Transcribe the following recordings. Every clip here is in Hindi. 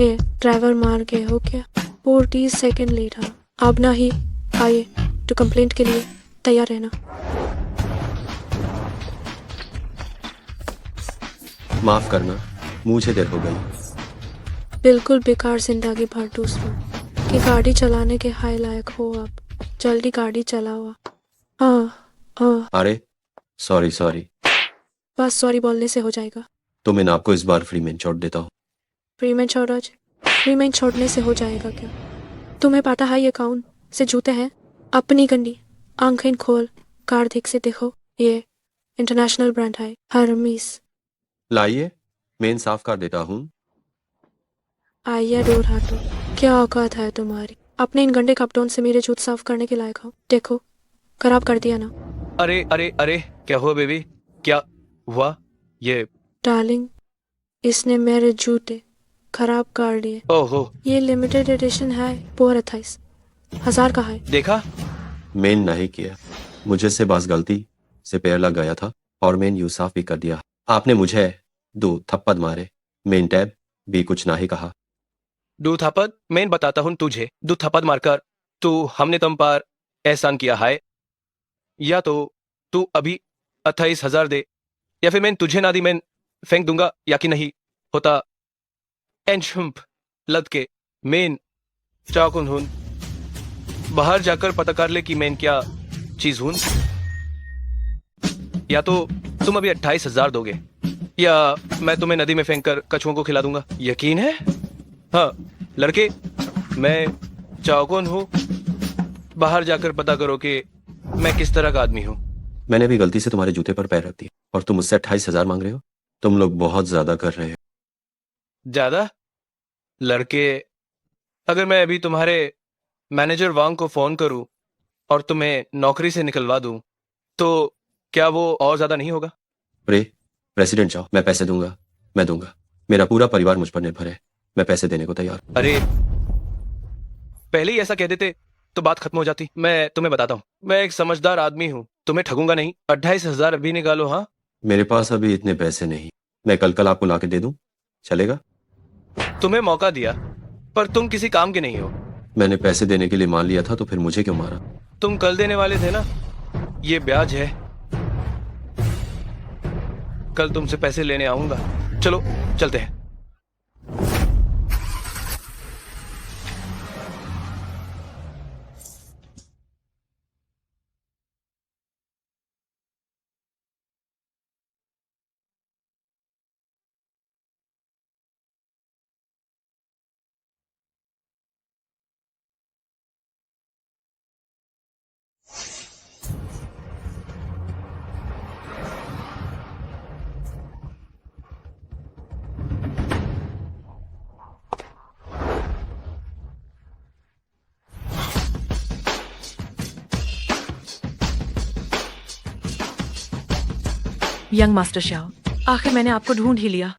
ए ड्राइवर मार गए हो क्या? 40 सेकेंड लेट हाँ। अब ना ही आइए तो कंप्लेंट के लिए तैयार रहना। माफ करना, मुझे देर हो गई। बिल्कुल बेकार जिंदगी भर दूसरों कि गाड़ी चलाने के हाय लायक हो आप। जल्दी गाड़ी चलाओ आप। हाँ। अरे सॉरी सॉरी। बस सॉरी बोलने से हो जाएगा? तो मैं आपको इस बार फ्री में छोड़ देता हूँ। फ्री में छोड़ने से हो जाएगा क्या? तुम्हें पता है ये कौन से जूते हैं? अपनी गंदी आंखें खोल कार देख से देखो, ये इंटरनेशनल ब्रांड है हरमीस। लाइए, मेन साफ कर देता हूँ। आइए दूर हटो। क्या औकात है तुम्हारी? अपने इन गंदे कपड़ों से मेरे जूते साफ करने के लायक हो? देखो खराब कर दिया ना। अरे अरे अरे, क्या हुआ बेबी? क्या हुआ? ये डार्लिंग, इसने मेरे जूते खराब कर दिए। ओहो, ये लिमिटेड एडिशन है, पूरा 28,000 का है। देखा? मेन नहीं किया, मुझे से बस गलती से पैर लग गया था और मेन यू साफ भी कर दिया। आपने मुझे 2 थप्पड़ मारे, मेन टैब भी कुछ नहीं कहा। दू थप्पड़ मैं बताता हूँ तुझे। दू थप्पड़ मारकर तू हमने तुम पर एहसान किया है, या तो तू अभी 28,000 दे, या फिर मैं तुझे ना दी मैं फेंक दूंगा, या कि नहीं होता एंशुम्प लद के मेन चाकुन हूं। बाहर जाकर पता कर ले कि मैं क्या चीज हूं। या तो तुम अभी 28,000 दोगे, या मैं तुम्हें नदी में फेंक कर कछुओं को खिला दूंगा। यकीन है? हाँ लड़के, मैं चाकुन हूं। बाहर जाकर पता करो कि मैं किस तरह का आदमी हूं। मैंने भी गलती से तुम्हारे जूते पर पैर रख दिया और तुम मुझसे 28,000 मांग रहे हो? तुम लोग बहुत ज्यादा कर रहे हो। ज्यादा? लड़के, अगर मैं अभी तुम्हारे मैनेजर वांग को फोन करूं और तुम्हें नौकरी से निकलवा दूं, तो क्या वो और ज्यादा नहीं होगा? प्रेसिडेंट चाहो, मैं पैसे दूंगा, मैं दूंगा। मेरा पूरा परिवार मुझ पर निर्भर है, मैं पैसे देने को तैयार हूं। अरे, पहले ही ऐसा कह देते तो बात खत्म हो जाती। मैं तुम्हें बताता हूँ, मैं एक समझदार आदमी हूँ, तुम्हें ठगूंगा नहीं। 28,000 अभी निकालो। हाँ, मेरे पास अभी इतने पैसे नहीं, मैं कल कल आपको ला के दे दूं, चलेगा? तुम्हें मौका दिया पर तुम किसी काम के नहीं हो। मैंने पैसे देने के लिए मान लिया था, तो फिर मुझे क्यों मारा? तुम कल देने वाले थे ना, ये ब्याज है। कल तुमसे पैसे लेने आऊंगा। चलो चलते हैं। यंग मास्टर शाओ, आखिर मैंने आपको ढूंढ ही लिया।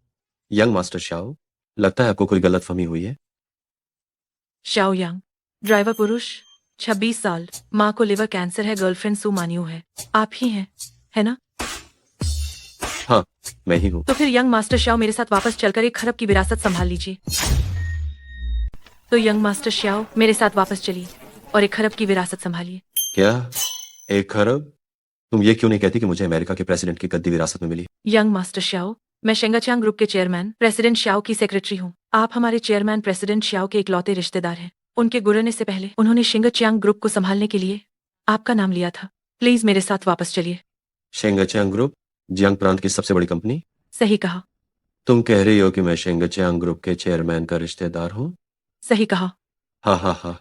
यंग मास्टर शाओ, लगता है आपको कोई गलतफहमी हुई है। शाओ यंग, ड्राइवर पुरुष, 26 साल, माँ को लिवर कैंसर है, गर्लफ्रेंड सु मान्यू है। आप ही हैं, है ना? हाँ, मैं ही हूँ। तो फिर यंग मास्टर शाओ मेरे साथ वापस चलकर एक खरब की विरासत संभाल लीजिए। तो यंग मास्टर शाओ मेरे साथ वापस चलिए और एक खरब की विरासत संभालिए। क्या 1 खरब? तुम ये क्यों नहीं कहती कि मुझे अमेरिका के प्रेसिडेंट की गद्दी विरासत में मिली? यंग मास्टर शाओ, मैं शेंगाचांग ग्रुप के चेयरमैन प्रेसिडेंट शाओ की सेक्रेटरी हूँ। आप हमारे चेयरमैन प्रेसिडेंट शाओ के इकलौते रिश्तेदार हैं। उनके गुजरने से पहले उन्होंने शेंगाचांग ग्रुप को संभालने के लिए आपका नाम लिया था। प्लीज मेरे साथ वापस चलिए। शेंगचियांग ग्रुप, जियांग प्रांत की सबसे बड़ी कंपनी? सही कहा। तुम कह रही हो कि मैं शेंगचियांग ग्रुप के चेयरमैन का रिश्तेदार हूँ? सही कहा। हाँ हाँ हाँ।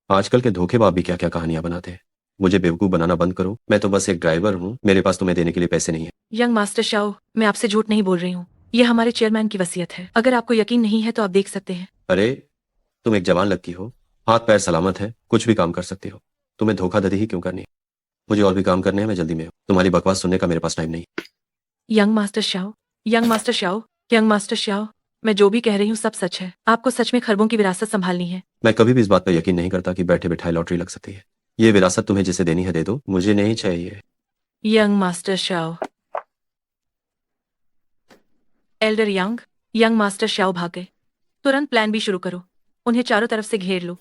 आजकल के धोखेबाज भी क्या क्या कहानियां बनाते हैं। मुझे बेवकूफ बनाना बंद करो, मैं तो बस एक ड्राइवर हूँ, मेरे पास तुम्हें देने के लिए पैसे नहीं है। यंग मास्टर शाओ, मैं आपसे झूठ नहीं बोल रही हूँ। यह हमारे चेयरमैन की वसीयत है। अगर आपको यकीन नहीं है तो आप देख सकते हैं। अरे, तुम एक जवान लगती हो, हाथ पैर सलामत है, कुछ भी काम कर सकती हो। तुम्हें धोखाधड़ी ही क्यों करनी है? मुझे और भी काम करने हैं, मैं जल्दी में हूँ। तुम्हारी बकवास सुनने का मेरे पास टाइम नहीं। Young master Shao, young master Shao, young master Shao, मैं जो भी कह रही हूँ सब सच है। आपको सच में खरबों की विरासत संभालनी है। मैं कभी भी इस बात पर यकीन नहीं करता कि बैठे बिठाए लॉटरी लग सकती है। ये विरासत तुम्हें जिसे देनी है दे दो, मुझे नहीं चाहिए। Young master Shao. Elder young, young master Shao भाग गए। तुरंत प्लान बी शुरू करो। उन्हें चारों तरफ से घेर लो।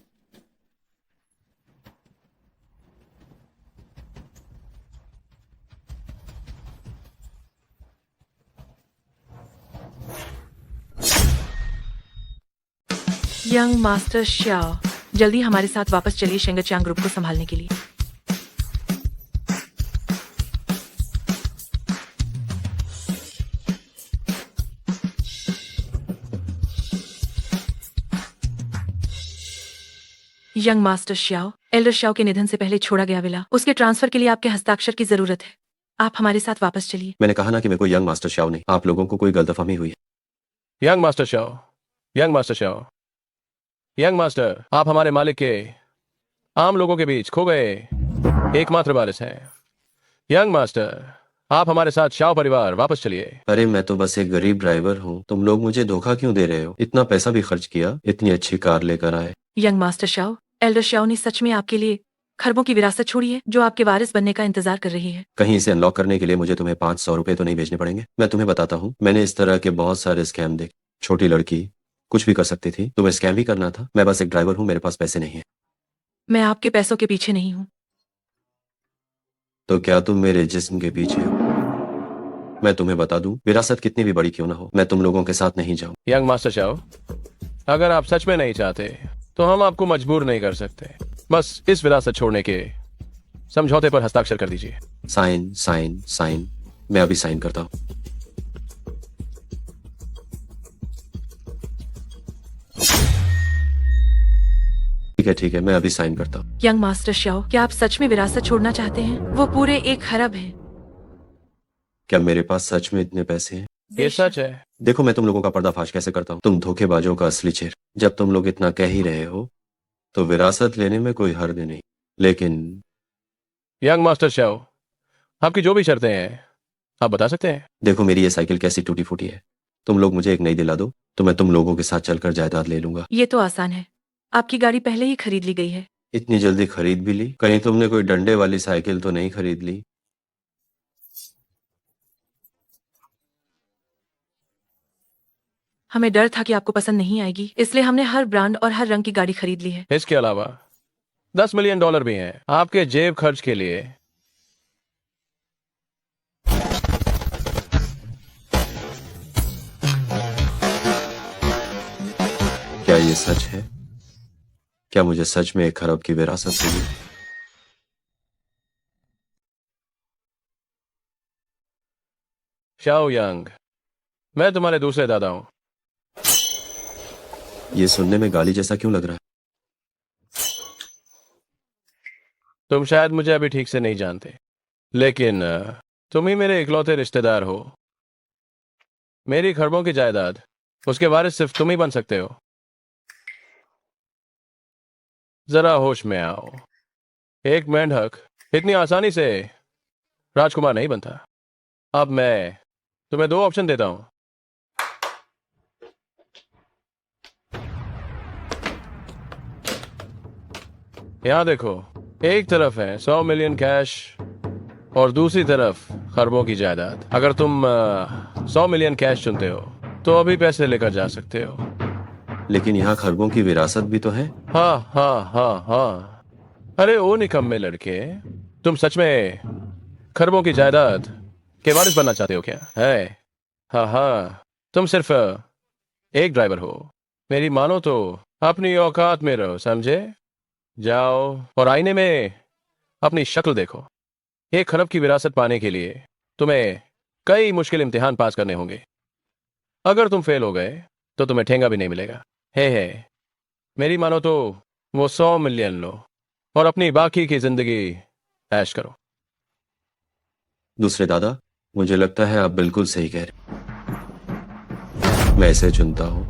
यंग मास्टर श्याओ, जल्दी हमारे साथ वापस चलिए शेंगचियांग ग्रुप को संभालने के लिए। यंग मास्टर श्याओ, एल्डर श्याओ के निधन से पहले छोड़ा गया विला, उसके ट्रांसफर के लिए आपके हस्ताक्षर की जरूरत है। आप हमारे साथ वापस चलिए। मैंने कहा ना कि मेरे को यंग मास्टर शाओ नहीं, आप लोगों को कोई गलतफहमी हुई है। Young master Shao, young master Shao, young master, आप हमारे मालिक के आम लोगों के बीच खो गए एकमात्र वारिस हैं। यंग मास्टर, आप हमारे साथ शाओ परिवार वापस चलिए। अरे मैं तो बस एक गरीब ड्राइवर हूँ, तुम लोग मुझे धोखा क्यों दे रहे हो? इतना पैसा भी खर्च किया, इतनी अच्छी कार लेकर आए। यंग मास्टर श्याओ, एल्डर श्याओ ने सच में आपके लिए खरबों की विरासत छोड़ी है जो आपके वारिस बनने का इंतजार कर रही है। कहीं इसे अनलॉक करने के लिए मुझे तुम्हें 500 रुपए तो नहीं भेजने पड़ेंगे? मैं तुम्हें बताता हूँ, मैंने इस तरह के बहुत सारे स्कैम देखे। छोटी लड़की कुछ भी कर सकती थी, तुम्हें स्कैम भी करना था। मैं बस एक ड्राइवर हूँ, मेरे पास पैसे नहीं है। मैं आपके पैसों के पीछे नहीं हूँ। तो क्या तुम मेरे जिस्म के पीछे हो? मैं तुम्हें बता दूं, विरासत कितनी भी बड़ी क्यों ना हो, मैं तुम लोगों के साथ नहीं जाऊं। यंग मास्टर शाओ, अगर आप सच में नहीं चाहते तो हम आपको मजबूर नहीं कर सकते। बस इस विरासत छोड़ने के समझौते पर हस्ताक्षर कर दीजिए। Sign sign sign. मैं अभी साइन करता हूँ। ठीक है, मैं अभी साइन करता हूँ। यंग मास्टर श्याओ, क्या आप सच में विरासत छोड़ना चाहते हैं? वो पूरे 1 खरब है। क्या मेरे पास सच में इतने पैसे हैं? ये सच है। देखो, मैं तुम लोगों का पर्दाफाश कैसे करता हूँ। तुम धोखेबाजों का असली चेहरा। जब तुम लोग इतना कह ही रहे हो तो विरासत लेने में कोई हर्ज नहीं, लेकिन यंग मास्टर शाओ, आपकी जो भी शर्तें हैं आप बता सकते हैं। देखो, मेरी ये साइकिल कैसी टूटी फूटी है। तुम लोग मुझे एक नई दिला दो तो मैं तुम लोगों के साथ चलकर जायदाद ले लूंगा। ये तो आसान है, आपकी गाड़ी पहले ही खरीद ली गई है। इतनी जल्दी खरीद भी ली? कहीं तुमने कोई डंडे वाली साइकिल तो नहीं खरीद ली? हमें डर था कि आपको पसंद नहीं आएगी, इसलिए हमने हर ब्रांड और हर रंग की गाड़ी खरीद ली है। इसके अलावा $10 मिलियन भी हैं आपके जेब खर्च के लिए। क्या ये सच है? क्या मुझे सच में 1 खरब की विरासत मिली? शाओ यंग, मैं तुम्हारे दूसरे दादा हूं। ये सुनने में गाली जैसा क्यों लग रहा है? तुम शायद मुझे अभी ठीक से नहीं जानते, लेकिन तुम ही मेरे इकलौते रिश्तेदार हो। मेरी खरबों की जायदाद, उसके वारिस सिर्फ तुम ही बन सकते हो। जरा होश में आओ। एक मेंढक इतनी आसानी से राजकुमार नहीं बनता। अब मैं तुम्हें 2 ऑप्शन देता हूं। यहां देखो, एक तरफ है 100 मिलियन कैश और दूसरी तरफ खरबों की जायदाद। अगर तुम 100 मिलियन कैश चुनते हो तो अभी पैसे लेकर जा सकते हो। लेकिन यहाँ खरबों की विरासत भी तो है। हाँ हाँ हाँ हाँ। अरे ओ निकम्मे लड़के, तुम सच में खरबों की जायदाद के वारिस बनना चाहते हो क्या? है? हाँ हाँ, तुम सिर्फ एक ड्राइवर हो। मेरी मानो तो अपनी औकात में रहो, समझे? जाओ और आईने में अपनी शक्ल देखो। 1 खरब की विरासत पाने के लिए तुम्हें कई मुश्किल इम्तिहान पास करने होंगे। अगर तुम फेल हो गए तो तुम्हें ठेंगा भी नहीं मिलेगा। है मेरी मानो तो वो 100 मिलियन लो और अपनी बाकी की जिंदगी ऐश करो। दूसरे दादा, मुझे लगता है आप बिल्कुल सही कह रहे। मैं इसे चुनता हूँ।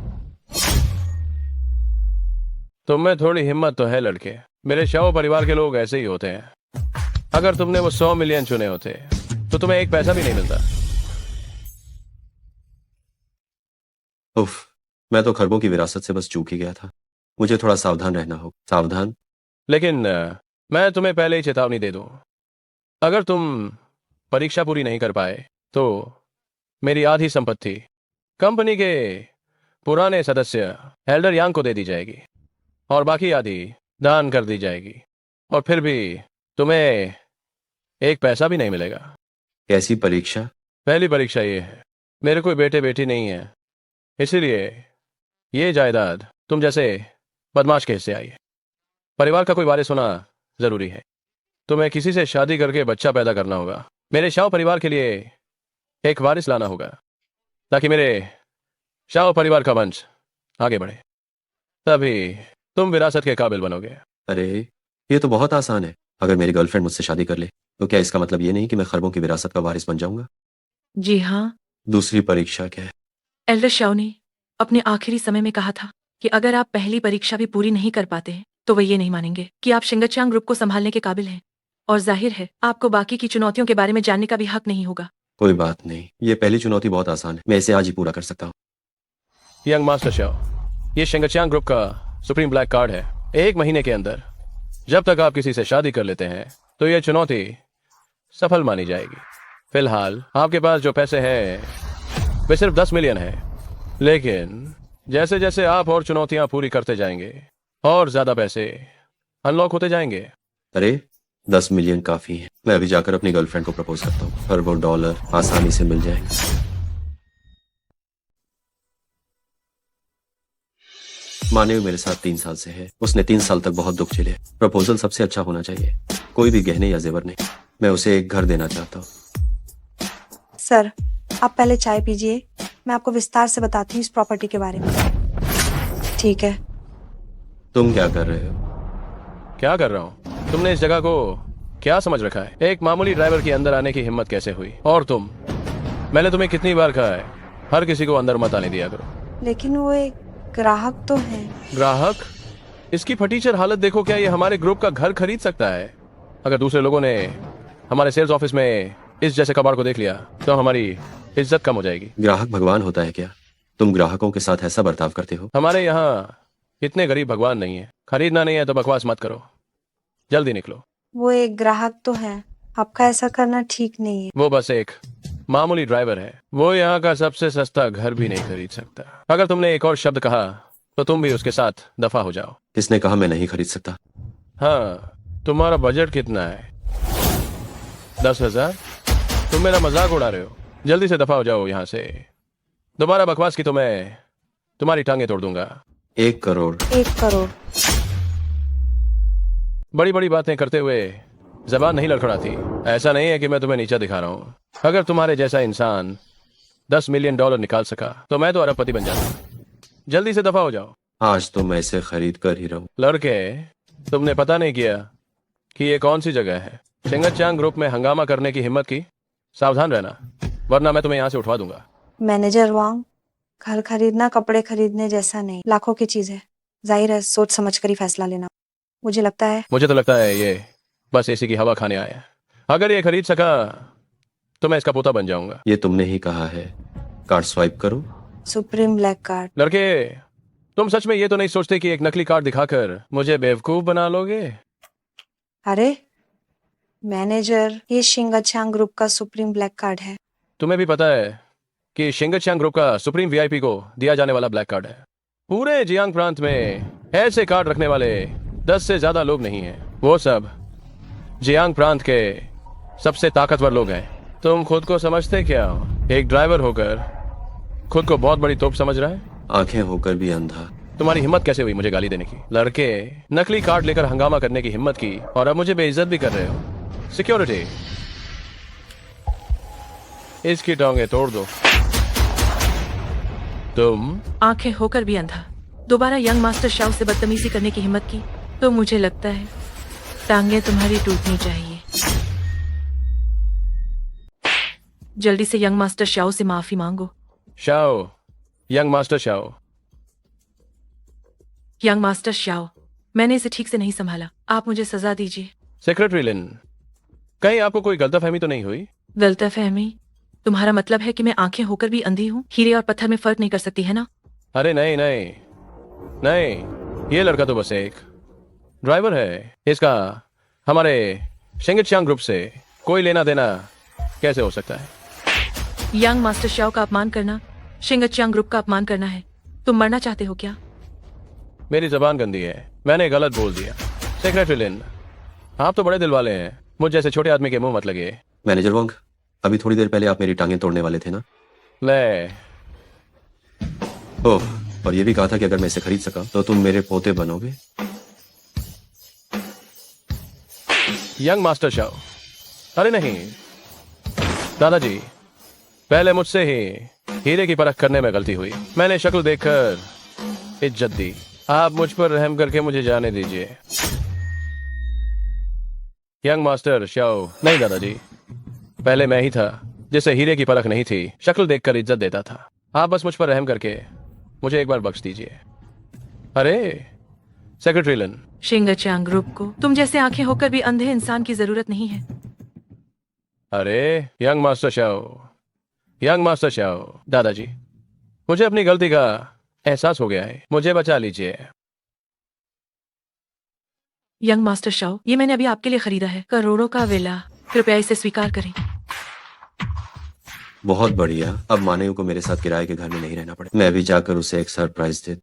तुम में थोड़ी हिम्मत तो है लड़के। मेरे शाओ परिवार के लोग ऐसे ही होते हैं। अगर तुमने वो 100 मिलियन चुने होते तो तुम्हें 1 पैसा भी नहीं मिलता। उफ, मैं तो खरबों की विरासत से बस चूक ही गया था। मुझे थोड़ा सावधान रहना होगा। सावधान? लेकिन मैं तुम्हें पहले ही चेतावनी दे दूं, अगर तुम परीक्षा पूरी नहीं कर पाए तो मेरी आधी संपत्ति कंपनी के पुराने सदस्य एल्डर यांग को दे दी जाएगी और बाकी आधी दान कर दी जाएगी, और फिर भी तुम्हें एक पैसा भी नहीं मिलेगा। कैसी परीक्षा? पहली परीक्षा ये है, मेरे कोई बेटे बेटी नहीं है, इसीलिए ये जायदाद तुम जैसे बदमाश के हिस्से आई है। परिवार का कोई वारिस होना जरूरी है। तुम्हें किसी से शादी करके बच्चा पैदा करना होगा। मेरे शाह परिवार के लिए एक वारिस लाना होगा ताकि मेरे शाह परिवार का वंश आगे बढ़े, तभी तुम विरासत के काबिल बनोगे। अरे ये तो बहुत आसान है। अगर मेरी गर्लफ्रेंड मुझसे शादी कर ले तो क्या इसका मतलब ये नहीं कि मैं खरबों की विरासत का वारिस बन जाऊंगा? जी हाँ, दूसरी परीक्षा क्या है? एल्डर शाओ ने अपने आखिरी समय में कहा था कि अगर आप पहली परीक्षा भी पूरी नहीं कर पाते हैं तो वे ये नहीं मानेंगे कि आप शिंगचांग ग्रुप को संभालने के काबिल हैं, और जाहिर है आपको बाकी की चुनौतियों के बारे में जानने का भी हक नहीं होगा। कोई बात नहीं, ये पहली चुनौती बहुत आसान है, मैं इसे आज ही पूरा कर सकता हूँ। यंग मास्टर शाओ, ये शिंगचांग ग्रुप का सुप्रीम ब्लैक कार्ड है। 1 महीने के अंदर जब तक आप किसी से शादी कर लेते हैं तो यह चुनौती सफल मानी जाएगी। फिलहाल आपके पास जो पैसे हैं वे सिर्फ 10 मिलियन है, लेकिन जैसे जैसे आप और चुनौतियां पूरी करते जाएंगे और ज्यादा पैसे अनलॉक होते जाएंगे। अरे 10 मिलियन काफी है। मैं अभी जाकर अपनी गर्लफ्रेंड को प्रपोज करता हूँ, खरबों डॉलर आसानी से मिल जाएंगे। माने मेरे साथ 3 साल से है, उसने 3 साल तक बहुत दुख झेले। प्रपोजल सबसे अच्छा होना चाहिए, कोई भी गहने या जेवर नहीं। मैं उसे एक घर देना चाहता हूँ। सर, आप पहले चाय पीजिए, मैं आपको विस्तार से बताती हूँ इस प्रॉपर्टी के बारे में। ठीक है। तुम क्या कर रहे हो? क्या कर रहा हूँ? तुमने इस जगह को क्या समझ रखा है? एक मामूली ड्राइवर के अंदर आने की हिम्मत कैसे हुई? और तुम, मैंने तुम्हें कितनी बार कहा है हर किसी को अंदर मत आने दिया करो। लेकिन वो एक ग्राहक तो है। ग्राहक? इसकी फटीचर हालत देखो। क्या ये हमारे ग्रुप का घर खरीद सकता है? अगर दूसरे लोगों ने हमारे सेल्स ऑफिस में इस जैसे कबाड़ को देख लिया तो हमारी इज्जत कम हो जाएगी। ग्राहक भगवान होता है क्या? तुम ग्राहकों के साथ ऐसा बर्ताव करते हो? हमारे यहाँ इतने गरीब भगवान नहीं है। खरीदना नहीं है तो बकवास मत करो, जल्दी निकलो। वो एक ग्राहक तो है, आपका ऐसा करना ठीक नहीं है। वो बस एक मामूली ड्राइवर है, वो यहाँ का सबसे सस्ता घर भी नहीं खरीद सकता। अगर तुमने एक और शब्द कहा तो तुम भी उसके साथ दफा हो जाओ। किसने कहा मैं नहीं खरीद सकता? हाँ, तुम्हारा बजट कितना है? 10,000? तुम मेरा मजाक उड़ा रहे हो। जल्दी से दफा हो जाओ यहाँ से। दोबारा बकवास की तो मैं तुम्हारी टांगे तोड़ दूंगा। 1 करोड़। 1 करोड़। बड़ी बड़ी बातें करते हुए जबान नहीं लड़खड़ाती। ऐसा नहीं है कि मैं तुम्हें नीचा दिखा रहा हूँ। अगर तुम्हारे जैसा इंसान 10 मिलियन डॉलर निकाल सका तो मैं तो अरबपति बन जाता। जल्दी से दफा हो जाओ। आज तो मैं इसे खरीद कर ही रहूं। लड़के, तुमने पता नहीं किया कि ये कौन सी जगह है। शिंगचांग ग्रुप में हंगामा करने की हिम्मत की, सावधान रहना, वरना मैं तुम्हें यहाँ से उठवा दूंगा। मैनेजर वांग, घर खरीदना कपड़े खरीदने जैसा नहीं, लाखों की चीज है। जाहिर है सोच समझ कर ही फैसला लेना। मुझे तो लगता है ये बस एसी की हवा खाने आया है। अगर ये खरीद सका तो मैं इसका पोता बन जाऊंगा। ये तुमने ही कहा है। कार्ड स्वाइप करो। Supreme black card. लड़के, तुम सच में ये तो नहीं सोचते कि एक नकली कार्ड दिखाकर मुझे बेवकूफ बना लोगे? अरे मैनेजर, ये शिंगचांग ग्रुप का सुप्रीम ब्लैक कार्ड है। तुम्हें भी पता है कि शिंगचांग ग्रुप का सुप्रीम वीआईपी को दिया जाने वाला ब्लैक कार्ड है। पूरे जियांग प्रांत में ऐसे कार्ड रखने वाले 10 से ज्यादा लोग नहीं हैं। वो सब जियांग प्रांत के सबसे ताकतवर लोग हैं। तुम खुद को समझते क्या हो? एक ड्राइवर होकर खुद को बहुत बड़ी तोप समझ रहा है? आंखें होकर भी अंधा। तुम्हारी हिम्मत कैसे हुई मुझे गाली देने की? लड़के, नकली कार्ड लेकर हंगामा करने की हिम्मत की और अब मुझे बेइज्जत भी कर रहे हो। सिक्योरिटी, इसकी टांगे तोड़ दो। तुम आंखें होकर भी अंधा, दोबारा यंग मास्टर शाओ से बदतमीजी करने की हिम्मत की तो मुझे लगता है टांगे तुम्हारी टूटनी चाहिए। जल्दी से यंग मास्टर शाओ से माफी मांगो। Shao, young master Shao. Young master Shao, मैंने इसे ठीक से नहीं संभाला, आप मुझे सजा दीजिए। सेक्रेटरी लिन, कहीं आपको कोई गलतफहमी तो नहीं हुई? गलतफहमी? तुम्हारा मतलब है कि मैं आंखें होकर भी अंधी हूँ? हीरे और पत्थर में फर्क नहीं कर सकती है ना? अरे नहीं नहीं नहीं, ये लड़का तो बस एक ड्राइवर है। इसका हमारे शिंगचांग ग्रुप से कोई लेना देना कैसे हो सकता है? यंग मास्टर शाओ का अपमान करना शिंगचांग ग्रुप का अपमान करना है। तुम मरना चाहते हो क्या? मेरी जबान गंदी है, मैंने गलत बोल दिया। सेक्रेटरी लिन, आप तो बड़े दिल वाले हैं, मुझ जैसे छोटे आदमी के मुंह मत लगे। मैनेजर वोंग, अभी थोड़ी देर पहले आप मेरी टांगें तोड़ने वाले थे ना? ले, ओह, और ये भी कहा था कि अगर मैं इसे खरीद सका तो तुम मेरे पोते बनोगे। Young master Shao. अरे नहीं दादाजी, पहले मुझसे ही हीरे की परख करने में गलती हुई। मैंने शक्ल देखकर इज्जत दी। आप मुझ पर रहम करके मुझे जाने दीजिए। Young master Shao. नहीं दादाजी, पहले मैं ही था जिसे हीरे की परख नहीं थी, शक्ल देखकर इज्जत देता था। आप बस मुझ पर रहम करके मुझे एक बार बख्श दीजिए। अरे सेक्रेटरी लिन, शिंगचांग ग्रुप को तुम जैसे आंखें होकर भी अंधे इंसान की जरूरत नहीं है। अरे young master Shao, young master Shao. दादाजी, मुझे अपनी गलती का एहसास हो गया है, मुझे बचा लीजिए। यंग मास्टर शाओ, ये मैंने अभी आपके लिए खरीदा है, करोड़ों का विला। कृपया इसे स्वीकार करें। बहुत बढ़िया, अब मानव को मेरे साथ किराए के घर में नहीं रहना पड़े। मैं भी जाकर उसे एक सरप्राइज दे।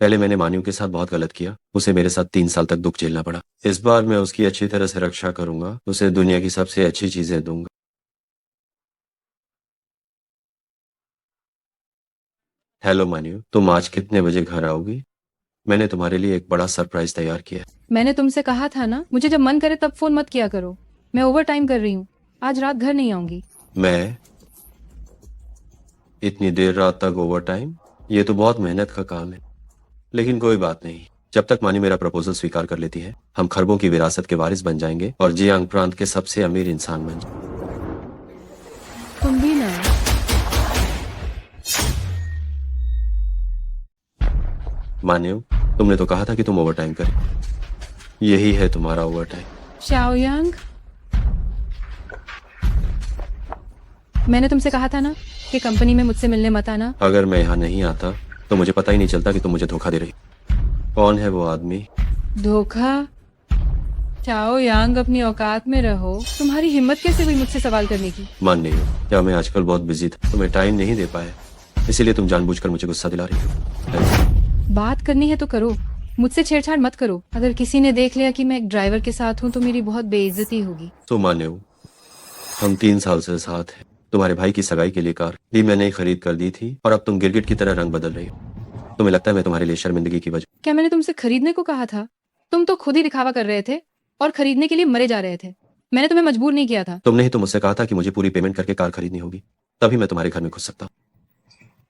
पहले मैंने मानव के साथ बहुत गलत किया, उसे मेरे साथ 3 साल तक दुख झेलना पड़ा। इस बार मैं उसकी अच्छी तरह से रक्षा करूंगा, उसे दुनिया की सबसे अच्छी चीजें दूंगा। हेलो मानव, तुम आज कितने बजे घर आओगी? मैंने तुम्हारे लिए एक बड़ा सरप्राइज तैयार किया। मैंने तुमसे कहा था ना, मुझे जब मन करे तब फोन मत किया करो। मैं ओवर टाइम कर रही हूँ, आज रात घर नहीं आऊंगी। मैं इतनी देर रात तक ओवर टाइम? ये तो बहुत मेहनत का काम है, लेकिन कोई बात नहीं। जब तक मानी मेरा प्रपोजल स्वीकार कर लेती है, हम खरबों की विरासत के वारिस बन जाएंगे और जियांग प्रांत के सबसे अमीर इंसान बन जाएंगे। तुम भी ना। मान्यव, तुमने तो कहा था कि तुम ओवर टाइम करें। यही है तुम्हारा ओवर टाइम। शाओयांग, मैंने तुमसे कहा था ना कि कंपनी में मुझसे मिलने मत आना। अगर मैं यहाँ नहीं आता तो मुझे पता ही नहीं चलता कि तुम मुझे धोखा दे रही। कौन है वो आदमी? धोखा? शाओयांग, अपनी औकात में रहो। तुम्हारी हिम्मत कैसे हुई मुझसे सवाल करने की? मान नहीं हो क्या मैं आजकल बहुत बिजी था, तुम्हें टाइम नहीं दे पाया, इसीलिए तुम जानबूझकर मुझे गुस्सा दिला रही हो। बात करनी है तो करो, मुझसे छेड़छाड़ मत करो। अगर किसी ने देख लिया कि मैं एक ड्राइवर के साथ हूँ तो मेरी बहुत बेइज्जती होगी। तो मान्यव, हम 3 साल से साथ हैं। तुम्हारे भाई की सगाई के लिए कार भी मैंने ही खरीद कर दी थी और अब तुम गिरगिट की तरह रंग बदल रही हो। तुम्हें लगता है मैं तुम्हारे लिए शर्मिंदगी की वजह? क्या मैंने तुमसे खरीदने को कहा था? तुम तो खुद ही दिखावा कर रहे थे और खरीदने के लिए मरे जा रहे थे। मैंने तुम्हें मजबूर नहीं किया था। तुमने ही तो मुझसे कहा था कि मुझे पूरी पेमेंट करके कार खरीदनी होगी, तभी मैं तुम्हारे घर में घुस सकता हूँ।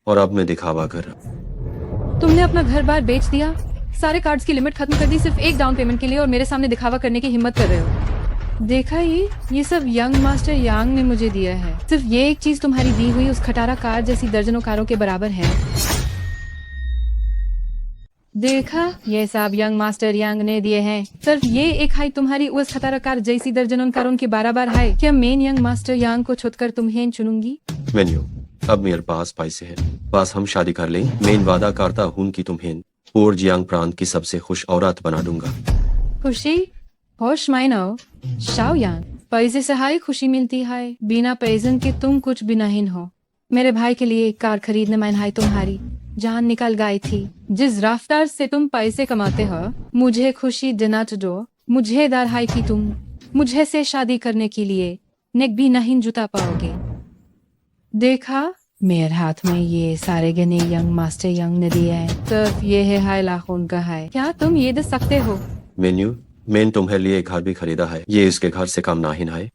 और अब मैं दिखावा कर रहा हूं। तुमने अपना घर बार बेच दिया, सारे कार्ड्स की लिमिट खत्म कर दी सिर्फ एक डाउन पेमेंट के लिए, और मेरे सामने दिखावा करने की हिम्मत कर रहे हो। देखा ये सब यंग मास्टर यांग ने मुझे दिया है। सिर्फ ये एक चीज तुम्हारी दी हुई उस खटारा कार जैसी दर्जनों कारों के बराबर है। देखा, ये सब यंग मास्टर यांग ने दिए हैं। सिर्फ ये एक हाई तुम्हारी उस खटारा कार जैसी दर्जनों कारों के बराबर है। क्या मेन यंग मास्टर यांग को छोड़कर तुम्हें चुनूंगी? मेन्यू, अब मेरे पास पैसे हैं, बस हम शादी कर लें। मैं वादा करता हूँ कि तुम्हें पूर्व जियांग प्रांत की सबसे खुश औरत बना दूंगा। खुशी? होश माइनो शाओयांग, पैसे से हाय खुशी मिलती है, बिना पैसे के तुम कुछ भी नहीं हो। मेरे भाई के लिए एक कार खरीदने में हाय तुम्हारी जान निकल गई थी। जिस रफ्तार से तुम पैसे कमाते हो, मुझे खुशी देना दो। मुझे डर है कि तुम मुझे से शादी करने के लिए नेक भी नहीं जुटा पाओगे। देखा, मेरे हाथ में ये सारे गने यंग मास्टर यांग ने दिए हैं। सिर्फ ये है हाय लाखों का है। क्या तुम ये दे सकते हो? मेन्यू, मैंने तुम्हारे लिए एक घर भी खरीदा है, ये इसके घर से कम ना ही है।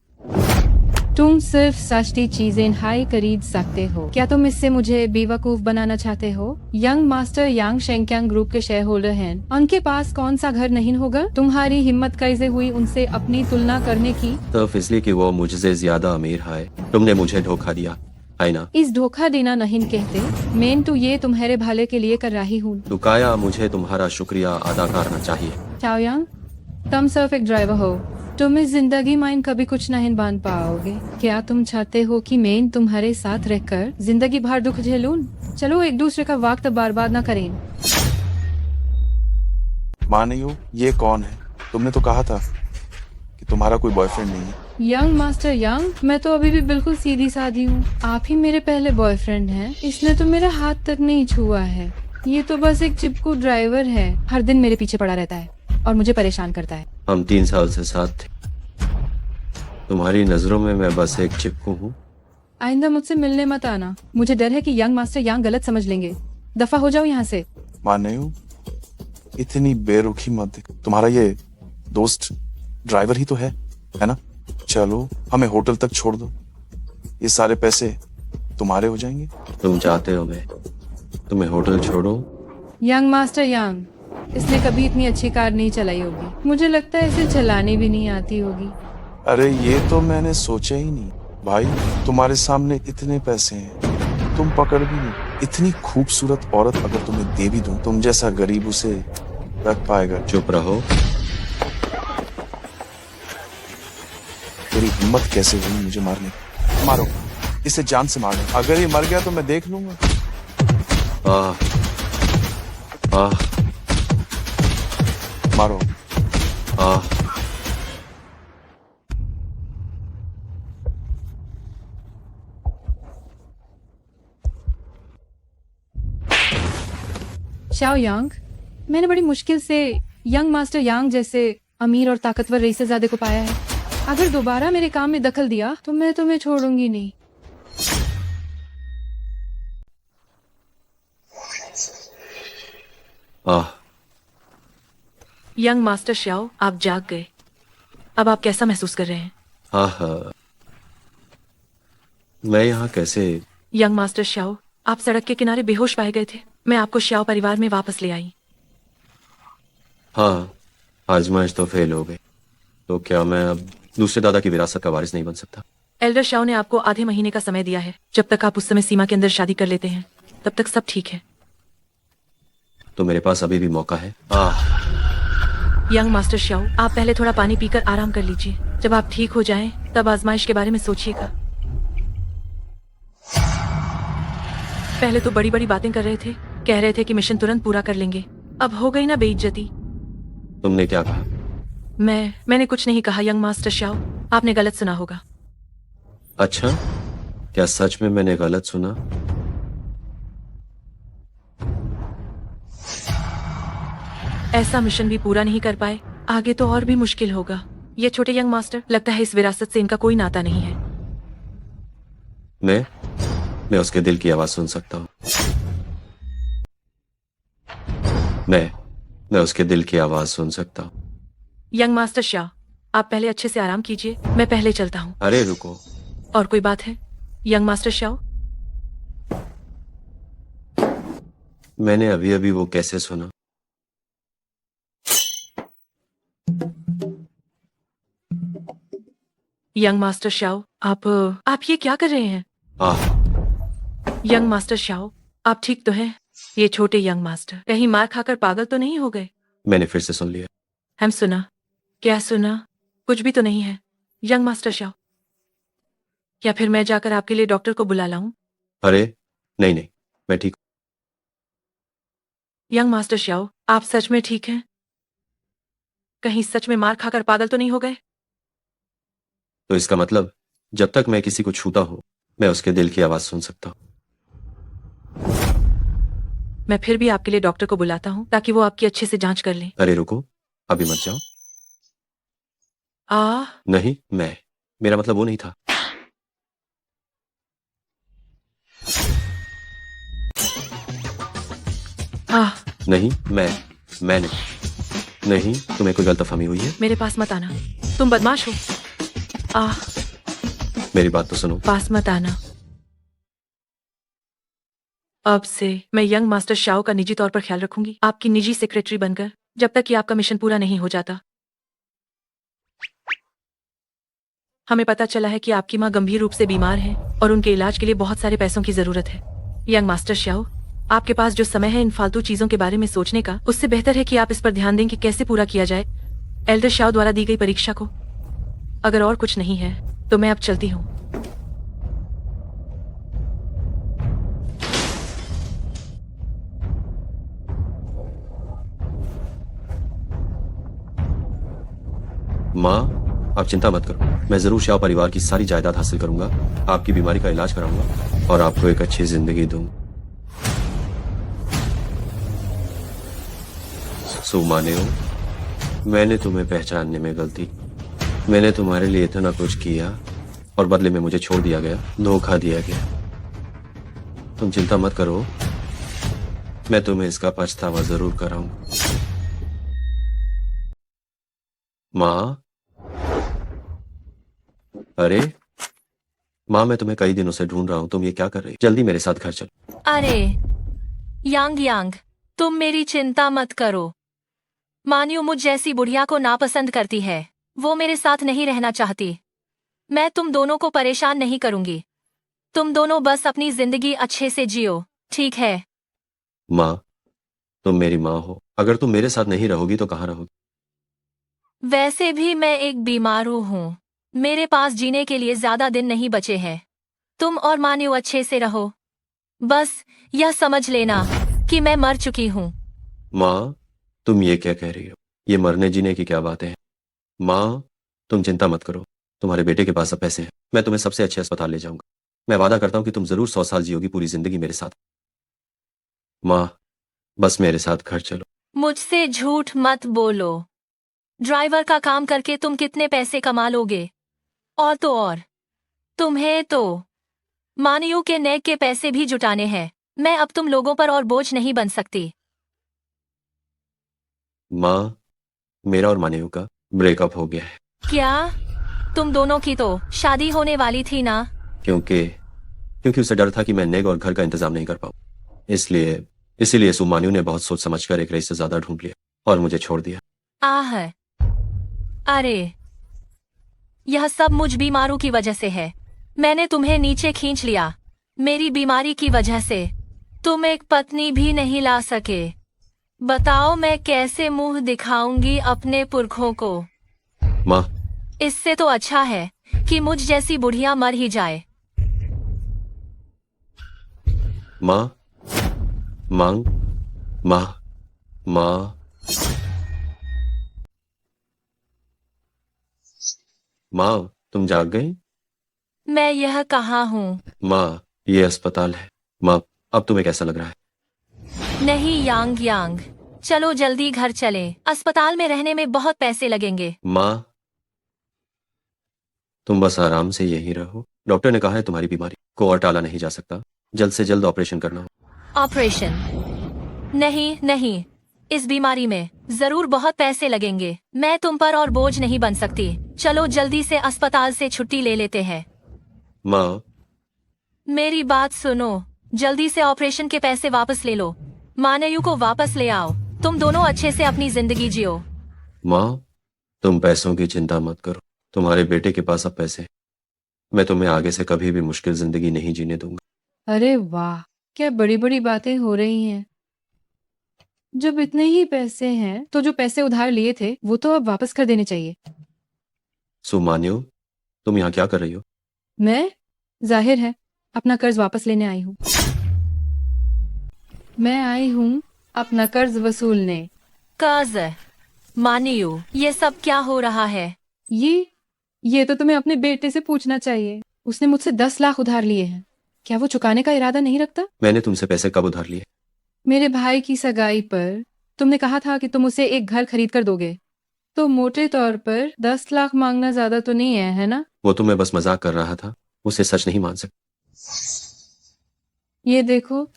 तुम सिर्फ सस्ती चीजें हाई खरीद सकते हो। क्या तुम इससे मुझे बेवकूफ बनाना चाहते हो? यंग मास्टर यांग शेंगक्यांग ग्रुप के शेयर होल्डर हैं, उनके पास कौन सा घर नहीं होगा? तुम्हारी हिम्मत कैसे हुई उनसे अपनी तुलना करने की? तो इसलिए कि वो मुझसे ज्यादा अमीर है। तुमने मुझे धोखा दिया है ना? इस धोखा देना नहीं कहते, मैं तो ये तुम्हारे भले के लिए कर रही हूँ। दुकाया, मुझे तुम्हारा शुक्रिया अदा करना चाहिए। शाओयांग, तुम सिर्फ एक ड्राइवर हो, तुम इस जिंदगी में कभी कुछ नहीं बन पाओगे। क्या तुम चाहते हो कि मैं तुम्हारे साथ रहकर जिंदगी भर दुख झेलूं? चलो एक दूसरे का वक्त बर्बाद न करें। माँ नहीं हो, ये कौन है? तुमने तो कहा था कि तुम्हारा कोई बॉयफ्रेंड नहीं है। यंग मास्टर यंग, मैं तो अभी भी बिल्कुल सीधी सादी हूँ। आप ही मेरे पहले बॉयफ्रेंड हैं। इसने तो मेरा हाथ तक नहीं छुआ है। ये तो बस एक चिपकू ड्राइवर है, हर दिन मेरे पीछे पड़ा रहता है और मुझे परेशान करता है। हम 3 साल से साथ थे। तुम्हारी नजरों में मैं बस एक चिपकू हूँ। आइंदा मुझसे मिलने मत आना, मुझे डर है कि यंग मास्टर यंग गलत समझ लेंगे। दफा हो जाओ यहाँ से। मान नहीं हूँ, इतनी बेरुखी मत दिख। तुम्हारा ये दोस्त ड्राइवर ही तो है ना? चलो हमें होटल तक छोड़ दो, ये सारे पैसे तुम्हारे हो जाएंगे। तुम चाहते हो मैं तुम्हें होटल छोड़ूं? यंग मास्टर यंग, इसने कभी इतनी अच्छी कार नहीं चलाई होगी। मुझे लगता है इसे चलानी भी नहीं आती होगी। अरे ये तो मैंने सोचा ही नहीं भाई, तुम्हारे सामने इतने पैसे हैं, तुम पकड़ भी नहीं। इतनी खूबसूरत औरत अगर तुम्हें दे भी दूं, तुम जैसा गरीब उसे रख पाएगा? चुप रहो। तेरी हिम्मत कैसे हुई मुझे मारने की? मारो इसे, जान से मारो। अगर ये मर गया तो मैं देख लूंगा। आह आह मारो। आह शाओ यांग, मैंने बड़ी मुश्किल से यंग मास्टर यांग जैसे अमीर और ताकतवर रईसजादे को पाया है। अगर दोबारा मेरे काम में दखल दिया तो मैं तुम्हें छोड़ूंगी नहीं। आह यंग मास्टर श्याओ, आप जाग गए। अब आप कैसा महसूस कर रहे हैं? आह मैं यहाँ कैसे? यंग मास्टर श्याओ, आप सड़क के किनारे बेहोश पाए गए थे। मैं आपको श्याओ परिवार में वापस ले आई। हाँ, आजमाइश तो फेल हो गई। तो क्या मैं अब दूसरे दादा की विरासत का वारिस नहीं बन सकता? एल्डर श्याओ ने आपको आधे महीने का समय दिया है। जब तक आप उस समय सीमा के अंदर शादी कर लेते हैं तब तक सब ठीक है। तो मेरे पास अभी भी मौका है। यंग मास्टर श्याओ, आप पहले थोड़ा पानी पीकर आराम कर लीजिए। जब आप ठीक हो जाएं, तब आजमाइश के बारे में सोचिएगा। पहले तो बड़ी बड़ी बातें कर रहे थे, कह रहे थे कि मिशन तुरंत पूरा कर लेंगे। अब हो गई ना बेइज्जती। तुमने क्या कहा? मैंने कुछ नहीं कहा यंग मास्टर श्याओ, आपने गलत सुना होगा। अच्छा, क्या सच में मैंने गलत सुना? ऐसा मिशन भी पूरा नहीं कर पाए, आगे तो और भी मुश्किल होगा। ये छोटे यंग मास्टर, लगता है इस विरासत से इनका कोई नाता नहीं है। मैं उसके दिल की आवाज सुन सकता हूँ। मैं उसके दिल की आवाज सुन सकता हूँ। यंग मास्टर शाह, आप पहले अच्छे से आराम कीजिए, मैं पहले चलता हूँ। अरे रुको। और कोई बात है यंग मास्टर शाह? मैंने अभी अभी वो कैसे सुना? यंग मास्टर शाओ, आप ये क्या कर रहे हैं? यंग मास्टर शाओ, आप ठीक तो हैं? ये छोटे यंग मास्टर कहीं मार खाकर पागल तो नहीं हो गए? मैंने फिर से सुन लिया। हम सुना? क्या सुना? कुछ भी तो नहीं है यंग मास्टर शाओ। या फिर मैं जाकर आपके लिए डॉक्टर को बुला लाऊं? अरे नहीं, मैं ठीक। यंग मास्टर शाओ, आप सच में ठीक हैं? कहीं सच में मार खाकर पागल तो नहीं हो गए? तो इसका मतलब जब तक मैं किसी को छूता हूँ, मैं उसके दिल की आवाज सुन सकता हूँ। मैं फिर भी आपके लिए डॉक्टर को बुलाता हूँ ताकि वो आपकी अच्छे से जांच कर लें। अरे रुको, अभी मत जाओ। नहीं, मेरा मतलब वो नहीं था। नहीं, मैं नहीं, तुम्हें कोई गलतफहमी हुई है। मेरे पास मत आना, तुम बदमाश हो। मेरी बात तो सुनो। पास मत आना। अब से मैं यंग मास्टर शाओ का निजी तौर पर ख्याल रखूंगी, आपकी निजी सेक्रेटरी बनकर, जब तक कि आपका मिशन पूरा नहीं हो जाता। हमें पता चला है कि आपकी माँ गंभीर रूप से बीमार है और उनके इलाज के लिए बहुत सारे पैसों की जरूरत है। यंग मास्टर शाओ, आपके पास जो समय है इन फालतू चीजों के बारे में सोचने का, उससे बेहतर है कि आप इस पर ध्यान दें कि कैसे पूरा किया जाए एल्डर शाओ द्वारा दी गई परीक्षा को। अगर और कुछ नहीं है तो मैं अब चलती हूँ। माँ, आप चिंता मत करो, मैं जरूर शाह परिवार की सारी जायदाद हासिल करूंगा, आपकी बीमारी का इलाज कराऊंगा और आपको एक अच्छी जिंदगी दूंगा। सो माने हो, मैंने तुम्हें पहचानने में गलती, मैंने तुम्हारे लिए इतना कुछ किया और बदले में मुझे छोड़ दिया गया, धोखा दिया गया। तुम चिंता मत करो, मैं तुम्हें इसका पछतावा जरूर कराऊंगा। माँ, अरे माँ, मैं तुम्हें कई दिनों से ढूंढ रहा हूँ, तुम ये क्या कर रही हो? जल्दी मेरे साथ घर चलो। अरे यांग यांग, तुम मेरी चिंता मत करो। मानियो मुझ जैसी बुढ़िया को नापसंद करती है, वो मेरे साथ नहीं रहना चाहती। मैं तुम दोनों को परेशान नहीं करूंगी, तुम दोनों बस अपनी जिंदगी अच्छे से जियो, ठीक है? माँ, तुम मेरी माँ हो, अगर तुम मेरे साथ नहीं रहोगी तो कहाँ रहोगी? वैसे भी मैं एक बीमारू हूँ, मेरे पास जीने के लिए ज्यादा दिन नहीं बचे हैं। तुम और मानियो अच्छे से रहो, बस यह समझ लेना कि मैं मर चुकी हूँ। माँ, तुम ये क्या कह रही हो? ये मरने जीने की क्या बातें हैं? माँ, तुम चिंता मत करो, तुम्हारे बेटे के पास अब पैसे हैं, मैं तुम्हें सबसे अच्छे अस्पताल ले जाऊंगा। मैं वादा करता हूँ कि तुम जरूर 100 साल जियोगी पूरी जिंदगी मेरे साथ। माँ, बस मेरे साथ घर चलो। मुझसे झूठ मत बोलो, ड्राइवर का काम करके तुम कितने पैसे कमा लोगे? और तो और, तुम्हें तो मानियो के नेक के पैसे भी जुटाने हैं। मैं अब तुम लोगों पर और बोझ नहीं बन सकती। माँ, मेरा और मानियो का ब्रेकअप हो गया है। क्या? तुम दोनों की तो शादी होने वाली थी ना? क्योंकि उसे डर था कि मैं नेग और घर का इंतजाम नहीं कर पाऊँ, इसीलिए सुमानियो ने बहुत सोच समझकर एक रईस से ज्यादा ढूंढ लिया और मुझे छोड़ दिया। आह, अरे यह सब मुझ बीमारू की वजह से है। मैंने तुम्हें नीचे खींच लिया, मेरी बीमारी की वजह से तुम एक पत्नी भी नहीं ला सके। बताओ मैं कैसे मुंह दिखाऊंगी अपने पुरखों को? माँ, इससे तो अच्छा है कि मुझ जैसी बुढ़िया मर ही जाए। माँ, मांग, माँ, माँ, माँ, तुम जाग गई? मैं यह कहाँ हूँ? माँ, ये अस्पताल है। माँ, अब तुम्हें कैसा लग रहा है? नहीं यांग यांग, चलो जल्दी घर चले, अस्पताल में रहने में बहुत पैसे लगेंगे। माँ, तुम बस आराम से यहीं रहो, डॉक्टर ने कहा है तुम्हारी बीमारी को और टाला नहीं जा सकता, जल्द से जल्द ऑपरेशन करना हो। ऑपरेशन? नहीं नहीं, इस बीमारी में जरूर बहुत पैसे लगेंगे, मैं तुम पर और बोझ नहीं बन सकती। चलो जल्दी से अस्पताल से छुट्टी ले लेते हैं। माँ, मेरी बात सुनो, जल्दी से ऑपरेशन के पैसे वापस ले लो, मानयू को वापस ले आओ, तुम दोनों अच्छे से अपनी जिंदगी जियो। माँ, तुम पैसों की चिंता मत करो, तुम्हारे बेटे के पास अब पैसे हैं। मैं तुम्हें आगे से कभी भी मुश्किल जिंदगी नहीं जीने दूंगा। अरे वाह, क्या बड़ी बड़ी बातें हो रही हैं। जब इतने ही पैसे हैं तो जो पैसे उधार लिए थे वो तो अब वापस कर देने चाहिए। सुमान्यो, तुम यहाँ क्या कर रही हो? मैं जाहिर है अपना कर्ज वापस लेने आई हूँ। मैं आई हूँ अपना कर्ज वसूलने। कर्ज? मानियू, ये सब क्या हो रहा है? ये तो तुम्हें अपने बेटे से पूछना चाहिए, उसने मुझसे 10 लाख उधार लिए हैं। क्या वो चुकाने का इरादा नहीं रखता? मैंने तुमसे पैसे कब उधार लिए? मेरे भाई की सगाई पर तुमने कहा था कि तुम उसे एक घर खरीद कर दोगे, तो मोटे तौर पर 10 लाख मांगना ज्यादा तो नहीं है ना? वो तो मैं बस मजाक कर रहा था, उसे सच नहीं मान सकता। ये देखो,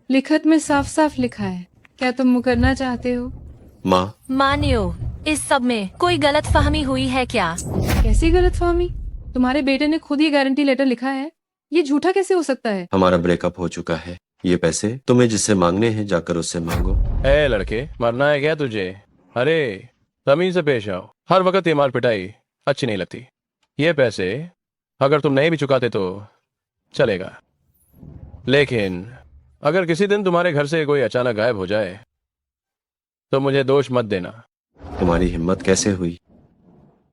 लिखत में साफ साफ लिखा है। क्या तुम मुकरना चाहते हो? माँ, मानियो, इस सब में कोई गलत फहमी हुई है क्या? कैसी गलतफहमी? तुम्हारे बेटे ने खुद ही गारंटी लेटर लिखा है, ये झूठा कैसे हो सकता है? हमारा ब्रेकअप हो चुका है, ये पैसे तुम्हें जिससे मांगने हैं जाकर उससे मांगो। ए लड़के, मरना है क्या तुझे? अरे तमीज से पेश आओ, हर वक्त ये मार पिटाई अच्छी नहीं लगती। ये पैसे अगर तुम नहीं भी चुकाते तो चलेगा, लेकिन अगर किसी दिन तुम्हारे घर से कोई अचानक गायब हो जाए तो मुझे दोष मत देना। तुम्हारी हिम्मत कैसे हुई?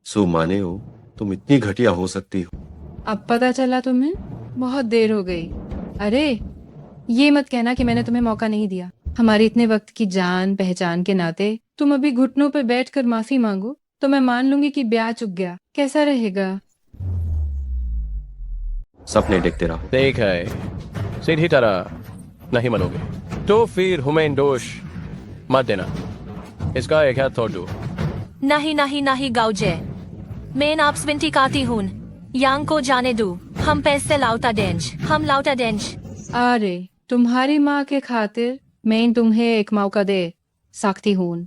सुमाने हो, तुम इतनी घटिया हो सकती हो? अब पता चला तुम्हें? बहुत देर हो गई। अरे ये मत कहना कि मैंने तुम्हें मौका नहीं दिया। हमारी इतने वक्त की जान पहचान के नाते तुम अभी घुटनों पर बैठकर माफी मांगो, तो मैं मान लूंगी कि ब्याह चुक गया। कैसा रहेगा? सपने देखते रहो। ठीक है, सीधी तरह नहीं मनोगे तो फिर हुमैन दोष मत देना। इसका एक हाथ तोड़ दो। नहीं नहीं नहीं गाउजे, मैं आप स्विंटी काती हूँ। यांग को जाने दो, हम पैसे लौटा देंज। अरे तुम्हारी माँ के खातिर मैं तुम्हें एक मौका दे सकती हूँ।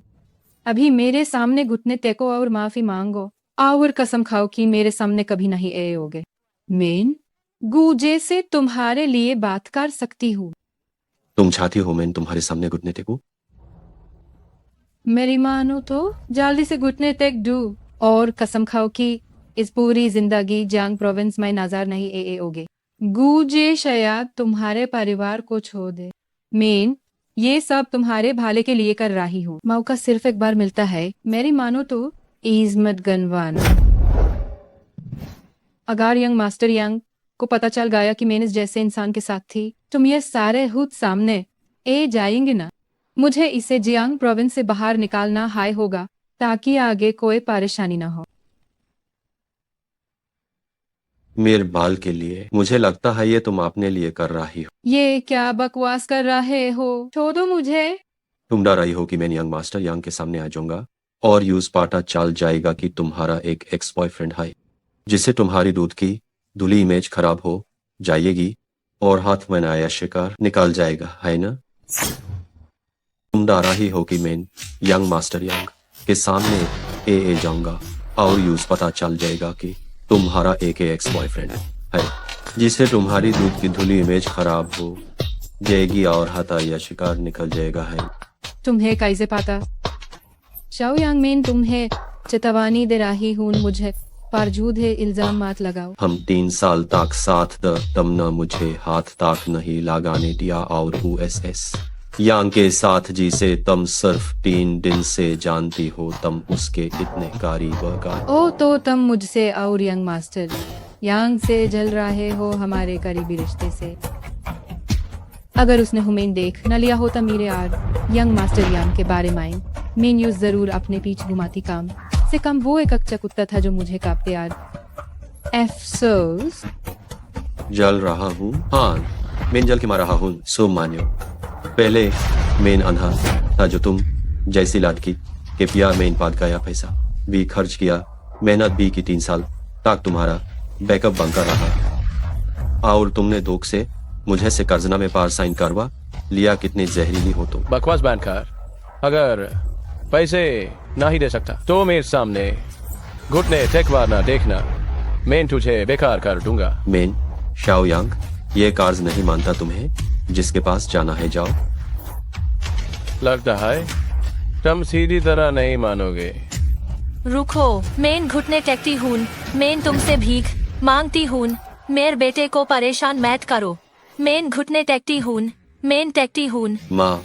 अभी मेरे सामने घुटने टेको और माफी मांगो और कसम खाओ कि मेरे सामने कभी नहीं आओगे। मैं गूजे से तुम्हारे लिए बात कर सकती हूँ। तुम चाहती हो मैं तुम्हारे सामने घुटने टेकूं? मेरी मानो तो जल्दी से घुटने टेक दो और कसम खाओ कि इस पूरी जिंदगी जांग प्रोविंस में नजर नहीं आओगे। गूजे शायद तुम्हारे परिवार को छोड़ दे। मैं ये सब तुम्हारे भले के लिए कर रही हूँ। मौका सिर्फ एक बार मिलता है, मेरी मानो तो इज़्मत गनवान। अगर यंग मास्टर यंग को पता चल गया कि मैं इस जैसे इंसान के साथ थी, तुम ये सारे खुद सामने ए जाएंगे ना। मुझे इसे जियांग प्रोविंस से बाहर निकालना हाय होगा ताकि आगे कोई परेशानी ना हो। मेरे बाल के लिए मुझे लगता है ये तुम अपने लिए कर रही हो। ये क्या बकवास कर रहे हो? छोड़ो मुझे। तुम डर रही हो कि मैं यंग मास्टर यंग के सामने आ जाऊंगा और यूज पाटा चल जाएगा कि तुम्हारा एक एक्स बॉयफ्रेंड है जिससे तुम्हारी दूध की धुली इमेज खराब हो जाएगी और हाथ में आया शिकार निकाल जाएगा, है ना? तुम डर रही हो कि मैं यंग मास्टर यंग के सामने ए जाऊंगा और यूज पता चल जाएगा कि तुम्हारा एक एक्स बॉयफ्रेंड है जिससे तुम्हारी दूध की धुली इमेज खराब हो जाएगी और हाथ आया शिकार निकल जाएगा, है? तुम्हें कैसे पता? शाओ यांग मैं तुम्हें चेतावनी दे रही हूँ, मुझे पर झूठे इल्जाम मत लगाओ। हम 3 साल तक साथ द तुमने मुझे हाथ तक नहीं लगाने दिया और USS यांग के साथ जिसे तुम सिर्फ 3 दिन से जानती हो तुम उसके कितने करीब गए। ओ तो तुम मुझसे और यंग मास्टर यांग से जल रहे हो हमारे करीबी रिश्ते से। अगर उसने हुमैन देख न लिया होता मेरे यार यंग मास्टर यांग के बारे में, मैं न्यूज जरूर अपने पीछे घुमाती। काम से कम वो एक अच्छा कुत्ता था जो मुझे कांपते यार। अफसोस। जल रहा हूँ, हाँ मैं जल के मार रहा हूँ, सो मानियो। पहले मैं अंधा था जो तुम जैसी लड़की के प्यार में इन पाद गया, पैसा भी खर्च किया, मेहनत भी की, 3 साल तक तुम्हारा बैकअप बनकर रहा और तुमने धोख से मुझे से कर्जना में पार साइन करवा लिया। कितनी जहरीली हो तुम। बकवास बैंड कार, अगर पैसे ना ही दे सकता तो मेरे सामने घुटने टेकवा ना देखना, मैं तुझे बेकार कर दूंगा। मेन शाओ यांग ये कार्ज नहीं मानता, तुम्हें जिसके पास जाना है जाओ। लगता है तुम सीधी तरह नहीं मानोगे। रुको, मैं घुटने टेकती हूँ, मैं तुमसे भीख मांगती हूँ, मेरे बेटे को परेशान मत करो। मैं घुटने टेकती हूँ। माँ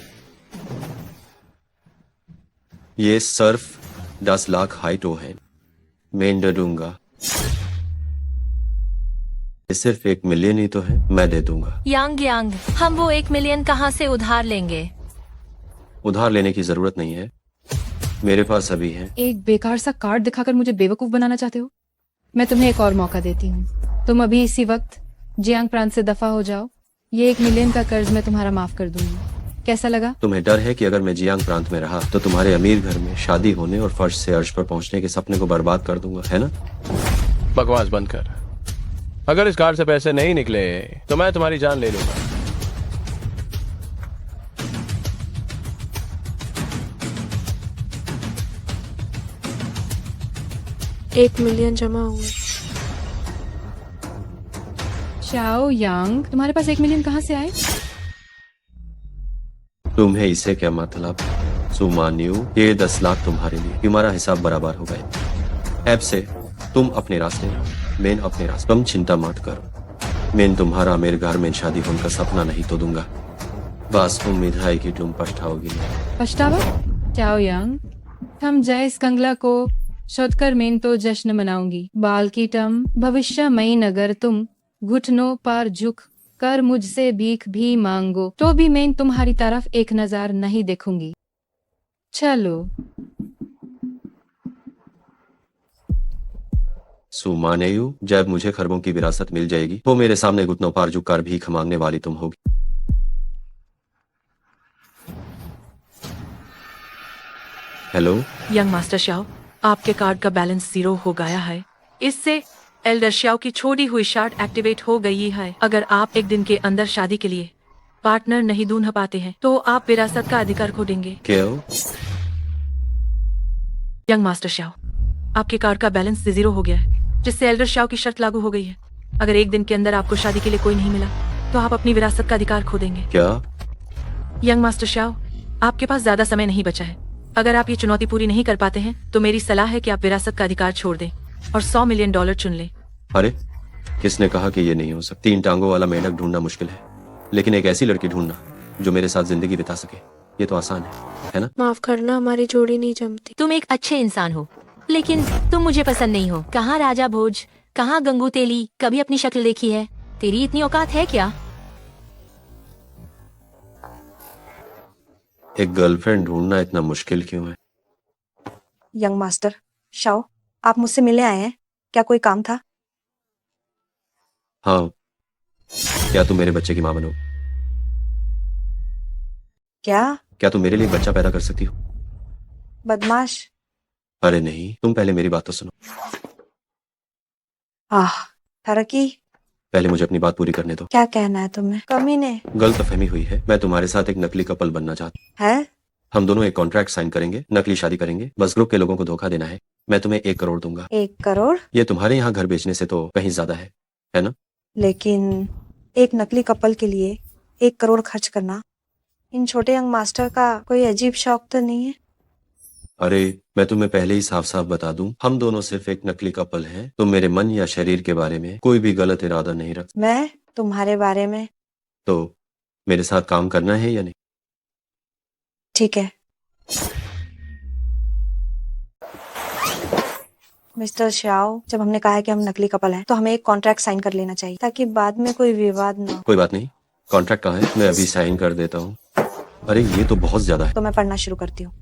ये सिर्फ 10 लाख हाइटो है, मैं दे दूंगा। ये सिर्फ 1 मिलियन ही तो है, मैं दे दूंगा। यांग हम वो 1 मिलियन कहाँ से उधार लेंगे? उधार लेने की जरूरत नहीं है, मेरे पास अभी है। एक बेकार सा कार्ड दिखाकर मुझे बेवकूफ बनाना चाहते हो? मैं तुम्हें एक और मौका देती हूँ। तुम अभी इसी वक्त जियांग प्रांत से दफा हो जाओ, ये 1 मिलियन का कर्ज मैं तुम्हारा माफ कर दूंगी। कैसा लगा? तुम्हें डर है कि अगर मैं जियांग प्रांत में रहा तो तुम्हारे अमीर घर में शादी होने और फर्श से अर्श पर पहुंचने के सपने को बर्बाद कर दूंगा, है ना? बकवास बंद कर। अगर इस कार्ड से पैसे नहीं निकले तो मैं तुम्हारी जान ले लूंगा। 1 मिलियन जमा हुए। शाओ यांग तुम्हारे पास 1 मिलियन कहाँ से आए? तुम्हें इससे क्या मतलब? सुमान्यू ये 10 लाख तुम्हारे लिए, हमारा हिसाब बराबर हो गए। ऐप से तुम अपने रास्ते, मैं अपने रास्ते। तुम चिंता मत करो, मैं तुम्हारा मेरे घर में शादी होने का सपना नहीं तो दूंगा। बस उम्मीद है कि तुम पछताओगी। पछतावा? शाओ यांग हम जैस कंगला को शोधकर मैं तो जश्न मनाऊंगी। बाल की टम भविष्य में अगर तुम घुटनों पर झुक कर मुझसे भीख भी मांगो तो भी मैं तुम्हारी तरफ एक नजर नहीं देखूंगी। चलो। सुमानेयू, जब मुझे खरबों की विरासत मिल जाएगी तो मेरे सामने घुटनों पार झुककर भीख मांगने वाली तुम होगी। हेलो, यंग मास्टर श्याओ, आपके कार्ड का बैलेंस 0 हो गया है। इससे एल्डर श्याओ की छोड़ी हुई शर्ट एक्टिवेट हो गई है। अगर आप एक दिन के अंदर शादी के लिए पार्टनर नहीं ढूंढ पाते हैं तो आप विरासत का अधिकार खो देंगे। क्यों? यंग मास्टर श्याओ, आपके कार्ड का बैलेंस 0 हो गया है, जिससे एल्डर श्याओ की शर्त लागू हो गई है। अगर एक दिन के अंदर आपको शादी के लिए कोई नहीं मिला तो आप अपनी विरासत का अधिकार खो देंगे। क्या? यंग मास्टर श्याओ, आपके पास ज्यादा समय नहीं बचा है। अगर आप ये चुनौती पूरी नहीं कर पाते हैं तो मेरी सलाह है कि आप विरासत का अधिकार छोड़ दें और $100 मिलियन चुन लें। अरे, किसने कहा कि ये नहीं हो सकता? 3 टांगों वाला मेंढक ढूंढना मुश्किल है, लेकिन एक ऐसी लड़की ढूंढना जो मेरे साथ जिंदगी बिता सके, ये तो आसान है ना? माफ करना, हमारी जोड़ी नहीं जमती। तुम एक अच्छे इंसान हो, लेकिन तुम मुझे पसंद नहीं हो। कहाँ राजा भोज, कहाँ गंगू तेली, कभी अपनी शक्ल देखी है? तेरी इतनी औकात है क्या? एक गर्लफ्रेंड ढूंढना इतना मुश्किल क्यों है? यंग मास्टर शाओ, आप मुझसे मिलने आए हैं? क्या कोई काम था? हाँ, क्या तुम मेरे बच्चे की माँ बनो? क्या तुम मेरे लिए एक बच्चा पैदा कर सकती हो? बदमाश। अरे नहीं, तुम पहले मेरी बात तो सुनो। तरक्की, पहले मुझे अपनी बात पूरी करने दो। क्या कहना है तुम्हें? कमीने गलतफहमी हुई है, मैं तुम्हारे साथ एक नकली कपल बनना चाहता हूँ। है? हम दोनों एक कॉन्ट्रैक्ट साइन करेंगे, नकली शादी करेंगे, बस ग्रुप के लोगों को धोखा देना है। मैं तुम्हें 1 करोड़ दूंगा। 1 करोड़? ये तुम्हारे यहाँ घर बेचने से तो कहीं ज्यादा है ना? लेकिन एक नकली कपल के लिए 1 करोड़ खर्च करना इन छोटे यंग मास्टर का कोई अजीब शौक तो नहीं है? अरे, मैं तुम्हें पहले ही साफ साफ बता दूं, हम दोनों सिर्फ एक नकली कपल हैं। तुम मेरे मन या शरीर के बारे में कोई भी गलत इरादा नहीं रख। मैं तुम्हारे बारे में? तो मेरे साथ काम करना है या नहीं? ठीक है। मिस्टर श्याओ, जब हमने कहा है कि हम नकली कपल हैं, तो हमें एक कॉन्ट्रैक्ट साइन कर लेना चाहिए ताकि बाद में कोई विवाद ना हो। कोई बात नहीं, कॉन्ट्रैक्ट कहाँ है? मैं अभी साइन कर देता हूँ। अरे, ये तो बहुत ज्यादा है। तो मैं पढ़ना शुरू करती हूँ।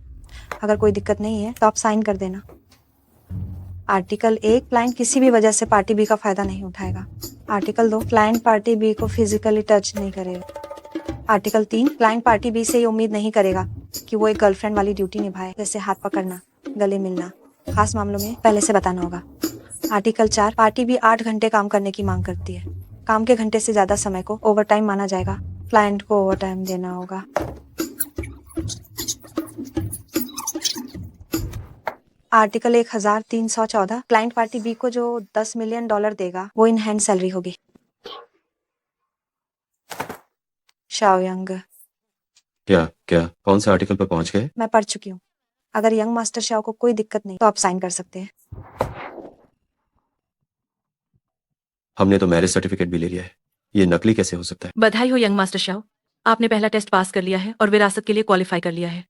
अगर कोई दिक्कत नहीं है तो आप साइन कर देना। आर्टिकल 1, क्लाइंट किसी भी वजह से पार्टी बी का फायदा नहीं उठाएगा। आर्टिकल 2, क्लाइंट पार्टी बी को फिजिकली टच नहीं करेगा। आर्टिकल 3, क्लाइंट पार्टी बी से ये उम्मीद नहीं करेगा कि वो एक गर्लफ्रेंड वाली ड्यूटी निभाए, जैसे हाथ पकड़ना, गले मिलना। खास मामलों में पहले से बताना होगा। आर्टिकल 4, पार्टी बी 8 घंटे काम करने की मांग करती है। काम के घंटे से ज्यादा समय को ओवर टाइम माना जाएगा। क्लाइंट को ओवर टाइम देना होगा। आर्टिकल 1314, क्लाइंट पार्टी बी को जो $10 मिलियन देगा वो इन हैंड सैलरी होगी। शाओयांग, क्या कौन से आर्टिकल पर पहुंच गए? मैं पढ़ चुकी हूँ। अगर यंग मास्टर शाओ को कोई दिक्कत नहीं तो आप साइन कर सकते हैं। हमने तो मैरिज सर्टिफिकेट भी ले लिया है, ये नकली कैसे हो सकता है? बधाई हो यंग मास्टर श्याओ, आपने पहला टेस्ट पास कर लिया है और विरासत के लिए क्वालिफाई कर लिया है।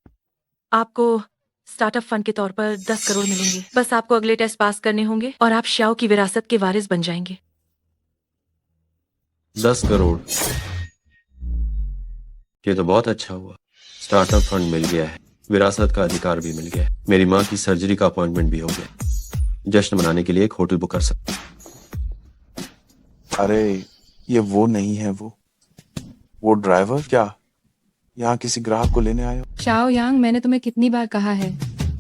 आपको स्टार्टअप फंड के तौर पर 10 करोड़ मिलेंगे। बस आपको अगले टेस्ट पास करने होंगे और आप श्याओ की विरासत के वारिस बन जाएंगे। 10 करोड़? ये तो बहुत अच्छा हुआ। स्टार्टअप फंड मिल गया है, विरासत का अधिकार भी मिल गया है, मेरी माँ की सर्जरी का अपॉइंटमेंट भी हो गया। जश्न मनाने के लिए एक होटल बुक कर सकते। अरे, ये वो नहीं है। वो ड्राइवर क्या यहाँ किसी ग्राहक को लेने आए हो? शाओ यांग, मैंने तुम्हें कितनी बार कहा है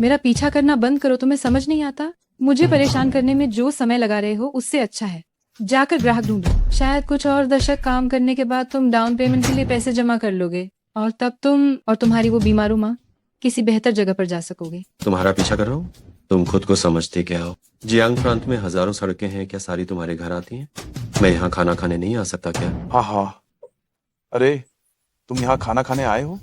मेरा पीछा करना बंद करो। तुम्हें समझ नहीं आता? मुझे परेशान करने में जो समय लगा रहे हो उससे अच्छा है जाकर ग्राहक ढूंढो। शायद कुछ और दशक काम करने के बाद तुम डाउन पेमेंट के लिए पैसे जमा कर लोगे और तब तुम और तुम्हारी वो बीमारू माँ किसी बेहतर जगह पर जा सकोगे। तुम्हारा पीछा कर रहा हूँ? तुम खुद को समझते क्या हो? जियांग प्रांत में हजारों सड़कें हैं, क्या सारी तुम्हारे घर आती हैं? मैं यहाँ खाना खाने नहीं आ सकता क्या? हाँ। अरे, तुम यहाँ खाना खाने आए हो?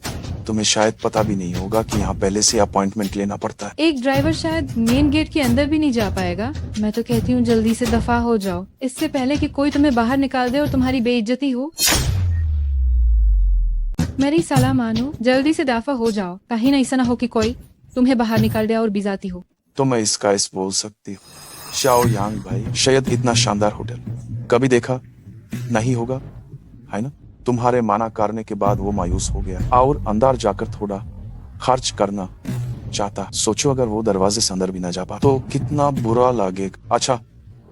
तुम्हें शायद पता भी नहीं होगा कि यहाँ पहले से अपॉइंटमेंट लेना पड़ता है। एक ड्राइवर शायद मेन गेट के अंदर भी नहीं जा पाएगा। मैं तो कहती हूँ जल्दी से दफा हो जाओ, इससे पहले कि कोई तुम्हें बाहर निकाल दे और तुम्हारी बेइज्जती हो। मेरी सलाह मानो, जल्दी से दफा हो जाओ, कहीं ना ऐसा ना हो कि कोई तुम्हें बाहर निकाल दे और बिजाती हो। तो मैं इसका इस बोल सकती हूँ। शाओ यांग भाई, शायद इतना शानदार होटल कभी देखा नहीं होगा, है ना? तुम्हारे माना करने के बाद वो मायूस हो गया और अंदर जाकर थोड़ा खर्च करना चाहता। सोचो अगर वो दरवाजे से अंदर भी ना जा पा तो कितना बुरा लगेगा। अच्छा,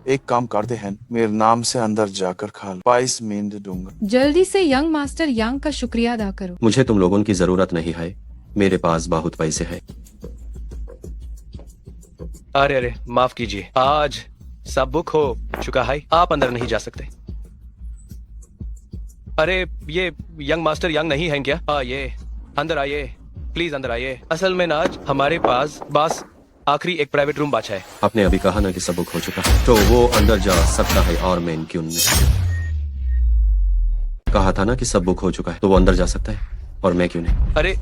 एक काम करते हैं, मेरे नाम से अंदर जाकर खा लो, 22 मिनट दूंगा। जल्दी से यंग मास्टर यांग का शुक्रिया अदा करो। मुझे तुम लोगों की जरूरत नहीं है, मेरे पास बहुत पैसे हैं। अरे अरे माफ कीजिए, आज सब बुक हो चुका है, आप अंदर नहीं जा सकते। अरे ये यंग मास्टर यंग नहीं है क्या? ये अंदर आइए, प्लीज अंदर आइए। असल में ना आज हमारे पास बस आखिरी एक प्राइवेट रूम बचा है। आपने अभी कहा ना कि सब बुक हो चुका है, तो वो अंदर जा सकता है और मैं क्यों नहीं? कहा था ना कि सब बुक हो चुका है, तो वो अंदर जा सकता है और मैं क्यों नहीं? अरे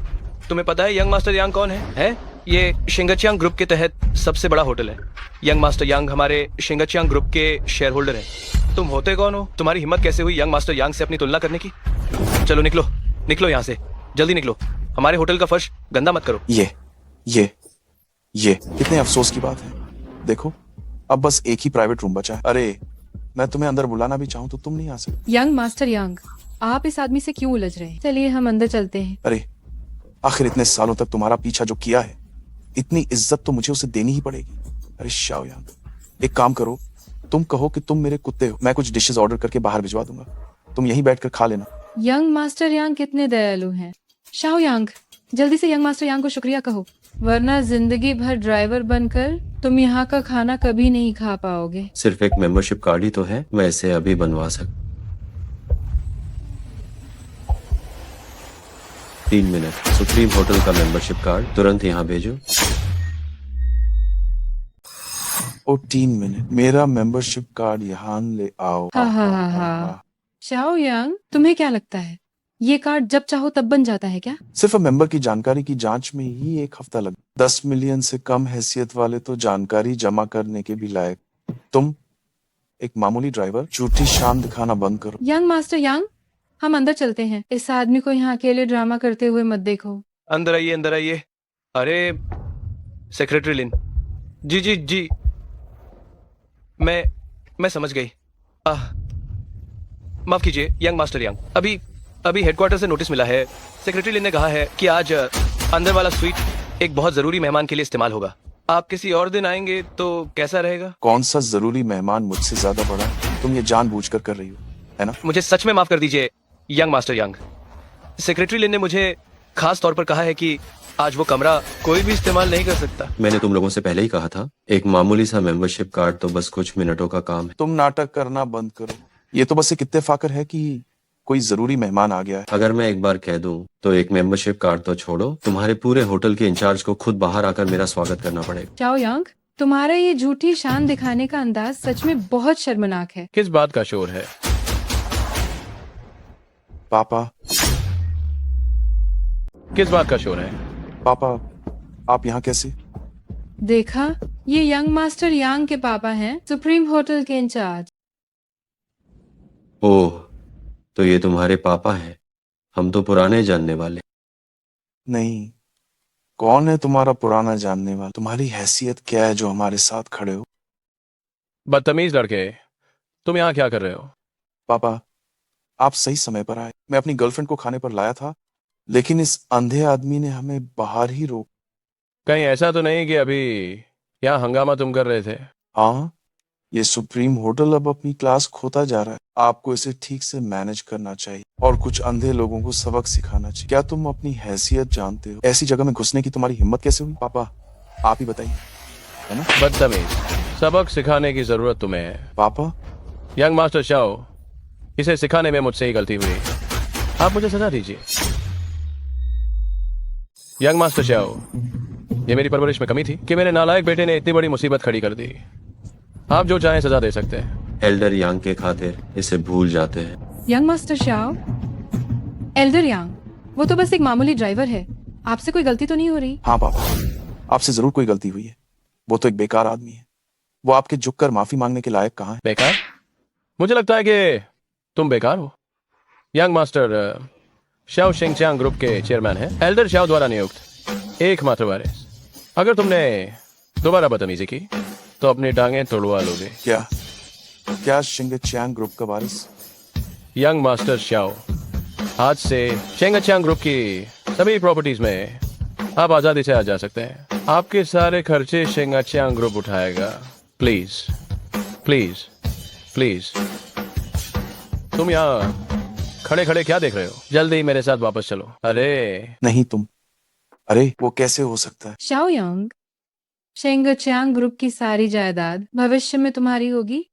तुम्हें पता है यंग मास्टर यांग कौन है? ये शिंगचियांग ग्रुप के तहत सबसे बड़ा होटल है। यंग मास्टर यांग हमारे शिंगचियांग ग्रुप के शेयर होल्डर हैं। तुम होते कौन हो? तुम्हारी हिम्मत कैसे हुई यंग मास्टर यांग से अपनी तुलना करने की? चलो निकलो निकलो यहाँ से, जल्दी निकलो। हमारे होटल का फर्श गंदा मत करो। ये कितने अफसोस की बात है। देखो अब बस एक ही प्राइवेट रूम बचा है। अरे मैं तुम्हें अंदर बुलाना भी चाहूँ तो तुम नहीं आ सकते। यंग मास्टर यांग, आप इस आदमी से क्यों उलझ रहे हैं? चलिए हम अंदर चलते हैं। अरे आखिर इतने सालों तक तुम्हारा पीछा जो किया है, इतनी इज्जत तो मुझे उसे देनी ही पड़ेगी। अरे शाओयांग, एक काम करो, तुम कहो कि तुम मेरे कुत्ते हो, मैं कुछ डिशेस ऑर्डर करके बाहर भिजवा दूंगा, तुम यहीं बैठकर खा लेना। यंग मास्टर यांग कितने दयालु हैं। शाओ यांग, जल्दी से यंग मास्टर यांग को शुक्रिया कहो, वरना जिंदगी भर ड्राइवर बनकर तुम यहाँ का खाना कभी नहीं खा पाओगे। सिर्फ एक मेंबरशिप कार्ड ही तो है, मैं इसे अभी बनवा सकता। 3 मिनट। सुप्रीम होटल का मेंबरशिप कार्ड तुरंत यहाँ भेजो। ओ 3 मिनट, मेरा मेंबरशिप कार्ड यहाँ ले आओ। हा। शाओ यांग, तुम्हें क्या लगता है ये कार्ड जब चाहो तब बन जाता है क्या? सिर्फ मेंबर की जानकारी की जांच में ही 1 हफ्ता लग। 10 मिलियन से कम हैसियत वाले तो जानकारी जमा करने के भी लायक। तुम एक मामूली ड्राइवर, झूठी शान दिखाना बंद करो। यंग मास्टर यांग, हम अंदर चलते हैं। इस आदमी को यहाँ अकेले ड्रामा करते हुए मत देखो। अंदर आइए अंदर आइए। अरे सेक्रेटरी लिन, जी मैं समझ गई। माफ कीजिए यंग मास्टर यांग, अभी हेडक्वार्टर से नोटिस मिला है। सेक्रेटरी लिन ने कहा है कि आज अंदर वाला स्वीट एक बहुत जरूरी मेहमान के लिए इस्तेमाल होगा। आप किसी और दिन आएंगे तो कैसा रहेगा? कौन सा जरूरी मेहमान मुझसे ज्यादा बड़ा है? तुम ये जानबूझकर कर रही हो, है ना? मुझे सच में माफ कर दीजिए यंग मास्टर यांग। सेक्रेटरी लिन ने मुझे खास तौर पर कहा है कि आज वो कमरा कोई भी इस्तेमाल नहीं कर सकता। मैंने तुम लोगों से पहले ही कहा था, एक मामूली सा मेंबरशिप कार्ड तो बस कुछ मिनटों का काम है। तुम नाटक करना बंद करो। ये तो बस एक इत्तेफाकर है कि कोई जरूरी मेहमान आ गया है। अगर मैं एक बार कह दूं तो एक मेंबरशिप कार्ड तो छोड़ो, तुम्हारे पूरे होटल के इंचार्ज को खुद बाहर आकर मेरा स्वागत करना पड़ेगा। शाओ यांग, तुम्हारा ये झूठी शान दिखाने का अंदाज सच में बहुत शर्मनाक है। किस बात का शोर है? पापा, किस बात का शोर है? पापा आप यहाँ कैसे? देखा, ये यंग मास्टर यांग के पापा हैं, सुप्रीम होटल के इंचार्ज। ओह, तो ये तुम्हारे पापा हैं। हम तो पुराने जानने वाले। नहीं, कौन है तुम्हारा पुराना जानने वाला? तुम्हारी हैसियत क्या है जो हमारे साथ खड़े हो? बदतमीज लड़के, तुम यहाँ क्या कर रहे हो? पापा आप सही समय पर आए। मैं अपनी गर्लफ्रेंड को खाने पर लाया था, लेकिन इस अंधे आदमी ने हमें बाहर ही रोक। कहीं ऐसा तो नहीं कि अभी यहाँ हंगामा तुम कर रहे थे? हाँ, ये सुप्रीम होटल अब अपनी क्लास खोता जा रहा है। आपको इसे ठीक से मैनेज करना चाहिए और कुछ अंधे लोगों को सबक सिखाना चाहिए। क्या तुम अपनी हैसियत जानते हो? ऐसी जगह में घुसने की तुम्हारी हिम्मत कैसे हुई? पापा आप ही बताइए, है ना? बदतमीज, सबक सिखाने की जरूरत तुम्हें है। पापा यंग मास्टर शाओ, इसे सिखाने में मुझसे ही गलती हुई, आप मुझे सजा दीजिए। यंग मास्टर शाओ, ये मेरी परवरिश में कमी थी कि मेरे नालायक बेटे ने इतनी बड़ी मुसीबत खड़ी कर दी। आप जो चाहें सजा दे सकते हैं। एल्डर यांग के खातिर इसे भूल जाते हैं। यंग मास्टर शाओ, एल्डर यांग, वो तो बस एक मामूली ड्राइवर है, आपसे कोई गलती तो नहीं हो रही? हाँ पापा, आपसे जरूर कोई गलती हुई है। वो तो एक बेकार आदमी है। वो आपके झुककर माफी मांगने के लायक कहाँ है? बेकार? मुझे लगता है कि तुम बेकार हो। यंग मास्टर शाओ शिंगचियांग ग्रुप के चेयरमैन हैं, एल्डर शाओ द्वारा नियुक्त एकमात्र वारिस। अगर तुमने दोबारा बदतमीजी की तो अपनी टांगें तोड़वा लोगे। क्या शिंगचियांग ग्रुप का वारिस? यंग मास्टर शाओ, आज से शिंगचियांग ग्रुप की सभी प्रॉपर्टीज में आप आजादी से आ जा सकते हैं। आपके सारे खर्चे शिंगचियांग ग्रुप उठाएगा। प्लीज प्लीज प्लीज, तुम यहाँ खड़े खड़े क्या देख रहे हो? जल्दी मेरे साथ वापस चलो। अरे नहीं तुम, अरे वो कैसे हो सकता है? शाओयांग, शेंगचियांग ग्रुप की सारी जायदाद भविष्य में तुम्हारी होगी।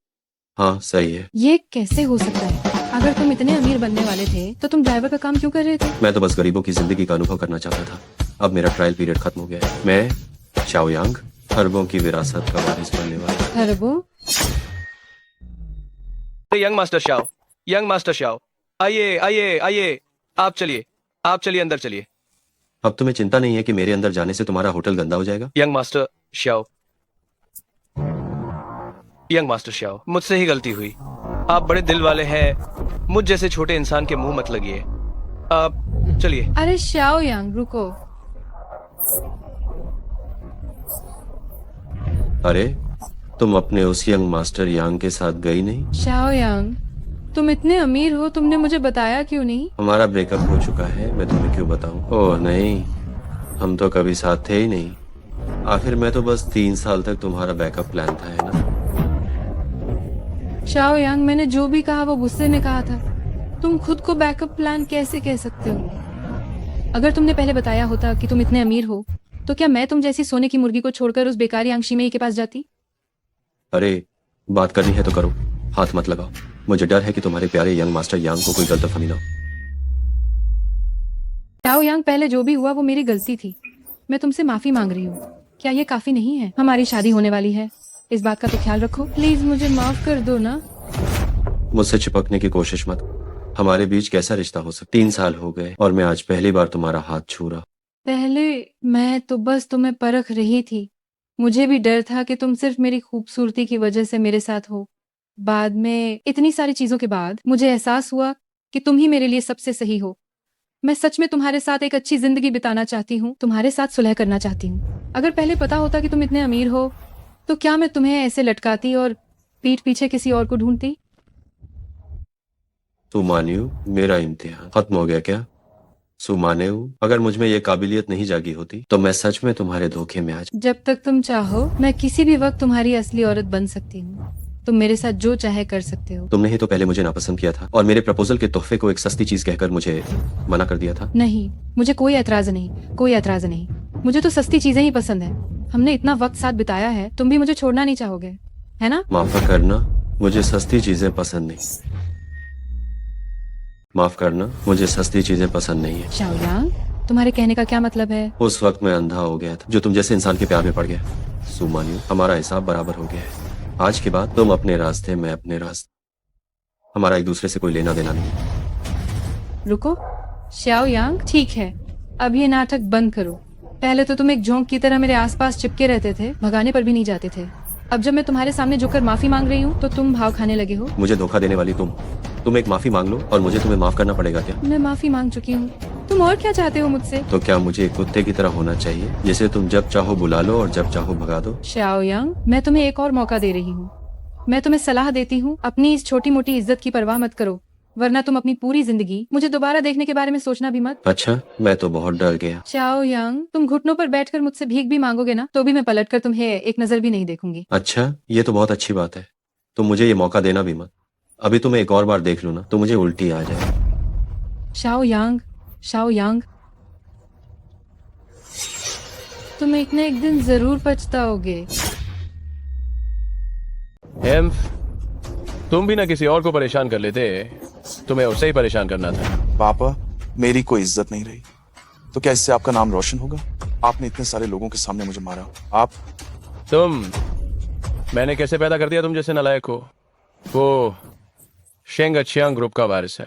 हाँ सही है। ये कैसे हो सकता है? अगर तुम इतने अमीर बनने वाले थे तो तुम ड्राइवर का काम क्यों कर रहे थे? मैं तो बस गरीबों की जिंदगी का अनुभव करना चाहता था। अब मेरा ट्रायल पीरियड खत्म हो गया है। मैं शाओयांग अरबों की विरासत का वारिस बनने वाला हूं। अरबों? Young master Shao, young master Shao, आइए आइए आइए, आप चलिए अंदर चलिए। अब तुम्हें चिंता नहीं है कि मेरे अंदर जाने से तुम्हारा होटल गंदा हो जाएगा? Young master Shao, young master Shao, मुझसे ही गलती हुई। आप बड़े दिल वाले हैं, मुझ जैसे छोटे इंसान के मुंह मत लगिए। आप चलिए। अरे शाओयांग रुको। अरे तुम अपने उस यंग मास्टर यांग के साथ गई नहीं? शाओयांग, तुम इतने अमीर हो, तुमने मुझे बताया क्यों नहीं? हमारा ब्रेकअप हो चुका है, मैं तुम्हें क्यों बताऊं? ओह नहीं, हम तो कभी साथ थे ही नहीं। आखिर मैं तो बस 3 साल तक तुम्हारा बैकअप प्लान था, है ना? शाओयांग, मैंने जो भी कहा वो गुस्से में कहा था। तुम खुद को बैकअप प्लान कैसे कह सकते हो? अगर तुमने पहले बताया होता कि तुम इतने अमीर हो तो क्या मैं तुम जैसी सोने की मुर्गी को छोड़कर उस बेकारी आंशिमेई के पास जाती? अरे बात करनी है तो करो, हाथ मत लगाओ। मुझे डर है कि तुम्हारे प्यारे यंग मास्टर यांग को कोई गलतफहमी ना हो। शाओयांग, पहले जो भी हुआ वो मेरी गलती थी। मैं तुमसे माफी मांग रही हूँ। क्या ये काफी नहीं है? हमारी शादी होने वाली है, इस बात का तो ख्याल रखो। प्लीज मुझे माफ कर दो ना। मुझसे चिपकने की कोशिश मत। हमारे बीच कैसा रिश्ता हो सकता? 3 साल हो गए और मैं आज पहली बार तुम्हारा हाथ छू रहा। पहले मैं तो बस तुम्हें परख रही थी। मुझे भी डर था कि तुम सिर्फ मेरी खूबसूरती की वजह से मेरे साथ हो। बाद में इतनी सारी चीजों के बाद मुझे एहसास हुआ कि तुम ही मेरे लिए सबसे सही हो। मैं सच में तुम्हारे साथ एक अच्छी जिंदगी बिताना चाहती हूँ, तुम्हारे साथ सुलह करना चाहती हूँ। अगर पहले पता होता कि तुम इतने अमीर हो तो क्या मैं तुम्हें ऐसे लटकाती और पीठ पीछे किसी और को ढूंढती? सुमान्यू, मेरा इम्तिहान खत्म हो गया क्या? सुमान्यू, अगर मुझ में ये काबिलियत नहीं जागी होती तो मैं सच में तुम्हारे धोखे में आज। जब तक तुम चाहो मैं किसी भी वक्त तुम्हारी असली औरत बन सकती हूँ। तुम मेरे साथ जो चाहे कर सकते हो। तुमने ही तो पहले मुझे नापसंद किया था और मेरे प्रपोजल के तोहफे को एक सस्ती चीज कहकर मुझे मना कर दिया था। नहीं, मुझे कोई एतराज नहीं, कोई एतराज नहीं। मुझे तो सस्ती चीजें ही पसंद है। हमने इतना वक्त साथ बिताया है, तुम भी मुझे छोड़ना नहीं चाहोगे, है ना? माफ करना, मुझे सस्ती चीजें पसंद नहीं। माफ करना, मुझे सस्ती चीजें पसंद नहीं है। शाओयांग, तुम्हारे कहने का क्या मतलब है? उस वक्त मैं अंधा हो गया था जो तुम जैसे इंसान के प्यार में पड़ गया। सुमान्यू, हमारा हिसाब बराबर हो गया है। आज के बाद तुम अपने रास्ते, मैं अपने रास्ते। हमारा एक दूसरे से कोई लेना देना नहीं। रुको शाओयांग, ठीक है, अब ये नाटक बंद करो। पहले तो तुम एक जोंक की तरह मेरे आसपास चिपके रहते थे, भगाने पर भी नहीं जाते थे। अब जब मैं तुम्हारे सामने झुककर माफी मांग रही हूँ तो तुम भाव खाने लगे हो। मुझे धोखा देने वाली तुम एक माफी मांग लो और मुझे तुम्हें माफ करना पड़ेगा क्या? मैं माफी मांग चुकी हूँ, तुम और क्या चाहते हो मुझसे? तो क्या मुझे एक कुत्ते की तरह होना चाहिए जिसे तुम जब चाहो बुला लो और जब चाहो भगा दो? शाओयांग, मैं तुम्हें एक और मौका दे रही हूँ। मैं तुम्हें सलाह देती हूँ, अपनी इस छोटी मोटी इज्जत की परवाह मत करो, वरना तुम अपनी पूरी जिंदगी मुझे दोबारा देखने के बारे में सोचना भी मत। अच्छा, मैं तो बहुत डर गया। शाओयांग, तुम घुटनों पर बैठकर मुझसे भीख भी मांगोगे ना तो भी मैं पलटकर तुम्हें एक नजर भी नहीं देखूंगी। अच्छा, ये तो बहुत अच्छी बात है। तुम मुझे ये मौका देना भी मत। अभी तुम्हें एक और बार देख लूं ना तो मुझे उल्टी आ जाए। शाओयांग, शाओयांग, तुम एक न एक दिन जरूर पछताओगे। एम्फ, तुम भी ना किसी और को परेशान कर लेते, तुम्हें उससे ही परेशान करना था। पापा, मेरी कोई इज्जत नहीं रही तो क्या इससे आपका नाम रोशन होगा? आपने इतने सारे लोगों के सामने मुझे मारा। मैंने कैसे पैदा कर दिया तुम जैसे नालायक को? वो शेंगचियांग ग्रुप का वारिस है।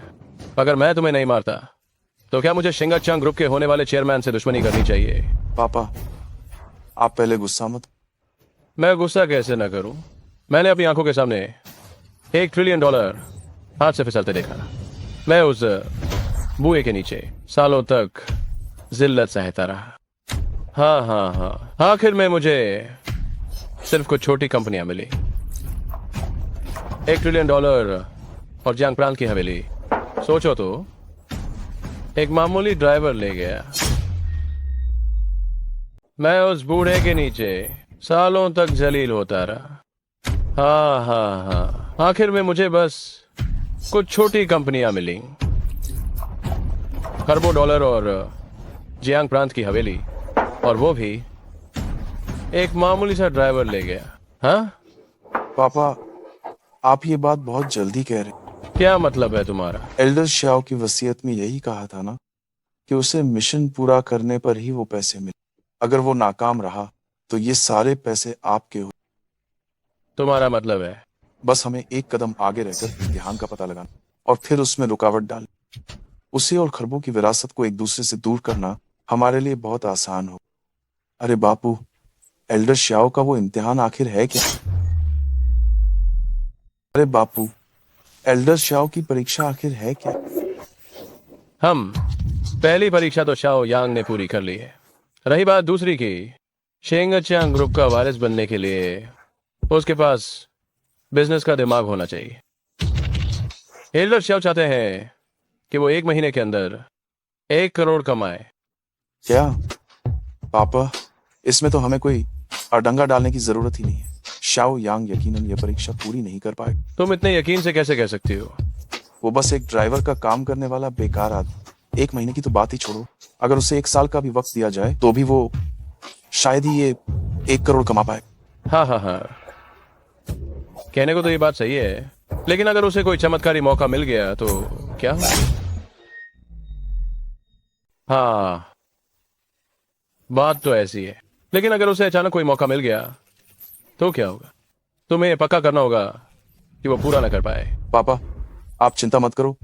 अगर मैं तुम्हें नहीं मारता तो क्या मुझे शेंगचियांग ग्रुप के होने वाले चेयरमैन से दुश्मनी करनी चाहिए? पापा, आप पहले गुस्सा मत। मैं गुस्सा कैसे ना करूं? मैंने अपनी आंखों के सामने $1 ट्रिलियन हाथ से फिसलते देखा। मैं उस बुए के नीचे सालों तक जिल्लत सहता रहा। हाँ, आखिर में मुझे सिर्फ कुछ छोटी कंपनियां मिली। $1 ट्रिलियन और जियांग प्रांत की हवेली। सोचो तो, एक मामूली ड्राइवर ले गया। मैं उस बूढ़े के नीचे सालों तक जलील होता रहा। हाँ हाँ हाँ, आखिर में मुझे बस कुछ छोटी कंपनियां मिली, खरबों डॉलर और जियांग प्रांत की हवेली, और वो भी एक मामूली सा ड्राइवर ले गया। हाँ, पापा आप ये बात बहुत जल्दी कह रहे हैं। क्या मतलब है तुम्हारा? एल्डर शाओ की वसीयत में यही कहा था ना कि उसे मिशन पूरा करने पर ही वो पैसे मिले। अगर वो नाकाम रहा तो ये सारे पैसे आपके हो। तुम्हारा मतलब है बस हमें एक कदम आगे रहकर इम्तिहान का पता लगाना और फिर उसमें रुकावट डाल, उसे और खरबों की विरासत को एक दूसरे से दूर करना हमारे लिए बहुत आसान हो। अरे बापू, एल्डर शाओ का वो इम्तिहान आखिर है क्या? अरे बापू, एल्डर शाओ की परीक्षा आखिर है क्या? हम पहली परीक्षा तो शाओ यांग ने पूरी कर ली है। रही बात दूसरी की, शेंगचियांग ग्रुप का वारिस बनने के लिए उसके पास बिजनेस का दिमाग होना चाहिए। एल्डर शाओ चाहते हैं कि वो 1 महीने के अंदर 1 करोड़ कमाए। क्या पापा, इसमें तो हमें कोई अडंगा डालने की जरूरत ही नहीं है। शाओ यांग यकीनन यह परीक्षा पूरी नहीं कर पाए। तुम इतने यकीन से कैसे कह सकती हो? वो बस एक ड्राइवर का काम करने वाला बेकार आदमी। 1 महीने की तो बात ही छोड़ो, अगर उसे 1 साल का भी वक्त दिया जाए तो भी वो शायद ही ये 1 करोड़ कमा पाए। हाँ हाँ हाँ, कहने को तो ये बात सही है, लेकिन अगर उसे कोई चमत्कारी मौका मिल गया तो क्या होगा? हाँ, बात तो ऐसी है, लेकिन अगर उसे अचानक कोई मौका मिल गया तो क्या होगा? तुम्हें पक्का करना होगा कि वो पूरा ना कर पाए। पापा आप चिंता मत करो,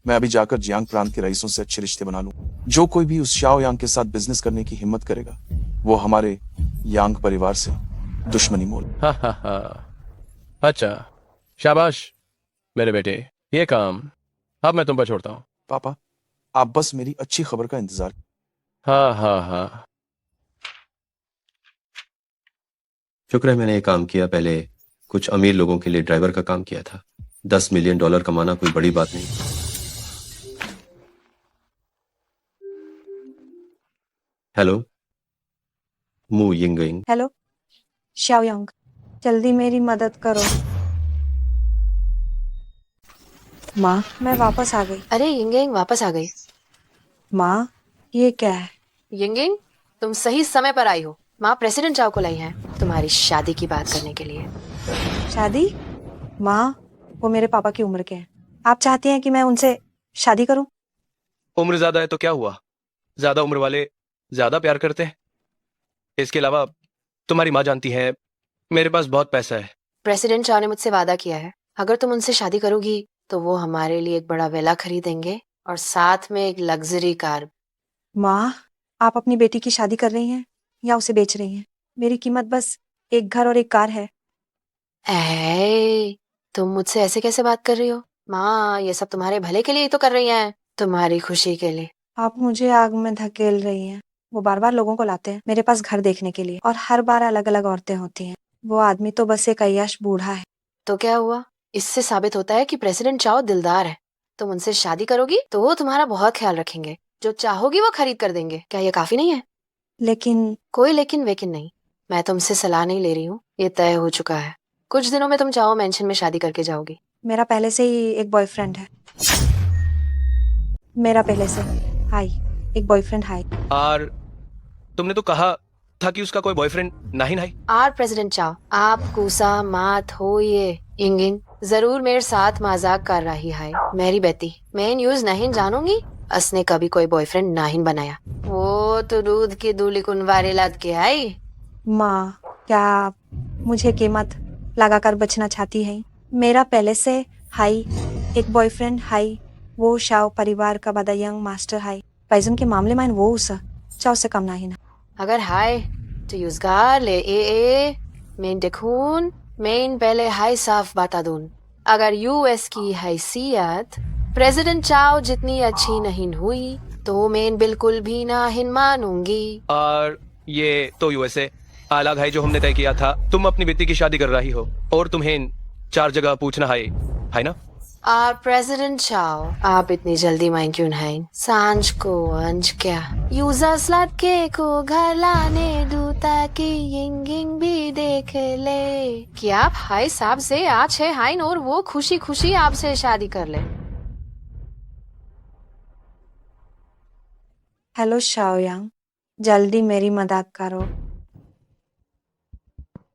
मैं अभी जाकर जियांग प्रांत के रईसों से अच्छे रिश्ते बना लूं। जो कोई भी उस शाओ यांग के साथ बिजनेस करने की हिम्मत करेगा वो हमारे यांग परिवार से दुश्मनी मोल। हाँ हाँ हाँ, अच्छा, शाबाश मेरे बेटे, ये काम अब मैं तुम पर छोड़ता हूँ। पापा आप बस मेरी अच्छी खबर का इंतजार। हाँ हाँ हाँ, शुक्र है मैंने ये काम किया। पहले कुछ अमीर लोगों के लिए ड्राइवर का काम किया था। $10 मिलियन कमाना कोई बड़ी बात नहीं। हेलो, मू यिंगिंग। हेलो शाओ यांग, जल्दी मेरी मदद करो। माँ मैं वापस आ गई। अरे यिंगिंग वापस आ गई। माँ ये क्या है? यिंगिंग तुम सही समय पर आई हो। माँ प्रेसिडेंट चाओ को लाई है तुम्हारी शादी की बात करने के लिए। शादी? माँ वो मेरे पापा की उम्र के हैं। आप चाहती हैं कि मैं उनसे शादी करूं? उम्र ज्यादा है तो क्या हुआ? ज्यादा उम्र वाले ज्यादा प्यार करते हैं। इसके अलावा तुम्हारी माँ जानती है मेरे पास बहुत पैसा है। प्रेसिडेंट चाओ ने मुझसे वादा किया है, अगर तुम उनसे शादी करोगी तो वो हमारे लिए एक बड़ा विला खरीदेंगे और साथ में एक लग्जरी कार। माँ आप अपनी बेटी की शादी कर रही हैं या उसे बेच रही हैं? मेरी कीमत बस एक घर और एक कार है। ऐ, तुम मुझसे ऐसे कैसे बात कर रही हो? माँ ये सब तुम्हारे भले के लिए ही तो कर रही हैं, तुम्हारी खुशी के लिए। आप मुझे आग में धकेल रही हैं। वो बार बार लोगों को लाते हैं मेरे पास घर देखने के लिए और हर बार अलग अलग औरतें होती हैं। वो आदमी तो बस एक अय्याश बूढ़ा है। तो क्या हुआ? इससे साबित होता है कि प्रेसिडेंट चाओ दिलदार है। तुम उनसे शादी करोगी तो वो तुम्हारा बहुत ख्याल रखेंगे, जो चाहोगी वो खरीद कर देंगे। क्या ये काफी नहीं है? लेकिन कोई लेकिन वेकिन नहीं, मैं तुमसे सलाह नहीं ले रही हूँ, ये तय हो चुका है। कुछ दिनों में तुम चाओ मेंशन में शादी करके जाओगी। मेरा पहले से ही एक बॉयफ्रेंड है। मेरा पहले से हाय एक बॉयफ्रेंड हाय। और तुमने तो कहा था कि उसका कोई बॉयफ्रेंड नहीं नहीं। आर प्रेसिडेंट चाओ, आप कूसा मात हो ये इंगिंग जरूर मेरे साथ मजाक कर रही है। मेरी बेटी मैं न्यूज नहीं जानूंगी, असने कभी कोई बॉयफ्रेंड नहीं बनाया। वो तो दूध की दूली कुनवारी लद के आई। माँ क्या आप मुझे कीमत लगाकर बचना चाहती हैं? मेरा पहले से हाई एक बॉयफ्रेंड हाई, वो शाओ परिवार का बड़ा यंग मास्टर हाई। पैसों के मामले में वो उसा चाओ से कम नहीं ना। अगर हाय तो यूजगार ले ए मैं देखून मैं पहले हाय साफ बता दूं, अगर यूएस की हैसियत प्रेसिडेंट चाओ जितनी अच्छी नहीं हुई तो मैं बिल्कुल भी नहीं मानूंगी। और ये तो यूएसए अलग है जो हमने तय किया था। तुम अपनी बेटी की शादी कर रही हो और तुम्हें 4 जगह पूछना है ना? प्रेसिडेंट चाओ आप इतनी जल्दी माइन क्यों नहीं सांझ को अंज क्या यूजर्स लड़के को घर लाने दूं ताकि यिंग यिंग भी देख ले कि आप हाई साहब से आज है हाइन और वो खुशी खुशी आपसे शादी कर ले। हेलो शाओयांग, जल्दी मेरी मदद करो।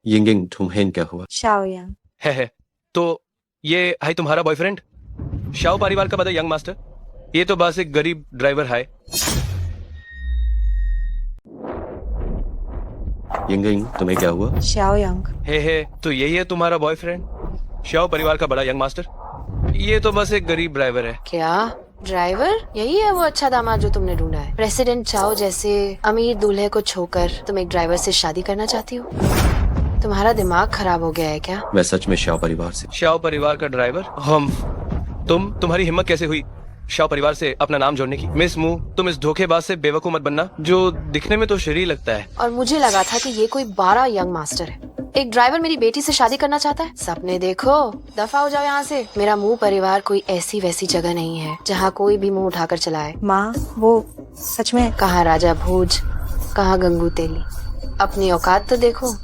यिंगिंग तुम्हें क्या हुआ? शाओयांग, है तो ये है तुम्हारा बॉयफ्रेंड शाओ परिवार का बड़ा यंग मास्टर। ये तो बस एक गरीब ड्राइवर है। यिंगिंग तुम्हें क्या हुआ? शाओयांग, है तो यही है तुम्हारा बॉयफ्रेंड शाओ परिवार का बड़ा यंग मास्टर। ये तो बस एक गरीब ड्राइवर है। क्या ड्राइवर? यही है वो अच्छा दामाद जो तुमने ढूंढा है? प्रेसिडेंट चाओ जैसे अमीर दूल्हे को छोड़कर तुम एक ड्राइवर से शादी करना चाहती हो? तुम्हारा दिमाग खराब हो गया है क्या? मैं सच में शाओ परिवार से। शाओ परिवार का ड्राइवर? हम तुम्हारी हिम्मत कैसे हुई शाओ परिवार से अपना नाम जोड़ने की? मिस मू, तुम इस धोखेबाज से बेवकूफ मत बनना जो दिखने में तो शरीर लगता है। और मुझे लगा था कि ये कोई 12 यंग मास्टर है। एक ड्राइवर मेरी बेटी से शादी करना चाहता है? सपने देखो, दफा हो जाओ यहाँ से। मेरा मुंह परिवार कोई ऐसी वैसी जगह नहीं है जहाँ कोई भी मुंह उठाकर चलाए। माँ वो सच में कहाँ राजा भोज, कहाँ गंगू तेली। अपनी औकात तो देखो।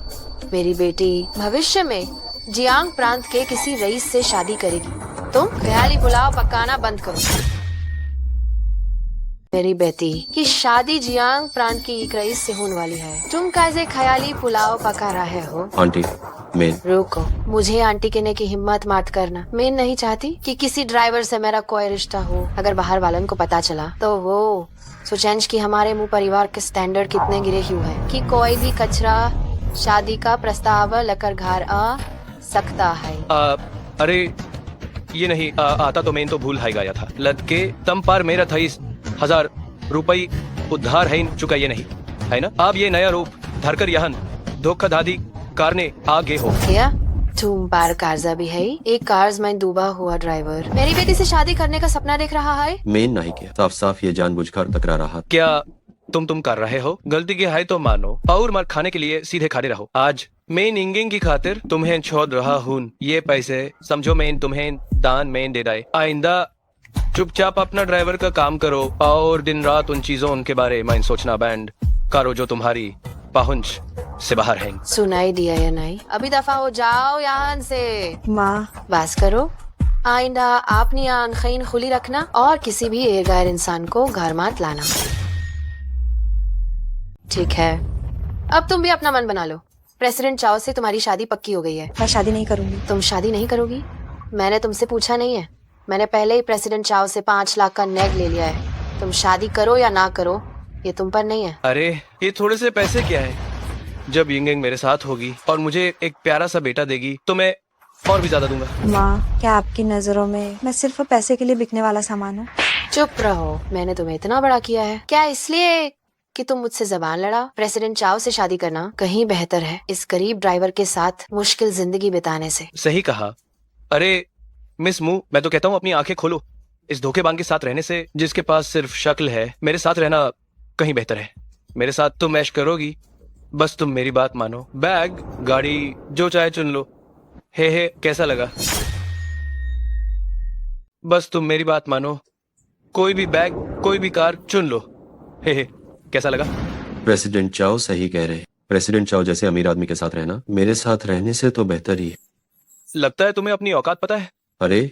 मेरी बेटी भविष्य में जियांग प्रांत के किसी रईस से शादी करेगी। तुम ख्याली पुलाव पकाना बंद करो। मेरी बेटी की शादी जियांग प्रांत की एक रईस से होने वाली है। तुम कैसे ख्याली पुलाव पका रहे हो? आंटी मैं रुको, मुझे आंटी कहने की हिम्मत मत करना। मैं नहीं चाहती कि किसी ड्राइवर से मेरा कोई रिश्ता हो। अगर बाहर वालन को पता चला तो वो सोचेंगे कि हमारे मुंह परिवार के स्टैंडर्ड कितने गिरे हुए हैं कि कोई भी कचरा शादी का प्रस्ताव लेकर घर आ सकता है। अरे ये नहीं आता तो मैं तो भूल हाई गया था। लड़के तम पर मेरा 28,000 रुपये उधार है चुका ये नहीं है ना? आप ये नया रूप धरकर यहाँ धोखाधड़ी करने आगे हो क्या? तुम पर कर्जा भी है? एक कर्ज में डूबा हुआ ड्राइवर मेरी बेटी से शादी करने का सपना देख रहा है। मेन नहीं किया, साफ साफ ये जानबूझकर टकरा रहा। क्या तुम कर रहे हो? गलती की है तो मानो और मार खाने के लिए सीधे खड़े रहो। आज मैं निंगिंग की खातिर तुम्हें छोड़ रहा हूँ। ये पैसे समझो मैं तुम्हें दान में दे रहा। आइंदा चुपचाप अपना ड्राइवर का काम करो और दिन रात उन चीजों उनके बारे में सोचना बैंड करो जो तुम्हारी पहुंच से बाहर है। सुनाई दिया या नहीं? अभी दफा हो जाओ यहाँ से। माँ बस करो। आइंदा अपनी आंखें खुली रखना और किसी भी गैर इंसान को घर मत लाना। ठीक है, अब तुम भी अपना मन बना लो। प्रेसिडेंट चाओ से तुम्हारी शादी पक्की हो गई है। मैं शादी नहीं करूंगी। तुम शादी नहीं करोगी? मैंने तुमसे पूछा नहीं है। मैंने पहले ही प्रेसिडेंट चाओ से 5 लाख का नेग ले लिया है। तुम शादी करो या ना करो ये तुम पर नहीं है। अरे ये थोड़े से पैसे क्या है? जब यिंगिंग मेरे साथ होगी और मुझे एक प्यारा सा बेटा देगी तो मैं और भी ज्यादा दूंगा। माँ क्या आपकी नजरों में मैं सिर्फ पैसे के लिए बिकने वाला सामान हूँ? चुप रहो। मैंने तुम्हें इतना बड़ा किया है क्या इसलिए कि तुम मुझसे जबान लड़ा? प्रेसिडेंट चाओ से शादी करना कहीं बेहतर है इस गरीब ड्राइवर के साथ मुश्किल जिंदगी बिताने से। सही कहा। अरे मिस मू, मैं तो कहता हूँ अपनी आंखें खोलो। इस धोखेबाज के साथ रहने से जिसके पास सिर्फ शक्ल है, मेरे साथ रहना कहीं बेहतर है। मेरे साथ तुम ऐश करोगी, बस तुम मेरी बात मानो। बैग, गाड़ी जो चाहे चुन लो। हे कैसा लगा? बस तुम मेरी बात मानो। कोई भी बैग, कोई भी कार चुन लो। हे कैसा लगा? प्रेसिडेंट चाओ सही कह रहे हैं। प्रेसिडेंट चाओ जैसे अमीर आदमी के साथ रहना मेरे साथ रहने से तो बेहतर ही है। लगता है तुम्हें अपनी औकात पता है। अरे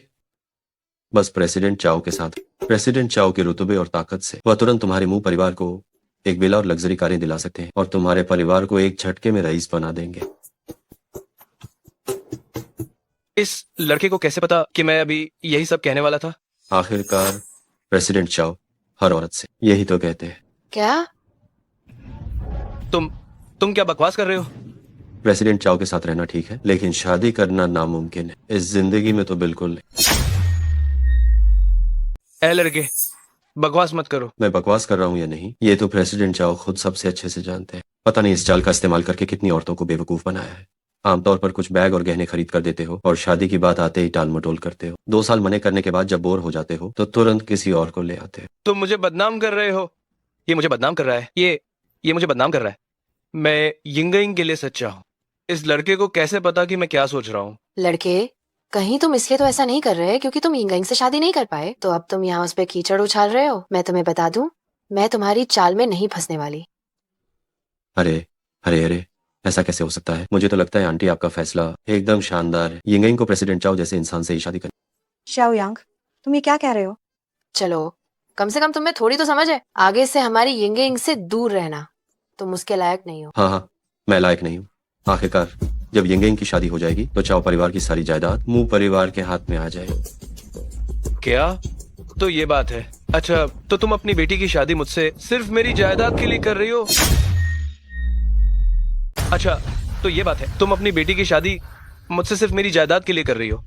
बस प्रेसिडेंट चाओ के साथ। प्रेसिडेंट चाओ के रुतबे और ताकत से वह तुरंत तुम्हारे मुंह परिवार को एक विला और लग्जरी कारें दिला सकते हैं और तुम्हारे परिवार को एक झटके में रईस बना देंगे। इस लड़के को कैसे पता कि मैं अभी यही सब कहने वाला था? आखिरकार प्रेसिडेंट चाओ हर औरत से यही तो कहते हैं। क्या? तुम क्या बकवास कर रहे हो? प्रेसिडेंट चाओ के साथ रहना ठीक है, लेकिन शादी करना नामुमकिन है इस जिंदगी में तो बिल्कुल नहीं। ए लड़के, बकवास मत करो। मैं बकवास कर रहा हूँ या नहीं ये तो प्रेसिडेंट चाओ खुद सबसे अच्छे से जानते हैं। पता नहीं इस चाल का इस्तेमाल करके कितनी औरतों को बेवकूफ बनाया है। आमतौर पर कुछ बैग और गहने खरीद कर देते हो और शादी की बात आते ही टाल मटोल करते हो। 2 साल मने करने के बाद जब बोर हो जाते हो तो तुरंत किसी और को ले आते हो। तुम मुझे बदनाम कर रहे हो। ये मुझे बदनाम कर रहा है। ये मुझे बदनाम कर रहा है। मैं यिंगिंग के लिए सच्चा हूँ। इस लड़के को कैसे पता कि मैं क्या सोच रहा हूँ? लड़के कहीं तुम इसलिए तो ऐसा नहीं कर रहे क्योंकि तुम यिंग से शादी नहीं कर पाए, तो अब तुम यहाँ उस पे कीचड़ उछाल रहे हो। मैं तुम्हें बता दूं, मैं तुम्हारी चाल में नहीं फंसने वाली। अरे अरे अरे, ऐसा कैसे हो सकता है? मुझे तो लगता है आंटी आपका फैसला एकदम शानदार है। यिंगयिंग को प्रेसिडेंट चाओ जैसे इंसान से ही शादी करनी। शाओ यांग, तुम ये क्या कह रहे हो? चलो, कम से कम तुम्हें थोड़ी तो समझ है। आगे से हमारी यिंग से दूर रहना। तुम उसके लायक नहीं हो। हाँ हाँ, मैं लायक नहीं हूँ। आखिरकार जब यिंगयिंग की शादी हो जाएगी तो चाओ परिवार की सारी जायदाद मू परिवार के हाथ में आ जाएगी। क्या? तो ये बात है। अच्छा, तो तुम अपनी बेटी की शादी मुझसे सिर्फ मेरी जायदाद के लिए कर रही हो? अच्छा, तो ये बात है, तुम अपनी बेटी की शादी मुझसे सिर्फ मेरी जायदाद के लिए कर रही हो?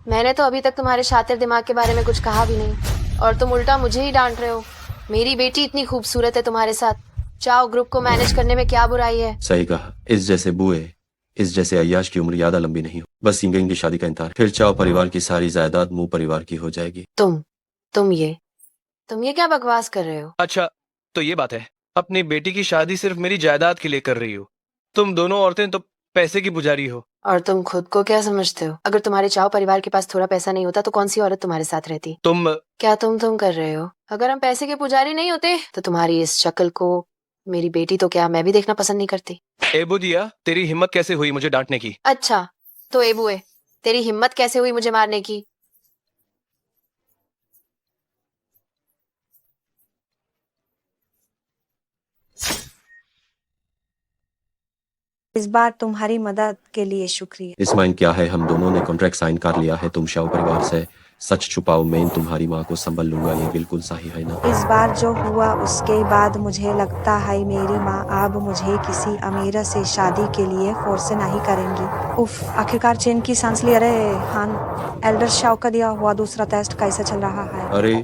मैंने तो अभी तक तुम्हारे शातिर दिमाग के बारे में कुछ कहा भी नहीं, और तुम उल्टा मुझे ही डांट रहे हो। मेरी बेटी इतनी खूबसूरत है तुम्हारे साथ, चाओ ग्रुप को मैनेज करने में क्या बुराई है? सही कहा। इस जैसे बुए, इस जैसे अय्याश की उम्र ज्यादा लंबी नहीं हो। बस यिंगयिंग की शादी का इंतजार, फिर चाओ परिवार की सारी जायदाद मू परिवार की हो जाएगी। तुम ये क्या बकवास कर रहे हो? अच्छा, तो ये बात है, अपनी बेटी की शादी सिर्फ मेरी जायदाद के लिए कर रही हो। तुम दोनों औरतें तो पैसे की पुजारी हो। और तुम खुद को क्या समझते हो? अगर तुम्हारे चाओ परिवार के पास थोड़ा पैसा नहीं होता तो कौन सी औरत तुम्हारे साथ रहती? तुम तुम कर रहे हो? अगर हम पैसे के पुजारी नहीं होते तो तुम्हारी इस शक्ल को मेरी बेटी तो क्या मैं भी देखना पसंद नहीं करती। एबू दिया, तेरी हिम्मत कैसे हुई मुझे डांटने की? अच्छा, तो एबुए, तेरी हिम्मत कैसे हुई मुझे मारने की? इस बार तुम्हारी मदद के लिए शुक्रिया। इस्माइन क्या है, हम दोनों ने कॉन्ट्रैक्ट साइन कर लिया है। तुम शाओ परिवार से सच छुपाओ, मैं तुम्हारी माँ को संभल लूंगा। ये बिल्कुल सही है ना? इस बार जो हुआ उसके बाद मुझे लगता है मेरी माँ अब मुझे किसी अमीर से शादी के लिए फोर्स नहीं करेंगी। उफ, आखिरकार चैन की सांस ली। अरे हान, एल्डर शाओ का दिया हुआ दूसरा टेस्ट कैसे चल रहा है? अरे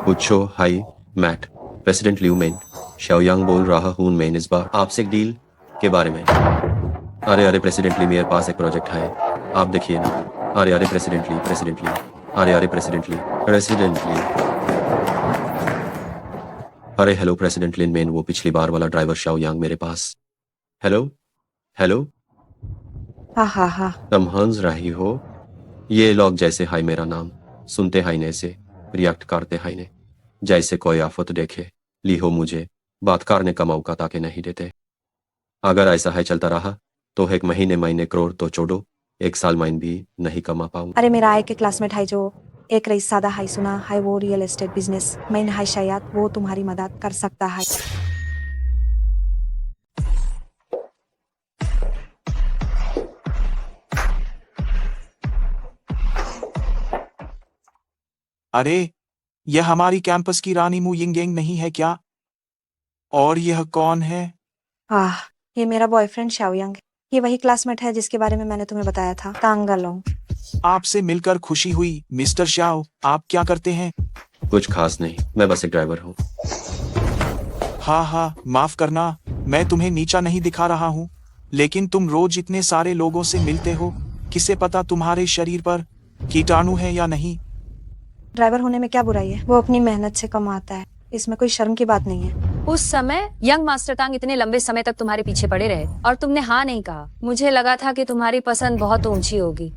पूछो। हाई मैट, प्रेसिडेंट लिू मेन, शाओयांग बोल रहा हूँ। मैं इस बार आपसे एक डील के बारे में। अरे प्रेसिडेंटली, मेरे पास एक प्रोजेक्ट है, आप देखिए ना। अरे प्रेसिडेंटली, अरे प्रेसिडेंटली। अरे हेलो प्रेसिडेंट लिन मेन, वो पिछली बार वाला ड्राइवर शाओयांग मेरे पास। हेलो। हा। तुम हंस रही हो? ये लोग जैसे हाय मेरा नाम सुनते हाय ने से रिएक्ट करते हाय ने, जैसे कोई आफत देखे ली हो मुझे बात करने का मौका ताकि नहीं देते। अगर ऐसा है चलता रहा तो एक महीने करोड़ तो छोड़ो, एक साल माइन भी नहीं कमा पाऊंगा। अरे मेरा एक क्लासमेट है जो एक रईस सादा है, सुना है वो रियल एस्टेट बिजनेस मैन है, शायद वो तुम्हारी मदद कर सकता है। अरे यह हमारी कैंपस की रानी मू यिंगयिंग नहीं है क्या? और यह कौन है? ये मेरा बॉयफ्रेंड शाओयांग है। ये वही क्लासमेट है जिसके बारे में मैंने तुम्हें बताया था, तांगालोंग। आपसे मिलकर खुशी हुई मिस्टर शाओ। आप क्या करते हैं? कुछ खास नहीं, मैं बस एक ड्राइवर हूँ। हाँ, माफ करना, मैं तुम्हें नीचा नहीं दिखा रहा हूँ, लेकिन तुम रोज इतने सारे लोगों से मिलते हो, किसे पता तुम्हारे शरीर पर कीटाणु है या नहीं। ड्राइवर होने में क्या बुराई है? वो अपनी मेहनत से कमाता है, इसमें कोई शर्म की बात नहीं है। उस समय यंग मास्टर तांग इतने लंबे समय तक तुम्हारे पीछे पड़े रहे और तुमने हाँ नहीं कहा। मुझे लगा था कि तुम्हारी पसंद बहुत ऊंची होगी,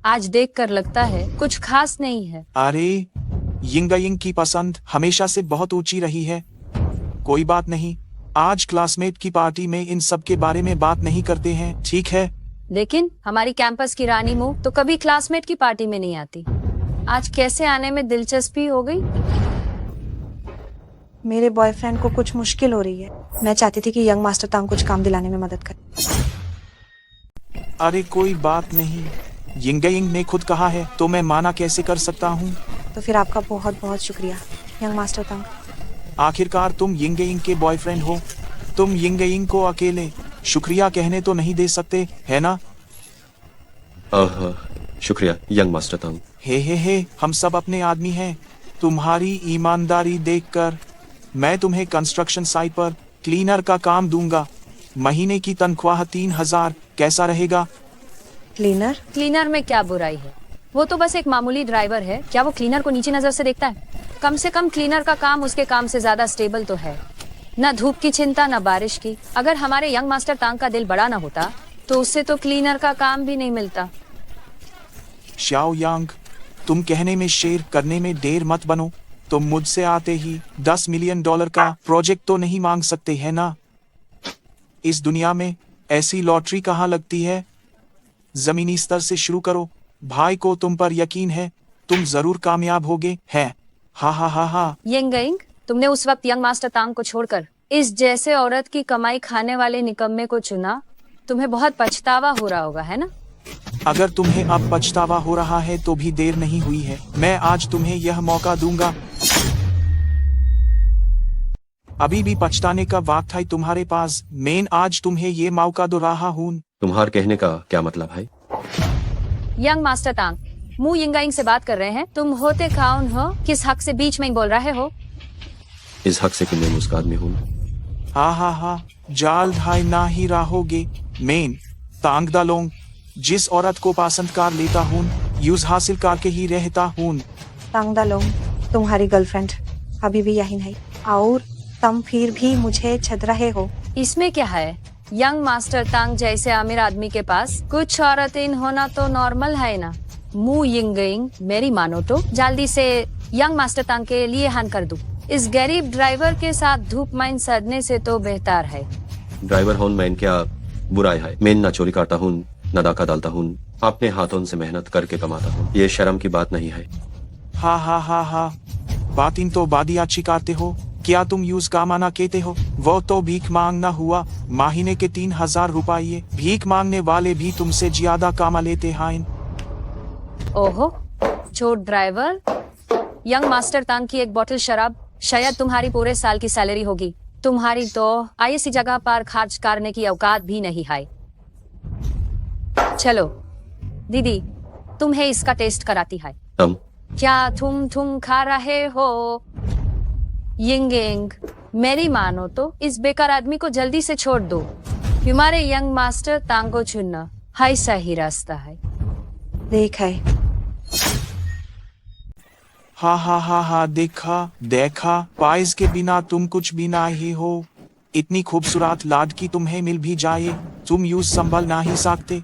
आज देखकर लगता है कुछ खास नहीं है। अरे यिंगयिंग की पसंद हमेशा से बहुत ऊंची रही है। कोई बात नहीं, आज क्लासमेट की पार्टी में इन सब के बारे में बात नहीं करते हैं, ठीक है? लेकिन हमारी कैंपस की रानी मू तो कभी क्लासमेट की पार्टी में नहीं आती, आज कैसे आने में दिलचस्पी हो गई? मेरे बॉयफ्रेंड को कुछ मुश्किल हो रही है, मैं चाहती थी कि यंग मास्टर तांग कुछ काम दिलाने में मदद करे। अरे कोई बात नहीं, यिंगयिंग ने खुद कहा है तो मैं माना कैसे कर सकता हूँ? तो फिर आपका बहुत बहुत शुक्रिया यंग मास्टर तांग। आखिरकार तुम यिंगयिंग के बॉयफ्रेंड हो, तुम यिंगयिंग को अकेले शुक्रिया कहने तो नहीं दे सकते, है ना? शुक्रिया यंग मास्टर तांग। हे, हम सब अपने आदमी हैं। तुम्हारी ईमानदारी देखकर मैं तुम्हें कंस्ट्रक्शन साइट पर क्लीनर का काम दूंगा। महीने की तनख्वाह 3000, कैसा रहेगा? क्लीनर में क्या बुराई है? वो तो बस एक मामूली ड्राइवर है, क्या वो क्लीनर को नीची नजर से देखता है? कम से कम क्लीनर का काम उसके काम से ज्यादा स्टेबल तो है, न धूप की चिंता न बारिश की। अगर हमारे यंग मास्टर तांग का दिल बड़ा न होता तो उससे तो क्लीनर का काम भी नहीं मिलता। श्याओ यांग, तुम कहने में शेर करने में देर मत बनो। तुम मुझसे आते ही $10 मिलियन का प्रोजेक्ट तो नहीं मांग सकते है ना? इस दुनिया में ऐसी लॉटरी कहाँ लगती है? जमीनी स्तर से शुरू करो। भाई को तुम पर यकीन है, तुम जरूर कामयाब होगे। है हा हा हा हा। यंग, तुमने उस वक्त यंग मास्टर तांग को छोड़कर इस जैसे औरत की कमाई खाने वाले निकम्मे को चुना। तुम्हें बहुत पछतावा हो रहा होगा, है ना? अगर तुम्हें अब पछतावा हो रहा है तो भी देर नहीं हुई है। मैं आज तुम्हें यह मौका दूंगा। अभी भी पछताने का वक्त है तुम्हारे पास। मैं आज तुम्हें ये मौका दे रहा हूँ। तुम्हार कहने का क्या मतलब है? यंग मास्टर तांग, मु यिंगाइंग से बात कर रहे हैं। तुम होते कौन हो? किस हक से बीच में बोल रहे हो? इस हक से कि मैं मुस्कान में हूँ। हा हा हा, जाल भाई ना ही रहोगे। मैं तांग दालोंग, जिस औरत को पसंद कर लेता हूँ, यूज हासिल करके ही रहता हूँ। तांग दालोंग, तुम्हारी गर्लफ्रेंड अभी भी यही है और तुम फिर भी मुझे छद रहे हो। इसमें क्या है? यंग मास्टर तांग जैसे अमीर आदमी के पास कुछ औरतें होना तो नॉर्मल है ना? मु यिंगाइंग, मेरी मानो तो जल्दी से यंग मास्टर तांग के लिए हान कर दूं। इस गरीब ड्राइवर के साथ धूप माइन सड़ने से तो बेहतर है। ड्राइवर हूँ मैं, क्या बुराई है? मैं ना चोरी करता हूँ, ना डाका डालता हूँ। अपने हाथों से मेहनत करके कमाता हूँ। ये शर्म की बात नहीं है। हा हा हा हा, बातिन तो बादी अच्छी करते हो। क्या तुम यूज कमाना कहते हो? वो तो भीख मांगना हुआ। महीने के 3000 रुपये। भीख मांगने वाले भी तुमसे ज्यादा कमा लेते हैं। ओहो, छोट ड्राइवर, यंग मास्टर तांग की एक बोतल शराब शायद तुम्हारी पूरे साल की सैलरी होगी। तुम्हारी तो ऐसी जगह पर खर्च करने की औकात भी नहीं है। चलो दीदी, तुम्हें इसका टेस्ट कराती है। क्या तुम खा रहे हो? यिंग, मेरी मानो तो इस बेकार आदमी को जल्दी से छोड़ दो। हमारे यंग मास्टर तांग को चुनना है सही रास्ता है। देख है। हा हा हा हा, देखा, पाइज के बिना तुम कुछ भी नहीं हो। इतनी खूबसूरत लड़की तुम्हें मिल भी जाए, तुम यूं संभल नहीं सकते।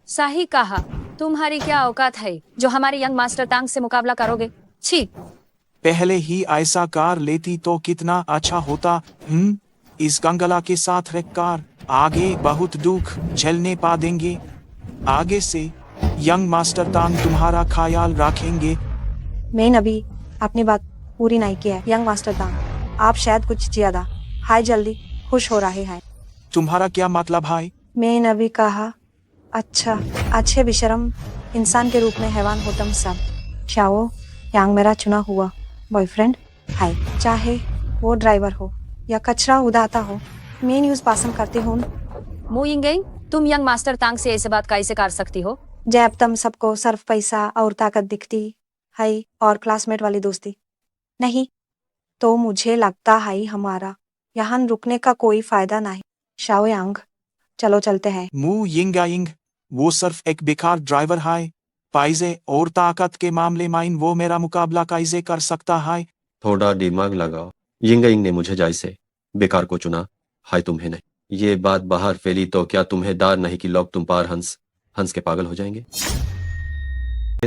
सही कहा। तुम्हारी क्या औकात है जो हमारे यंग मास्टर तांग से मुकाबला करोगे? छी। पहले ही ऐसा कर लेती तो कितना अच्छा होता। इस गंगला के साथ रहकर आगे बहुत दुख झेलने पा देंगे। आगे से यंग मास्टर तांग तुम्हारा ख्याल रखेंगे। मैं अभी अपनी बात पूरी नहीं किया है। यंग मास्टर तांग, आप शायद कुछ ज्यादा हाय जल्दी खुश हो रहे हैं। तुम्हारा क्या मतलब है? मैं अभी कहा अच्छा, अच्छे बेशरम इंसान के रूप में हैवान हो तुम सब। शाओ यांग मेरा चुना हुआ बॉयफ्रेंड है। चाहे वो ड्राइवर हो या कचरा उड़ाता हो, मैं न्यूज पसंद करती हूँ। मु यिंगाइंग, तुम यंग मास्टर तांग से ऐसे बात कैसे कर सकती हो? जब तुम सबको सिर्फ पैसा और ताकत दिखती है और क्लासमेट वाली दोस्ती नहीं, तो मुझे लगता है हमारा यहाँ रुकने का कोई फायदा नहीं। शाओ यांग, चलो चलते हैं। मु यिंगाइंग, वो सिर्फ एक बेकार ड्राइवर है। पैसे और ताकत के मामले में वो मेरा मुकाबला कैसे कर सकता है? थोड़ा दिमाग लगाओ। यिंगाइंग ने मुझे जैसे बेकार को चुना है, तुम्हें नहीं। ये बात बाहर फैली तो क्या तुम्हें डर नहीं कि लोग तुम पर हंस के पागल हो जाएंगे?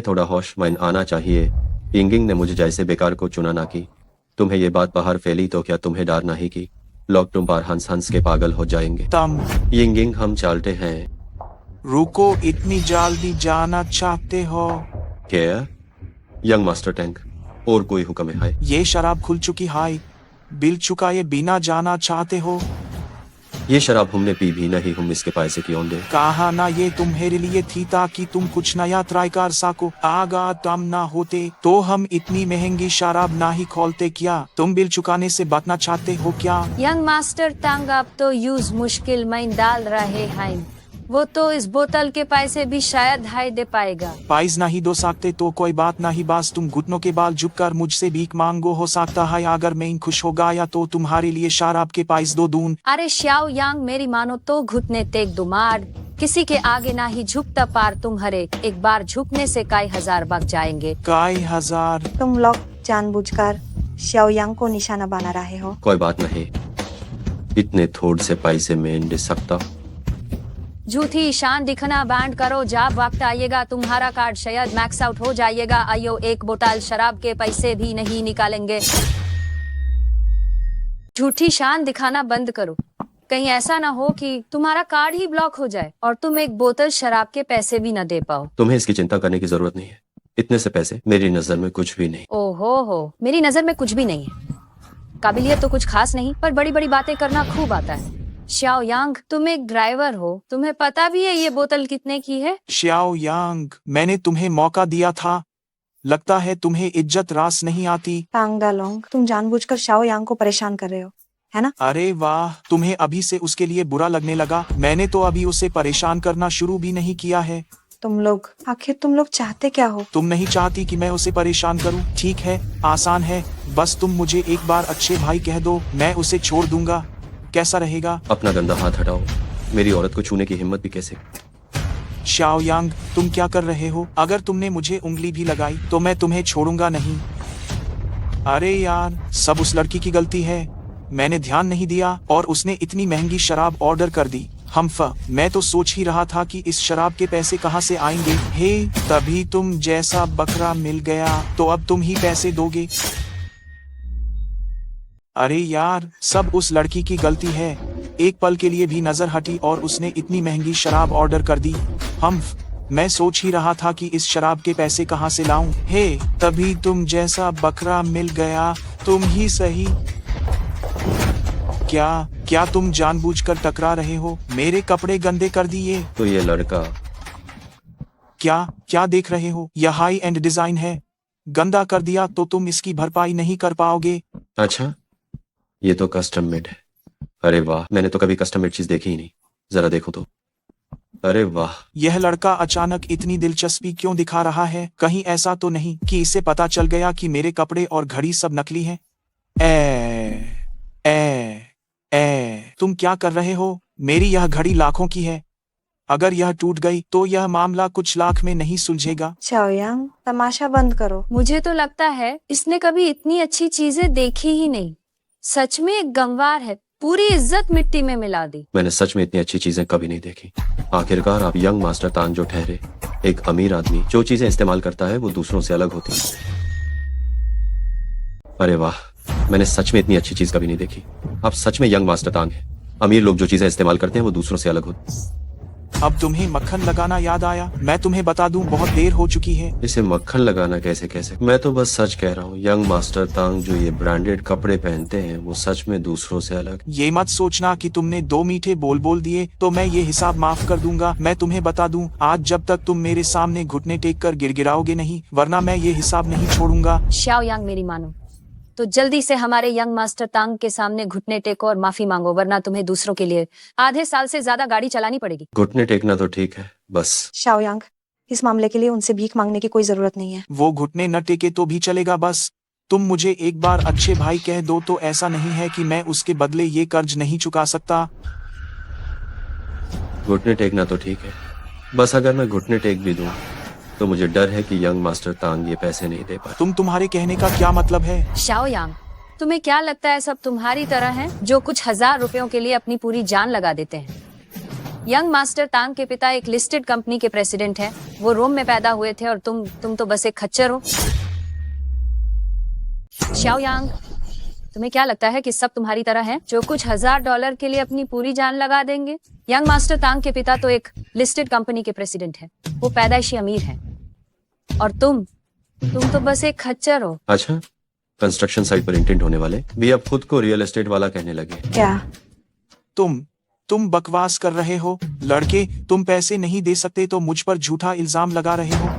थोड़ा होश में आना चाहिए। यिंगाइंग ने मुझे जैसे बेकार को चुना ना कि तुम्हें ये बात बाहर फैली तो क्या तुम्हें डर नहीं कि लोग तुम पर हंस के पागल हो जाएंगे? तुम यिंगाइंग, हम चलते हैं। रुको, इतनी जल्दी जाना चाहते हो? क्या यंग मास्टर टैंक, और कोई हुक्म है? ये शराब खुल चुकी है, बिल चुकाए बिना जाना चाहते हो? ये शराब हमने पी भी नहीं, हम इसके पैसे क्यों दे? कहा ना ये तुम्हारे लिए थी ताकि तुम कुछ नया ट्राई कर सको। आगा तुम ना होते तो हम इतनी महंगी शराब ना ही खोलते। क्या तुम बिल चुकाने से बचना चाहते हो क्या? यंग मास्टर तांग आप तो यूज मुश्किल में डाल रहे हैं। वो तो इस बोतल के पैसे भी शायद हाई दे पाएगा। पैस नहीं दो सकते तो कोई बात नहीं, बस तुम घुटनों के बाल झुककर मुझसे भीख मांगो। हो सकता है अगर मैं खुश हो गया तो तुम्हारे लिए शराब के पैसे दो दूं। अरे श्याओ यांग, मेरी मानो तो घुटने तेग दुमार। किसी के आगे ना ही झुकता पार तुम्हारे एक बार झुकने से कई हजार बच जाएंगे। कई हजार? तुम लोग जानबूझकर श्याओ यांग को निशाना बना रहे हो। कोई बात नहीं, इतने थोड़े से पैसे में दे सकता। झूठी शान दिखना बैंड करो, जब वक्त आएगा तुम्हारा कार्ड शायद मैक्स आउट हो जाएगा। आयो एक बोतल शराब के पैसे भी नहीं निकालेंगे। झूठी शान दिखाना बंद करो, कहीं ऐसा ना हो कि तुम्हारा कार्ड ही ब्लॉक हो जाए और तुम एक बोतल शराब के पैसे भी न दे पाओ। तुम्हें इसकी चिंता करने की जरूरत नहीं है। इतने से पैसे मेरी नजर में कुछ भी नहीं। ओहो हो, मेरी नजर में कुछ भी नहीं है। काबिलियत तो कुछ खास नहीं, पर बड़ी बड़ी बातें करना खूब आता है। श्याओ यांग, तुम एक ड्राइवर हो, तुम्हें पता भी है ये बोतल कितने की है? श्याओ यांग, मैंने तुम्हें मौका दिया था, लगता है तुम्हें इज्जत रास नहीं आती। टांग डालोंग, तुम जानबूझकर शाओ यांग को परेशान कर रहे हो, है ना? अरे वाह, तुम्हें अभी से उसके लिए बुरा लगने लगा। मैंने तो अभी उसे परेशान करना शुरू भी नहीं किया है। आखिर तुम लोग चाहते क्या हो? तुम नहीं चाहती कि मैं उसे परेशान करूं? ठीक है, आसान है, बस तुम मुझे एक बार अच्छे भाई कह दो, मैं उसे छोड़ दूंगा। कैसा रहेगा? अपना गंदा हाथ हटाओ, मेरी औरत को छूने की हिम्मत भी कैसे। श्याओ यांग, तुम क्या कर रहे हो? अगर तुमने मुझे उंगली भी लगाई तो मैं तुम्हें छोड़ूंगा नहीं। अरे यार, सब उस लड़की की गलती है, मैंने ध्यान नहीं दिया और उसने इतनी महंगी शराब ऑर्डर कर दी। मैं तो सोच ही रहा था कि इस शराब के पैसे कहाँ से आएंगे। हे, तभी तुम जैसा बकरा मिल गया, तो अब तुम ही पैसे दोगे। अरे यार, सब उस लड़की की गलती है। एक पल के लिए भी नजर हटी और उसने इतनी महंगी शराब ऑर्डर कर दी। मैं सोच ही रहा था कि इस शराब के पैसे कहाँ से लाऊं। हे, तभी तुम जैसा बकरा मिल गया, तुम ही सही। क्या तुम जानबूझकर टकरा रहे हो? मेरे कपड़े गंदे कर दिए। तो ये लड़का क्या देख रहे हो? यह हाई एंड डिजाइन है, गंदा कर दिया तो तुम इसकी भरपाई नहीं कर पाओगे। अच्छा, ये तो कस्टम मेड है। अरे वाह, मैंने तो कभी कस्टम मेड चीज देखी ही नहीं। जरा देखो तो। अरे वाह, यह लड़का अचानक इतनी दिलचस्पी क्यों दिखा रहा है? कहीं ऐसा तो नहीं कि इसे पता चल गया कि मेरे कपड़े और घड़ी सब नकली हैं? तुम क्या कर रहे हो? मेरी यह घड़ी लाखों की है, अगर यह टूट गई तो यह मामला कुछ लाख में नहीं सुलझेगा। शाओ यांग, तमाशा बंद करो। मुझे तो लगता है इसने कभी इतनी अच्छी चीजें देखी ही नहीं। सच में एक गंवार है, पूरी इज्जत मिट्टी में मिला दी। मैंने सच में इतनी अच्छी चीजें कभी नहीं देखी। आखिरकार आप यंग मास्टर तांग जो ठहरे, एक अमीर आदमी जो चीजें इस्तेमाल करता है वो दूसरों से अलग होती है। अरे वाह, मैंने सच में इतनी अच्छी चीज कभी नहीं देखी। आप सच में यंग मास्टर तांग हैं। अमीर लोग जो चीजें इस्तेमाल करते हैं वो दूसरों से अलग होती। अब तुम्हें मक्खन लगाना याद आया। मैं तुम्हें बता दूं, बहुत देर हो चुकी है। इसे मक्खन लगाना कैसे? मैं तो बस सच कह रहा हूँ। यंग मास्टर तांग जो ये ब्रांडेड कपड़े पहनते हैं वो सच में दूसरों से अलग। ये मत सोचना कि तुमने 2 मीठे बोल दिए तो मैं ये हिसाब माफ कर दूंगा। मैं तुम्हें बता दूं, आज जब तक तुम मेरे सामने घुटने टेक कर गिड़गिड़ाओगे नहीं, वरना मैं ये हिसाब नहीं छोड़ूंगा। श्याओ यांग, मेरी मानो तो जल्दी से हमारे यंग मास्टर तांग के सामने घुटने टेको और माफी मांगो, वरना तुम्हें दूसरों के लिए आधे साल से ज्यादा गाड़ी चलानी पड़ेगी। घुटने टेकना तो ठीक है, बस। शाओ यांग, इस मामले के लिए उनसे भीख मांगने की कोई जरूरत नहीं है। वो घुटने न टेके तो भी चलेगा, बस तुम मुझे एक बार अच्छे भाई कह दो तो ऐसा नहीं है कि मैं उसके बदले ये कर्ज नहीं चुका सकता। घुटने टेकना तो ठीक है, बस अगर मैं घुटने टेक भी दूं तो मुझे डर है कि यंग मास्टर तांग ये पैसे नहीं दे पाए। तुम्हारे कहने का क्या मतलब है? शाओ यांग, तुम्हें क्या लगता है सब तुम्हारी तरह हैं, जो कुछ 1000 रुपयों के लिए अपनी पूरी जान लगा देते हैं? यंग मास्टर तांग के पिता एक लिस्टेड कंपनी के प्रेसिडेंट हैं। वो रोम में पैदा हुए थे और तुम तो बस एक खच्चर हो। शाओ यांग, तुम्हें क्या लगता है कि सब तुम्हारी तरह हैं, जो कुछ $1000 के लिए अपनी पूरी जान लगा देंगे? यंग मास्टर तांग के पिता तो एक लिस्टेड कंपनी के प्रेसिडेंट हैं। वो पैदाइशी अमीर हैं और तुम तो बस एक खच्चर हो। अच्छा, कंस्ट्रक्शन साइट पर इंटेंट होने वाले भी अब खुद को रियल एस्टेट वाला कहने लगे। क्या तुम बकवास कर रहे हो? लड़के, तुम पैसे नहीं दे सकते तो मुझ पर झूठा इल्जाम लगा रहे हो।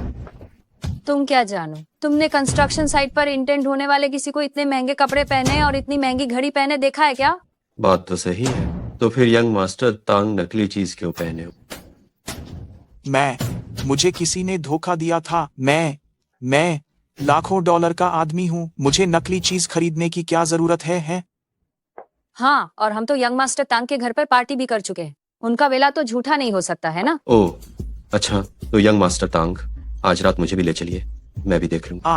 तुम क्या जानो, तुमने कंस्ट्रक्शन साइट पर इंटेंट होने वाले किसी को इतने महंगे कपड़े पहने और इतनी महंगी घड़ी पहने देखा है क्या? बात तो सही है, तो फिर यंग मास्टर तांग नकली चीज क्यों पहने हो? मुझे किसी ने धोखा दिया था। मैं लाखों डॉलर का आदमी हूँ, मुझे नकली चीज खरीदने की क्या जरूरत है? हाँ, और हम तो यंग मास्टर तांग के घर पर पार्टी भी कर चुके हैं। उनका वेला तो झूठा नहीं हो सकता है ना? ओह अच्छा, तो यंग मास्टर तांग आज रात मुझे भी ले चलिए, मैं भी देख लूंगा।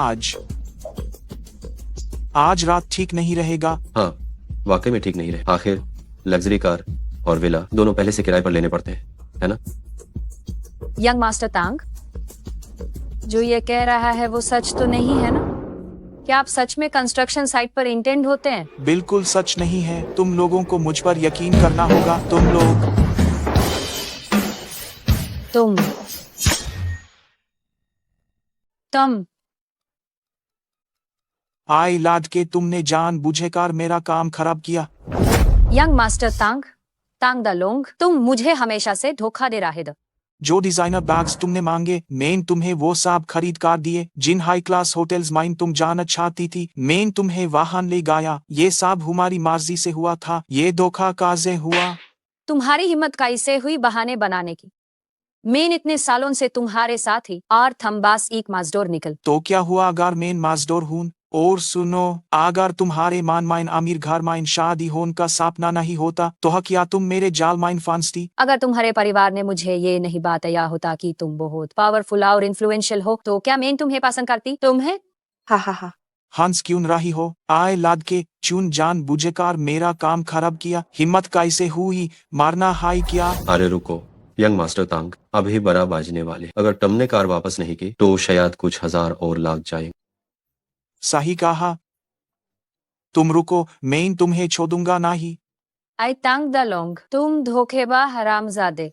आज रात ठीक नहीं रहेगा। हाँ, वाकई में ठीक नहीं रहे। आखिर लग्जरी कार और विला दोनों पहले से किराए पर लेने पड़ते हैं। है ना? यंग मास्टर तांग, जो ये कह रहा है वो सच तो नहीं है ना? क्या आप सच में कंस्ट्रक्शन साइट पर इंटेंड होते हैं? बिल्कुल सच नहीं है। तुम लोगों को मुझ पर यकीन करना होगा। तुम आई लाद के तुमने जान बूझेकर मेरा काम खराब किया। Young master Tang, Tang the Long, तुम मुझे हमेशा से धोखा दे रहे हो। जो डिजाइनर बैग्स तुमने मांगे, मैंने तुम्हें वो सब खरीद कर दिए। जिन हाई क्लास होटल्स में तुम जाना चाहती थी, मैंने तुम्हें वहां ले गया। ये सब हमारी मर्जी से हुआ था। ये धोखा कैसे हुआ? तुम्हारी हिम्मत कैसे हुई बहाने बनाने की? मैं इतने सालों से तुम्हारे साथ ही और थम बस एक मजदूर निकल। तो क्या हुआ अगर मैं मजदूर हूँ? और सुनो, अगर तुम्हारे मान माइन अमीर घर माइन शादी होने का सपना नहीं होता, तो क्या तुम मेरे जाल माइन फांसती? अगर तुम्हारे परिवार ने मुझे ये नहीं बताया होता कि तुम बहुत पावरफुल और इन्फ्लुएंशियल हो, तो क्या मैं तुम्हें पसंद करती? तुम्हें? हाँ हाँ हाँ। हंस क्यों रही हो? आए लाद के चुन जान बुझेकर मेरा काम खराब किया। हिम्मत कैसे हुई? मारना हाई क्या? अरे रुको यंग मास्टर तांग, अभी बड़ा बाजने वाले। अगर तुमने कार वापस नहीं की तो शायद कुछ हजार और लाग जाएंगे। सही कहा। तुम रुको, मैं तुम्हें छोड़ूंगा नहीं। आई तांग द लोंग, तुम धोखेबाज हरामजादे।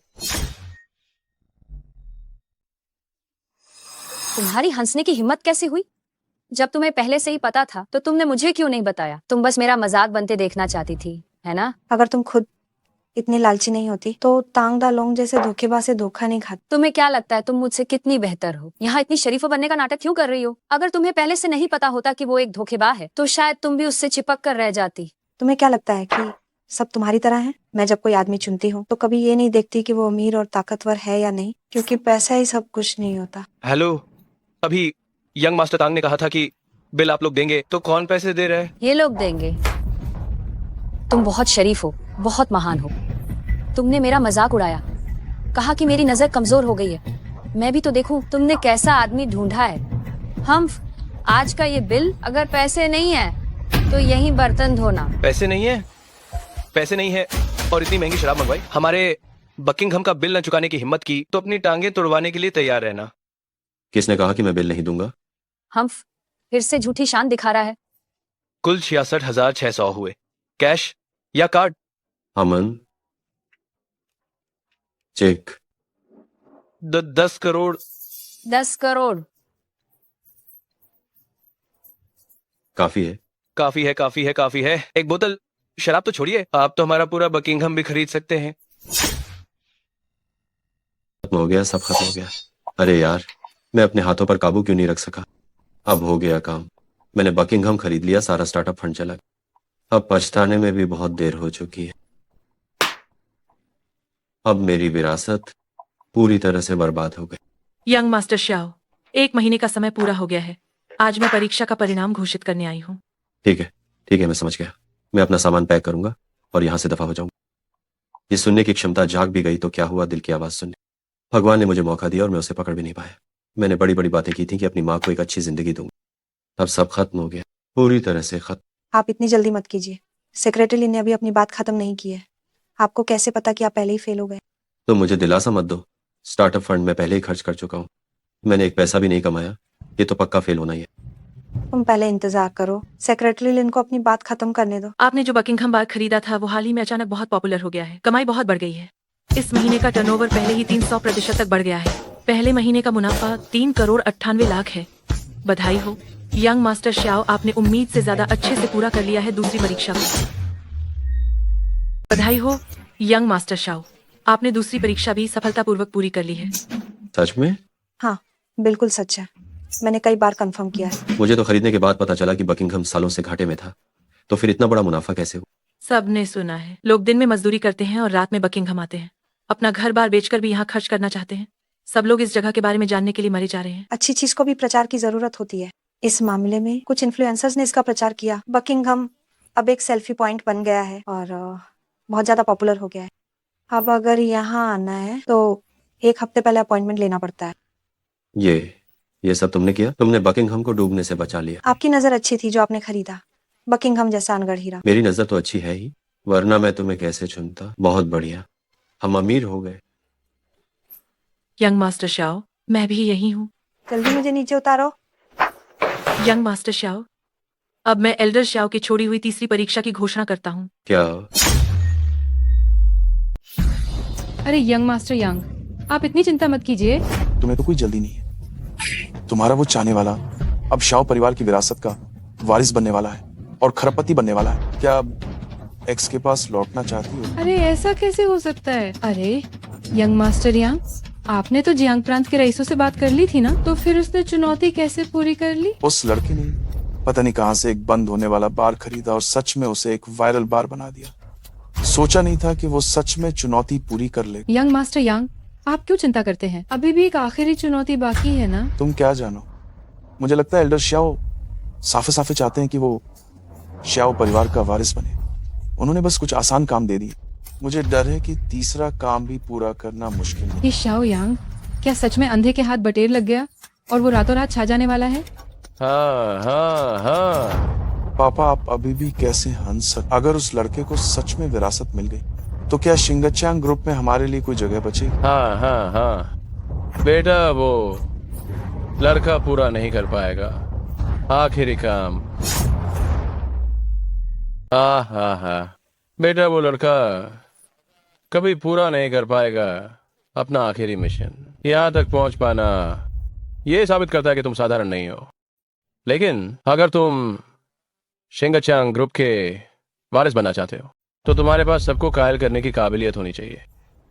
तुम्हारी हंसने की हिम्मत कैसे हुई? जब तुम्हें पहले से ही पता था तो तुमने मुझे क्यों नहीं बताया? तुम बस मेरा मजाक बनते देखना चाहती थी, है ना? अगर तुम खुद इतनी लालची नहीं होती तो तांग दा लोंग जैसे धोखेबाज से धोखा नहीं खाती। तुम्हें क्या लगता है तुम मुझसे कितनी बेहतर हो? यहाँ इतनी शरीफ बनने का नाटक क्यों कर रही हो? अगर तुम्हें पहले से नहीं पता होता कि वो एक धोखेबाज है तो शायद तुम भी उससे चिपक कर रह जाती। तुम्हें क्या लगता है कि सब तुम्हारी तरह है? मैं जब कोई आदमी चुनती हूँ तो कभी ये नहीं देखती कि वो अमीर और ताकतवर है या नहीं, क्योंकि पैसा ही सब कुछ नहीं होता। हेलो, अभी यंग मास्टर तांग ने कहा था कि बिल आप लोग देंगे, तो कौन पैसे दे रहे हैं? ये लोग देंगे। तुम बहुत शरीफ हो, बहुत महान हो। तुमने मेरा मजाक उड़ाया, कहा कि मेरी नजर कमजोर हो गई है। मैं भी तो देखूं तुमने कैसा आदमी ढूंढा है। हम आज का ये बिल, अगर पैसे नहीं है तो यहीं बर्तन धोना। पैसे नहीं है? पैसे नहीं है और इतनी महंगी शराब मंगवाई। हमारे बकिंघम का बिल न चुकाने की हिम्मत की तो अपनी टांगे तुड़वाने के लिए तैयार रहना। किसने कहा कि मैं बिल नहीं दूंगा? हम फिर से झूठी शान दिखा रहा है। कुल 66,600 हुए। कैश या कार्ड? अमन, चेक। 10 करोड़। 10 करोड़ काफी है। काफी है, काफी है, काफी है। एक बोतल शराब तो छोड़िए, आप तो हमारा पूरा बकिंघम भी खरीद सकते हैं। खत्म हो गया, सब खत्म हो गया। अरे यार, मैं अपने हाथों पर काबू क्यों नहीं रख सका? अब हो गया काम। मैंने बकिंघम खरीद लिया, सारा स्टार्टअप फंड चला गया। अब पछताने में भी बहुत देर हो चुकी है। अब मेरी विरासत पूरी तरह से बर्बाद हो गई। यंग मास्टर श्याओ, 1 महीने का समय पूरा हो गया है। आज मैं परीक्षा का परिणाम घोषित करने आई हूँ। ठीक है, मैं समझ गया। मैं अपना सामान पैक करूंगा और यहाँ से दफा हो जाऊंगा। ये सुनने की क्षमता जाग भी गई तो क्या हुआ, दिल की आवाज सुनने। भगवान ने मुझे मौका दिया और मैं उसे पकड़ भी नहीं पाया। मैंने बड़ी बड़ी बातें की थी कि अपनी माँ को एक अच्छी जिंदगी दूंगा। अब सब खत्म हो गया, पूरी तरह से खत्म। आप इतनी जल्दी मत कीजिए। सेक्रेटरी ने अभी अपनी बात खत्म नहीं की है। आपको कैसे पता कि आप पहले ही फेल हो गए? तो मुझे दिलासा मत दो। स्टार्टअप फंड में पहले ही खर्च कर चुका हूँ। मैंने एक पैसा भी नहीं कमाया। ये तो पक्का फेल होना ही है। तुम पहले इंतजार करो, सेक्रेटरी लिन को अपनी बात खत्म करने दो। आपने जो बकिंघम बाग खरीदा था वो हाल ही में अचानक बहुत पॉपुलर हो गया है। कमाई बहुत बढ़ गई है। इस महीने का टर्नओवर पहले ही 300% तक बढ़ गया है। पहले महीने का मुनाफा 3 करोड़ 98 लाख है। बधाई हो यंग मास्टर श्याओ, आपने उम्मीद से ज्यादा अच्छे से पूरा कर लिया है दूसरी परीक्षा को। बधाई हो यंग मास्टर श्याओ, आपने दूसरी परीक्षा भी सफलतापूर्वक पूरी कर ली है। सच में? हाँ, बिल्कुल सच है। मैंने कई बार कंफर्म किया है। मुझे तो खरीदने के बाद पता चला कि बकिंघम सालों से घाटे में था। तो फिर इतना बड़ा मुनाफा कैसे हुआ? सबने सुना है, लोग दिन में मजदूरी करते हैं और रात में बकिंघम आते हैं। अपना घर बार बेचकर भी यहाँ खर्च करना चाहते हैं। सब लोग इस जगह के बारे में जानने के लिए मरे जा रहे हैं। अच्छी चीज को भी प्रचार की जरूरत होती है। इस मामले में कुछ इन्फ्लुएंसर्स ने इसका प्रचार किया। बकिंघम अब एक सेल्फी पॉइंट बन गया है और बहुत ज्यादा पॉपुलर हो गया है। अब अगर यहाँ आना है तो 1 हफ्ते पहले अपॉइंटमेंट लेना पड़ता है। ये सब तुमने किया? तुमने बकिंघम को डूबने से बचा लिया। आपकी नजर अच्छी थी जो आपने खरीदा, बकिंघम जैसा अनगढ़ हीरा। मेरी नजर तो अच्छी है ही, वरना मैं तुम्हें कैसे चुनता। बहुत बढ़िया, हम अमीर हो गए। यंग मास्टर शाओ, मैं भी यही हूँ। जल्दी मुझे नीचे उतारो। यंग मास्टर शाओ, अब मैं एल्डर शाओ की छोड़ी हुई तीसरी परीक्षा की घोषणा करता हूँ। क्या? अरे यंग मास्टर यंग, आप इतनी चिंता मत कीजिए। तुम्हें तो कोई जल्दी नहीं है। तुम्हारा वो चाहने वाला अब शाओ परिवार की विरासत का वारिस बनने वाला है और खरपति बनने वाला है। क्या एक्स के पास लौटना चाहती हो? अरे ऐसा कैसे हो सकता है? अरे यंग मास्टर यंग, आपने तो जियांग प्रांत के रईसों से बात कर ली थी ना, तो फिर उसने चुनौती कैसे पूरी कर ली? उस लड़के ने पता नहीं कहां से एक बंद होने वाला बार खरीदा और सच में उसे एक वायरल बार बना दिया। सोचा नहीं था कि वो सच में चुनौती पूरी कर ले। यंग मास्टर यंग, आप क्यों चिंता करते हैं? अभी भी एक आखिरी चुनौती बाकी है ना। तुम क्या जानो, मुझे लगता है एल्डर श्याओ साफे साफे चाहते हैं कि वो श्याओ परिवार का वारिस बने। उन्होंने बस कुछ आसान काम दे दिए। मुझे डर है कि तीसरा काम भी पूरा करना मुश्किल है। ये शाओ यांग क्या सच में अंधे के हाथ बटेर लग गया और वो रातों रात छा जाने वाला है? हाँ हाँ हाँ। पापा, आप अभी भी कैसे हंस सकते? अगर उस लड़के को सच में विरासत मिल गई तो क्या शिंगचांग ग्रुप में हमारे लिए कोई जगह बचेगी? हाँ हाँ हाँ बेटा, वो लड़का पूरा नहीं कर पाएगा आखिरी काम। हाँ हाँ हाँ बेटा, वो लड़का कभी पूरा नहीं कर पाएगा अपना आखिरी मिशन। यहाँ तक पहुंच पाना ये साबित करता है कि तुम साधारण नहीं हो। लेकिन अगर तुम शिंगचांग ग्रुप के वारिस बनना चाहते हो तो तुम्हारे पास सबको कायल करने की काबिलियत होनी चाहिए।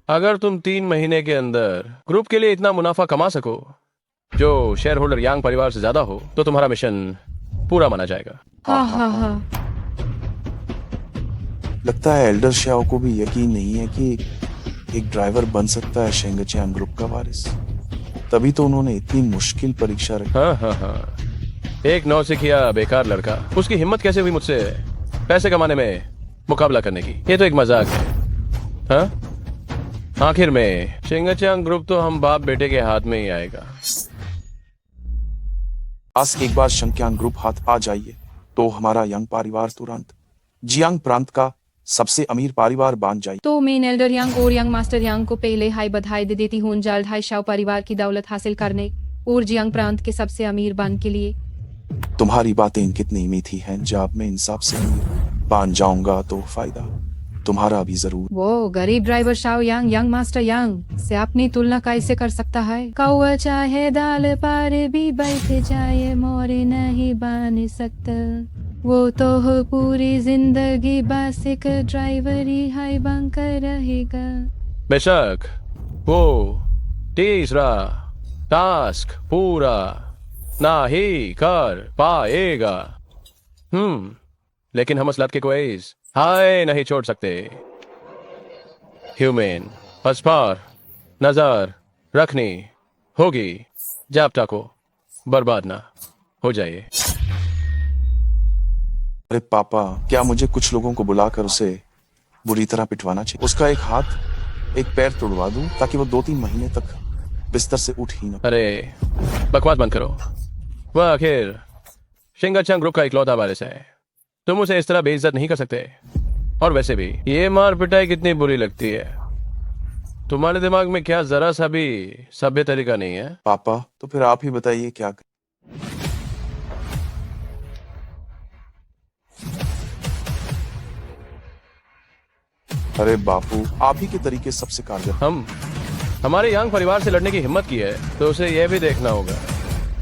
अगर तुम 3 महीने के अंदर ग्रुप के लिए इतना मुनाफा कमा सको जो शेयर होल्डर यांग परिवार से ज्यादा हो तो तुम्हारा मिशन पूरा माना जाएगा। हाँ हाँ हाँ। लगता है एल्डर श्याओ को भी यकीन नहीं है कि एक ड्राइवर बन सकता है शिंगचांग ग्रुप का वारिस। तभी तो उन्होंने इतनी मुश्किल परीक्षा रखी। हाँ हाँ हाँ, एक नौसिखिया बेकार लड़का, उसकी हिम्मत कैसे हुई मुझसे पैसे कमाने में मुकाबला करने की? ये तो एक मजाक है। हाँ, आखिर में शिंगचांग ग्रुप तो हम बाप बेटे के हाथ में ही आएगा। आज एक बार शिंगचांग ग्रुप हाथ आ जाइए तो हमारा यंग परिवार तुरंत जियांग प्रांत का सबसे अमीर परिवार बन जाए। तो मेन एल्डर यांग और यंग मास्टर यांग को पहले हाई बधाई दे देती हूँ जल्द हाई शाओ परिवार की दौलत हासिल करने और जियांग प्रांत के सबसे अमीर बन के लिए। तुम्हारी बातें कितनी मीठी हैं। जब मैं इंसाफ से अमीर बन जाऊंगा तो फायदा तुम्हारा भी जरूर। वो गरीब ड्राइवर शाओ यांग यंग मास्टर यांग से अपनी तुलना कैसे कर सकता है? कौवा चाहे दाल पर भी बैठ जाए मोरे नहीं बन सकता। वो तो हो पूरी जिंदगी बस एक ड्राइवर ही हाई बनकर रहेगा। बेशक वो तीसरा टास्क पूरा ना ही कर पाएगा, लेकिन हम असलात के क्वेज हाय नहीं छोड़ सकते। ह्यूमन बस पर नजर रखनी होगी जब तक को बर्बाद ना हो जाए। अरे पापा, क्या मुझे कुछ लोगों को बुलाकर उसे बुरी तरह पिटवाना चाहिए? उसका एक हाथ एक पैर तोड़वा दूं ताकि वो 2-3 महीने तक बिस्तर से उठ ही ना। अरे बकवास बंद करो। वह आखिर शिंगचांग ग्रुप का इकलौता वारिस है, तुम उसे इस तरह बेइज्जत नहीं कर सकते। और वैसे भी ये मार पिटाई कितनी बुरी लगती है, तुम्हारे दिमाग में क्या जरा सा भी सभ्य तरीका नहीं है? पापा, तो फिर आप ही बताइए क्या करें? अरे बापू, आप ही के तरीके सबसे कारगर। हमारे यांग परिवार से लड़ने की हिम्मत की है तो उसे यह भी देखना होगा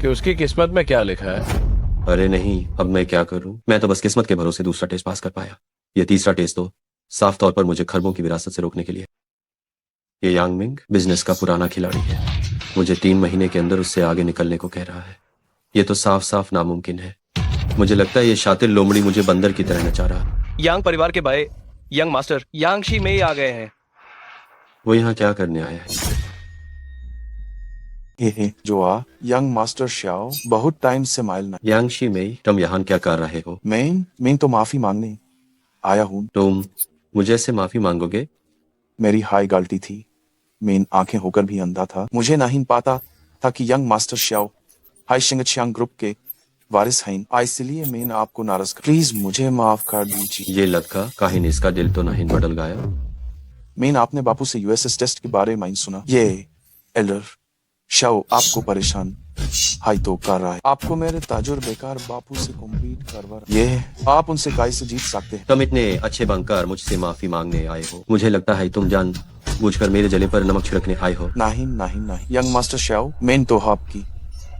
कि उसकी किस्मत में क्या लिखा है। अरे नहीं, अब मैं क्या करूं? मैं तो बस किस्मत के भरोसे दूसरा टेस्ट पास कर पाया। ये तीसरा टेस्ट तो साफ तौर पर मुझे खरबों की विरासत से रोकने के लिए। ये यांग मिंग बिजनेस का पुराना खिलाड़ी है, मुझे 3 महीने के अंदर उससे आगे निकलने को कह रहा है। ये तो साफ साफ नामुमकिन है। मुझे लगता है ये शातिर लोमड़ी मुझे बंदर की तरह नचा रहा है। यांग परिवार के भाई यंग मास्टर यांगशी में ही आ गए हैं। वो यहाँ क्या करने आया है? जो यंग मास्टर श्याओ बहुत टाइम से माइल ना। यांगशी में तुम यहाँ क्या कर रहे हो? मैं तो माफी मांगने आया हूँ। तुम मुझे से माफी मांगोगे? मेरी हाई गलती थी। मैं आंखें होकर भी अंधा था। मुझे नहीं पता था कि यंग मास्टर श्याओ हाई शिंगचांग ग्रुप के वारिस हैं, इसलिए मैं आपको नाराज कर। प्लीज मुझे माफ कर दीजिए। ये लड़का काहिन इसका दिल तो नहीं बदल गया? मैं आपने बापू से यूएसएस टेस्ट के बारे में सुना। ये एल्डर शाओ आपको परेशान हाई तो कर रहा है। आपको मेरे ताजुर बेकार बापू से कॉम्पीट करवा ये है, आप उनसे काय से जीत सकते हैं। तुम इतने अच्छे बनकर मुझसे माफी मांगने आए हो। मुझे लगता है तुम जान बूझकर मेरे जले पर नमक छिड़कने आए हो। नहीं नहीं नहीं यंग मास्टर शाओ, मैं तो आपकी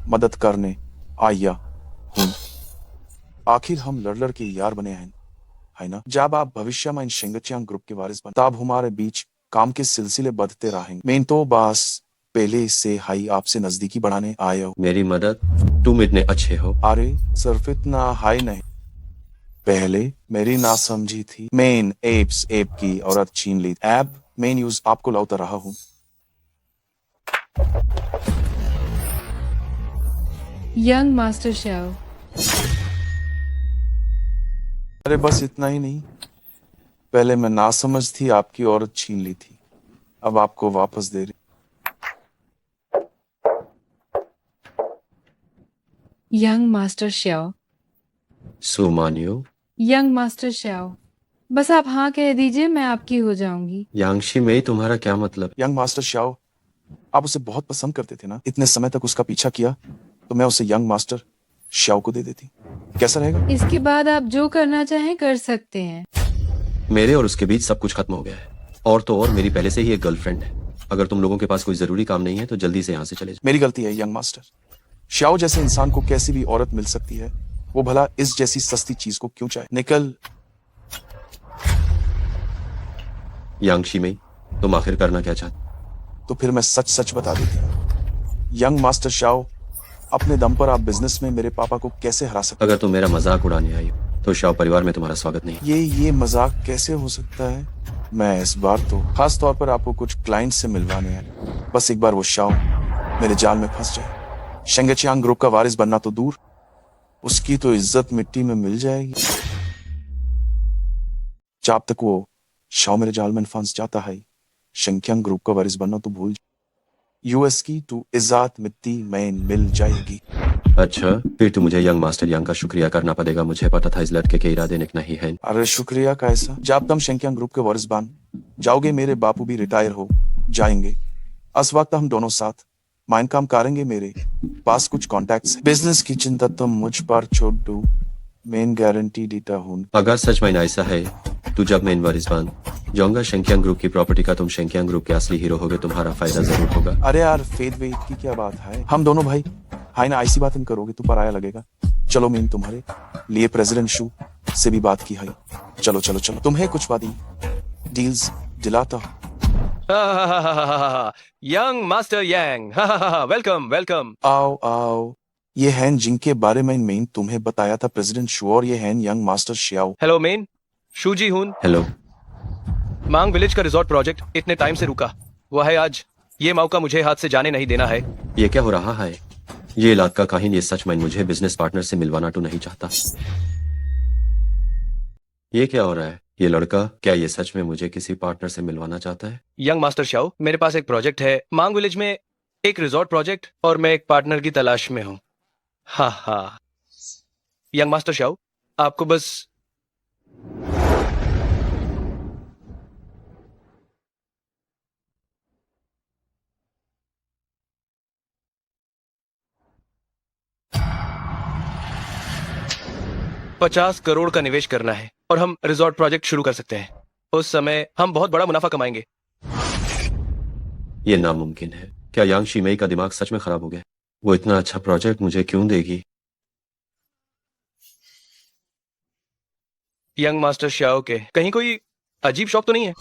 मदद करने आया हूँ। आखिर हम लड़ के यार बने हैं, है ना? जब आप भविष्य में इन शेंगचियांग ग्रुप के वारिस बन तब हमारे बीच काम के सिलसिले बढ़ते रहेंगे। मैं तो बस पहले से हाई आपसे नजदीकी बढ़ाने आया हूँ। मेरी मदद? तुम इतने अच्छे हो। अरे सिर्फ इतना हाई नहीं, पहले मेरी ना समझी थी। मेन एप्स एप की औरत छीन ली। ऐप मैं न्यूज आपको लाता रहा हूँ। यंग मास्टर शाओ, अरे बस इतना ही नहीं, पहले मैं ना समझ थी, आपकी औरत छीन ली थी, अब आपको वापस दे रही। यंग मास्टर शाओ, सुमानियो, यंग मास्टर शाओ, बस आप हाँ कह दीजिए, मैं आपकी हो जाऊंगी। यांगशी में तुम्हारा क्या मतलब? यंग मास्टर शाओ, आप उसे बहुत पसंद करते थे ना? इतने समय तक उसका पीछा किया तो मैं उसे यंग मास्टर शाओ को दे देती, कैसा रहेगा? इसके बाद आप जो करना चाहें कर सकते हैं। मेरे और उसके बीच सब कुछ खत्म हो गया है। और तो और मेरी पहले से ही एक गर्लफ्रेंड है। अगर तुम लोगों के पास कोई जरूरी काम नहीं है तो जल्दी से यहाँ से चले जाओ। मेरी गलती है यंग मास्टर शाओ, जैसे इंसान को कैसी भी औरत मिल सकती है, वो भला इस जैसी सस्ती चीज को क्यों चाहे? निकल। यांगशी में तुम आखिर करना क्या चाहते? तो फिर मैं सच सच बता देती हूँ यंग मास्टर शाओ, अपने दम पर आप बिजनेस में मेरे पापा को कैसे हरा सकते? अगर तुम मेरा मजाक उड़ाने आई हो तो शाओ परिवार में तुम्हारा स्वागत नहीं। ये मजाक कैसे हो सकता है? मैं इस बार तो खास तौर पर आपको कुछ क्लाइंट से मिलवाने हैं। बस एक बार वो शाओ मेरे जाल में फंस जाए, शेंगचियांग ग्रुप का वारिस बनना तो दूर, उसकी तो इज्जत मिट्टी में मिल जाएगी। जब तक वो शाओ मेरे जाल में फंस जाता है, शेंगचियांग ग्रुप का वारिस बनना तो भूल। यूएस की तो इज्जत मिट्टी में मिल जाएगी। अच्छा, फिर तो मुझे यंग मास्टर यांग का शुक्रिया करना पड़ेगा। मुझे पता था इस लड़के के इरादे नेक नहीं है। अरे शुक्रिया कैसा? जब तुम शेंगचियांग ग्रुप के वारिस बन जाओगे, मेरे बापू भी रिटायर हो जाएंगे। इस वक्त हम दोनों साथ माइंड काम करेंगे। मेरे पास कुछ कॉन्टैक्ट्स है। बिजनेस की चिंता तुम मुझ पर छोड़ दो, मैं गारंटी देता हूँ। अगर सच में ऐसा है तो जब मैं इन वारिस बन जाऊंगा शेंगचियांग ग्रुप की प्रॉपर्टी का, तुम शेंगचियांग ग्रुप के असली हीरो होगे, तुम्हारा फायदा जरूर होगा। अरे यार फेद वेद की क्या बात है, हम दोनों भाई हाई ना, ऐसी बात इन करोगे तो पराया लगेगा। चलो मैं तुम्हारे लिए प्रेसिडेंट शू से भी बात की है। चलो चलो चलो, तुम्हें कुछ बात डील्स दिलाता हूँ। यंग मास्टर यांग, वेलकम वेलकम। आओ आओ, ये हैं जिनके बारे में मैं तुम्हें बताया था, प्रेसिडेंट शू, और ये हैं young master Shao. Hello men, शूजी हून। हेलो। मांग विलेज का रिजॉर्ट प्रोजेक्ट इतने टाइम से रुका वो है आज, ये मौका मुझे हाथ से जाने नहीं देना है। ये क्या हो रहा है? ये इलाद का काहिन, ये सच में मुझे बिजनेस पार्टनर से मिलवाना तो नहीं चाहता। ये क्या हो रहा है? ये लड़का क्या ये सच में मुझे किसी पार्टनर से मिलवाना चाहता है? यंग मास्टर शाओ, मेरे पास एक प्रोजेक्ट है मांग विलेज में, एक रिजॉर्ट प्रोजेक्ट, और मैं एक पार्टनर की तलाश में हूँ। हाँ, यंग मास्टर शाओ, आपको बस $50 करोड़ का निवेश करना है और हम रिजॉर्ट प्रोजेक्ट शुरू कर सकते हैं। उस समय हम बहुत बड़ा मुनाफा कमाएंगे। ये नामुमकिन है। क्या यांग शीमेई का दिमाग सच में खराब हो गया? वो इतना अच्छा प्रोजेक्ट मुझे क्यों देगी? यंग मास्टर शाओ के कहीं कोई अजीब शौक तो नहीं है?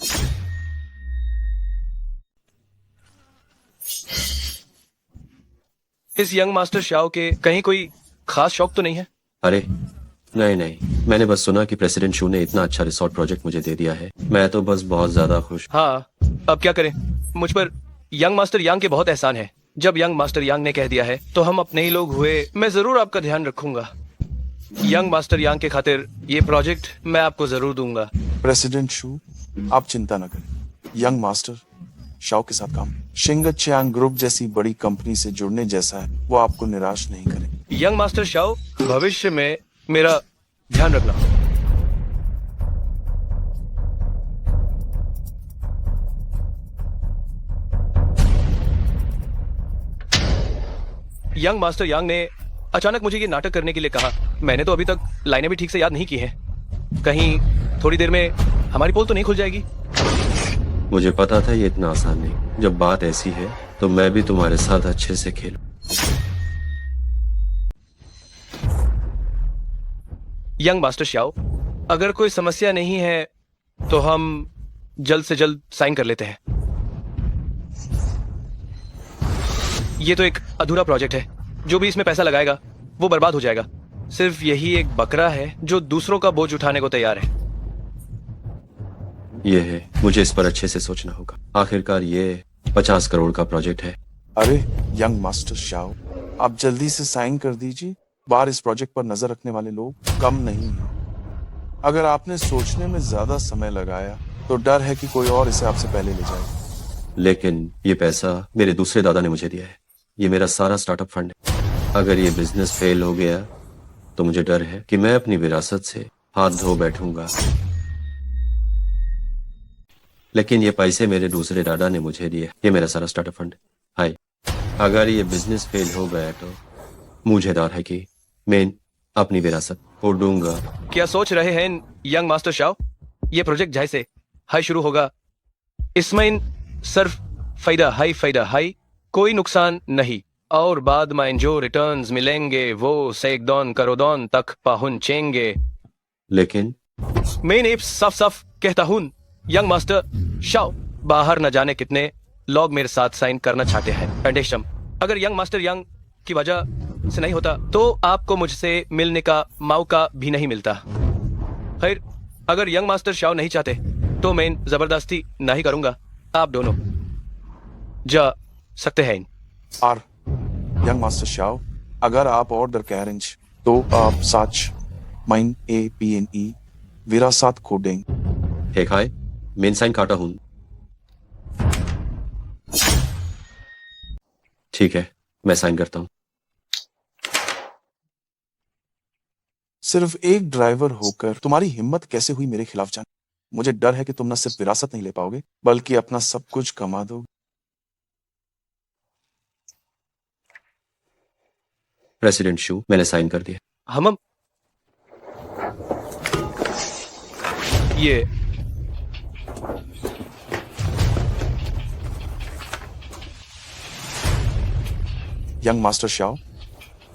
इस यंग मास्टर शाओ के कहीं कोई खास शौक तो नहीं है? अरे नहीं, मैंने बस सुना कि प्रेसिडेंट शू ने इतना अच्छा रिसोर्ट प्रोजेक्ट मुझे दे दिया है। मैं तो बस बहुत ज्यादा खुश। हाँ, अब क्या करें, मुझ पर यंग मास्टर यांग के बहुत एहसान है। जब यंग मास्टर यांग ने कह दिया है तो हम अपने ही लोग हुए। मैं जरूर आपका ध्यान रखूंगा। यंग मास्टर यांग के खातिर ये प्रोजेक्ट मैं आपको जरूर दूंगा। प्रेसिडेंट शू, आप चिंता न करें, यंग मास्टर शाओ के साथ काम शेंगचियांग ग्रुप जैसी बड़ी कंपनी से जुड़ने जैसा है, वो आपको निराश नहीं करेंगे। यंग मास्टर शाओ, भविष्य में मेरा ध्यान रखना। यंग मास्टर यांग ने अचानक मुझे ये नाटक करने के लिए कहा। मैंने तो अभी तक लाइनें भी ठीक से याद नहीं की हैं। कहीं थोड़ी देर में हमारी पोल तो नहीं खुल जाएगी? मुझे पता था ये इतना आसान नहीं। जब बात ऐसी है तो मैं भी तुम्हारे साथ अच्छे से खेलूं। यंग मास्टर श्याओ, अगर कोई समस्या नहीं है तो हम जल्द से जल्द साइन कर लेते हैं। ये तो एक अधूरा प्रोजेक्ट है। जो भी इसमें पैसा लगाएगा वो बर्बाद हो जाएगा। सिर्फ यही एक बकरा है जो दूसरों का बोझ उठाने को तैयार है। ये है, मुझे इस पर अच्छे से सोचना होगा। आखिरकार ये 50 करोड़ का प्रोजेक्ट है। अरे यंग मास्टर शाओ, आप जल्दी से साइन कर दीजिए। बाहर इस प्रोजेक्ट पर नजर रखने वाले लोग कम नहीं हैं। अगर आपने सोचने में ज्यादा समय लगाया तो डर है कि कोई और इसे आपसे पहले ले जाए। लेकिन ये पैसा मेरे दूसरे दादा ने मुझे दिया है। ये मेरा सारा स्टार्टअप फंड है। अगर ये बिजनेस फेल हो गया तो मुझे डर है कि मैं अपनी विरासत से हाथ धो बैठूंगा। लेकिन ये पैसे मेरे दूसरे दादा ने मुझे दिए। ये मेरा सारा स्टार्टअप फंड है। हाय, अगर ये बिजनेस फेल हो गया तो मुझे डर है कि मैं अपनी विरासत खो दूंगा। क्या सोच रहे हैं यंग मास्टर शाओ? ये प्रोजेक्ट जैसे हाई शुरू होगा, इसमें सिर्फ फायदा हाई, कोई नुकसान नहीं। और बाद में जो रिटर्न्स मिलेंगे वो सैकड़ों करोड़ों तक पहुंचेंगे। लेकिन मैं इन्हें साफ साफ कहता हूं यंग मास्टर शाओ, बाहर न जाने कितने लोग मेरे साथ साइन करना चाहते हैं। कंडीशन, अगर यंग मास्टर यंग की वजह से नहीं होता तो आपको मुझसे मिलने का मौका भी नहीं मिलता। खैर, अगर यंग मास्टर शाओ नहीं चाहते तो मैं जबरदस्ती नहीं करूंगा। आप दोनों जा सकते हैं। और यंग मास्टर शाओ, अगर आप ऑर्डर करें तो आप सच माइन APNE विरासत खो देंगे। एक हाय, मेन साइन काटा हूं। ठीक है, मैं साइन करता हूं। सिर्फ एक ड्राइवर होकर तुम्हारी हिम्मत कैसे हुई मेरे खिलाफ जाने? मुझे डर है कि तुम न सिर्फ विरासत नहीं ले पाओगे बल्कि अपना सब कुछ कमा दोगे। प्रेसिडेंट शू, मैंने साइन कर दिया। हम ये यंग मास्टर शाओ,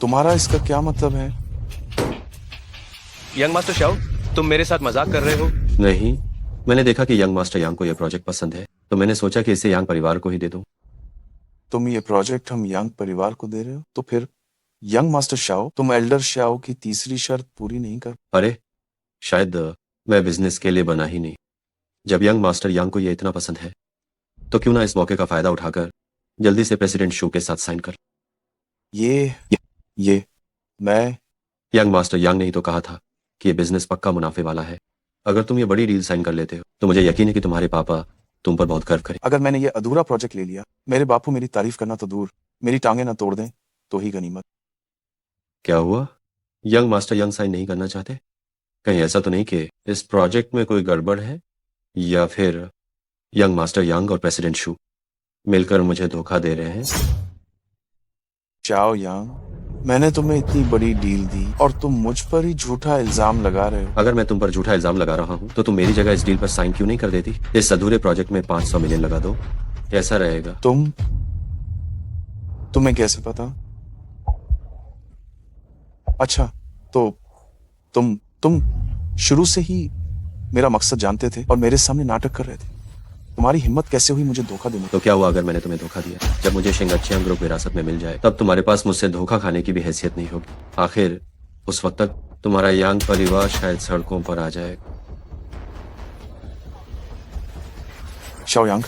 तुम्हारा इसका क्या मतलब है? यंग मास्टर शाओ, तुम मेरे साथ मजाक कर रहे हो? नहीं, मैंने देखा कि यंग मास्टर यांग को यह प्रोजेक्ट पसंद है तो मैंने सोचा कि इसे यांग परिवार को ही दे दूं। तुम ये प्रोजेक्ट हम यंग परिवार को दे रहे हो तो फिर यंग मास्टर शाओ, तुम एल्डर शाओ की तीसरी शर्त पूरी नहीं कर? अरे शायद मैं बिजनेस के लिए बना ही नहीं। जब यंग मास्टर यांग को ये इतना पसंद है तो क्यों ना इस मौके का फायदा उठाकर जल्दी से प्रेसिडेंट शू के साथ साइन कर। ये मैं यंग मास्टर यांग ने ही तो कहा था कि ये बिजनेस पक्का मुनाफे वाला है। अगर तुम ये बड़ी डील साइन कर लेते हो तो मुझे यकीन है कि तुम्हारे पापा तुम पर बहुत गर्व करें। अगर मैंने ये अधूरा प्रोजेक्ट ले लिया, मेरे बापू मेरी तारीफ करना तो दूर, मेरी टांगे ना तोड़ दें तो ही गनीमत। क्या हुआ? यंग मास्टर यंग साइन नहीं करना चाहते? कहीं ऐसा तो नहीं कि इस प्रोजेक्ट में कोई गड़बड़ है या फिर यंग मास्टर यंग और प्रेसिडेंट शू मिलकर मुझे धोखा दे रहे हैं? चाओ यांग, मैंने तुम्हें इतनी बड़ी डील दी और तुम मुझ पर ही झूठा इल्जाम लगा रहे हो। अगर मैं तुम पर झूठा इल्जाम लगा रहा हूं तो तुम मेरी जगह इस डील पर साइन क्यों नहीं कर देती? इस अधूरे प्रोजेक्ट में 500 मिलियन लगा दो, कैसा रहेगा? तुम्हें कैसे पता? अच्छा, तो तुम शुरू से ही मेरा मकसद जानते थे और मेरे सामने नाटक कर रहे थे। तुम्हारी हिम्मत कैसे हुई मुझे धोखा देने? तो क्या हुआ अगर मैंने तुम्हें धोखा दिया? जब मुझे शेंगाचियांग ग्रुप विरासत में मिल जाए तब तुम्हारे पास मुझसे धोखा खाने की भी हैसियत नहीं होगी। आखिर उस वक्त तक तुम्हारा यांग परिवार शायद सड़कों पर आ जाएगा। शाओ यांग,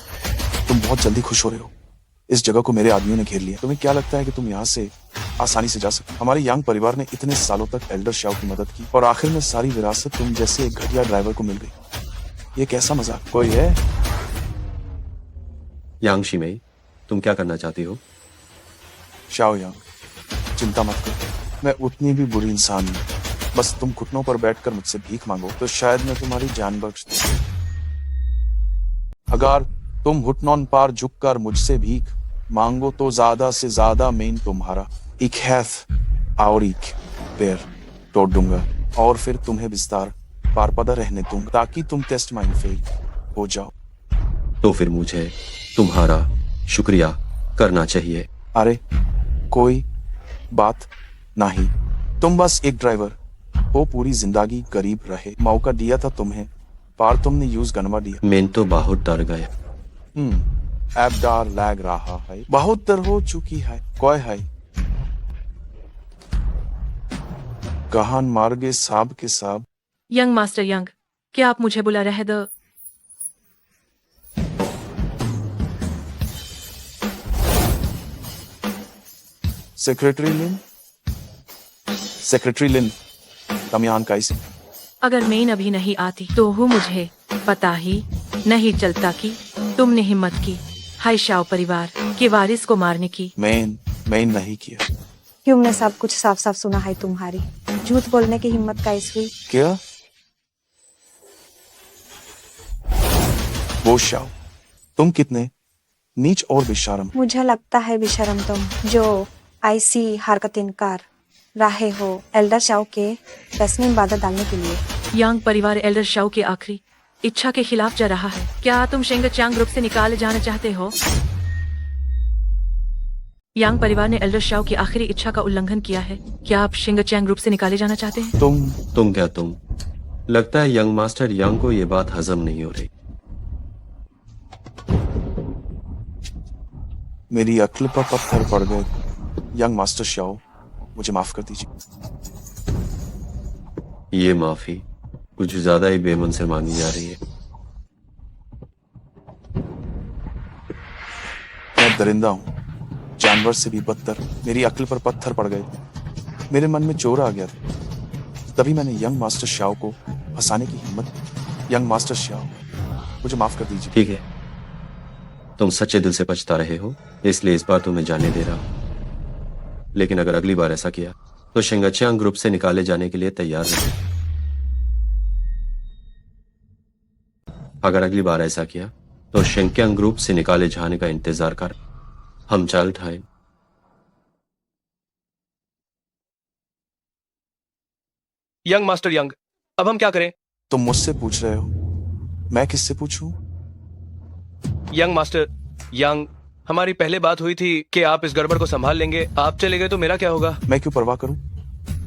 तुम बहुत जल्दी खुश हो रहे हो। इस जगह को मेरे आदमियों ने घेर लिया। तुम्हें क्या लगता है कि तुम यहाँ से आसानी से जा सकते? हमारे यांग परिवार ने इतने सालों तक एल्डर शाओ की मदद की और आखिर में सारी विरासत तुम जैसे एक घटिया ड्राइवर को मिल गई। ये कैसा मजाक? कोई है? यांग शिमेई, तुम क्या करना चाहती हो? शाओ यांग, चिंता मत करो, मैं उतनी भी बुरी इंसान नहीं। बस तुम घुटनों पर बैठकर मुझसे भीख मांगो तो शायद मैं तुम्हारी जान बख्श दूं। अगर तुम घुटनों पर झुककर मुझसे भीख मांगो तो ज्यादा से ज्यादा मैं तुम्हारा एक हाथ और एक पैर तोड़ दूंगा और फिर तुम्हें विस्तार पारपदा रहने दूंगा ताकि तुम टेस्ट माइन फेल हो जाओ। तो फिर मुझे तुम्हारा शुक्रिया करना चाहिए। अरे कोई बात नहीं, तुम बस एक ड्राइवर हो, पूरी जिंदगी गरीब रहे, मौका दिया था तुम्हें पर तुमने यूज गनवा दिया। मैं तो बहुत डर गया। अब डर लग रहा है, बहुत देर हो चुकी है। कोई है कहान मार गए साहब के साहब। यंग मास्टर यंग, क्या आप मुझे बुला रहे द सेक्रेटरी लिन तमियान कैसे? अगर मैं अभी नहीं आती तो हूँ मुझे पता ही नहीं चलता कि तुमने हिम्मत की हाय शाओ परिवार के वारिस को मारने की। मैं नहीं किया। कि हमने सब कुछ साफ साफ सुना है तुम्हारी। झूठ बोलने की हिम्मत कैसे हुई? क्या वो शाओ, तुम कितने नीच और बेशरम। मुझे लगता है बेशरम तुम जो ऐसी हरकत इनकार रहे हो एल्डर शाओ के फैसले में बाधा डालने के लिए। यांग परिवार एल्डर शाओ की आखिरी इच्छा के खिलाफ जा रहा है। क्या तुम शेंगचांग ग्रुप से निकाले जाना चाहते हो? यांग परिवार ने एल्डर शाओ की आखिरी इच्छा का उल्लंघन किया है। क्या आप शेंगचांग ग्रुप से निकाले जाना चाहते हैं? तुम लगता है यंग मास्टर यंग को ये बात हजम नहीं हो रही। मेरी अक्ल पर पत्थर पड़ गए। यंग मास्टर शाओ, मुझे माफ कर दीजिए। ये माफी कुछ ज्यादा ही बेमन से मांगी जा रही है। मैं दरिंदा हूँ, जानवर से भी बदतर। मेरी अक्ल पर पत्थर पड़ गए। मेरे मन में चोर आ गया था, तभी मैंने यंग मास्टर शाओ को फंसाने की हिम्मत। यंग मास्टर शाओ, मुझे माफ कर दीजिए। ठीक है, तुम सच्चे दिल से पछता रहे हो, इसलिए इस बार तुम्हें जाने दे रहा हूं। लेकिन अगर अगली बार ऐसा किया तो शेंगचांग ग्रुप से निकाले जाने के लिए तैयार रहो। अगर अगली बार ऐसा किया तो शेंगचांग ग्रुप से निकाले जाने का इंतजार कर। हम चाल ठाए। यंग मास्टर यंग, अब हम क्या करें? तुम मुझसे पूछ रहे हो, मैं किससे पूछूं? यंग मास्टर यंग, हमारी पहले बात हुई थी कि आप इस गड़बड़ को संभाल लेंगे। आप चले गए तो मेरा क्या होगा? मैं क्यों परवाह करूं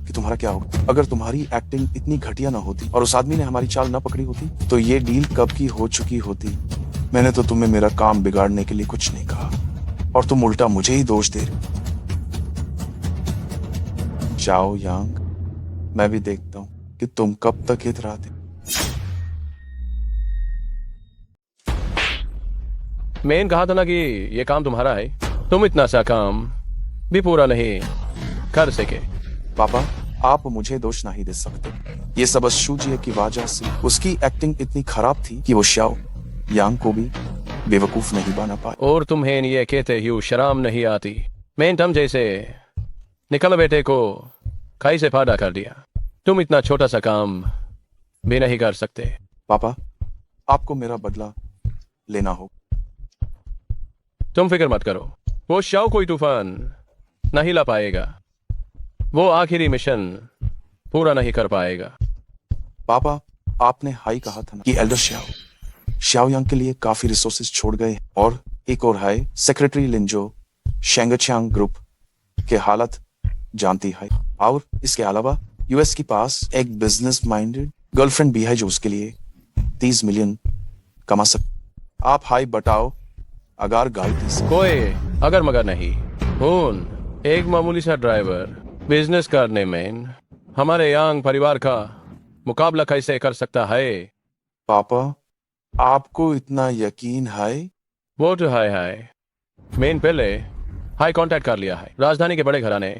कि तुम्हारा क्या होगा? अगर तुम्हारी एक्टिंग इतनी घटिया ना होती और उस आदमी ने हमारी चाल ना पकड़ी होती तो ये डील कब की हो चुकी होती। मैंने तो तुम्हें मेरा काम बिगाड़ने के लिए कुछ नहीं कहा और तुम उल्टा मुझे ही दोष दे रहे। चाओ यांग, मैं भी देखता हूं कि तुम कब तक इतराते। मैंने कहा था ना कि ये काम तुम्हारा है। तुम इतना सा काम भी पूरा नहीं कर सके। पापा, आप मुझे दोष नहीं दे सकते। ये सब शूजिए की वजह से उसकी एक्टिंग इतनी खराब थी कि वो शाओ यांग को भी बेवकूफ नहीं बना पाए। और तुम्हें ये कहते ही शर्म नहीं आती? मैं तुम जैसे निकल बेटे को खाई से फाड़ा कर दिया। तुम इतना छोटा सा काम भी नहीं कर सकते। पापा, आपको मेरा बदला लेना होगा। तुम फिक्र मत करो, वो शाओ कोई तूफान नहीं ला पाएगा। वो आखिरी मिशन पूरा नहीं कर पाएगा। पापा, आपने हाई कहा था ना कि एल्डर शाओ यांग के लिए काफी रिसोर्सेज छोड़ गए और एक और है सेक्रेटरी लिन जो शेंगचांग ग्रुप के हालत जानती है और इसके अलावा यूएस के पास एक बिजनेस माइंडेड गर्लफ्रेंड भी है जो उसके लिए 30 मिलियन कमा सकती। आप हाई बताओ अगर गलती से। कोई अगर मगर नहीं। खून एक मामूली सा ड्राइवर बिजनेस करने में हमारे यांग परिवार का मुकाबला कैसे कर सकता है? पापा, आपको इतना यकीन है? वो तो है। मैंने पहले हाई कांटेक्ट कर लिया है राजधानी के बड़े घराने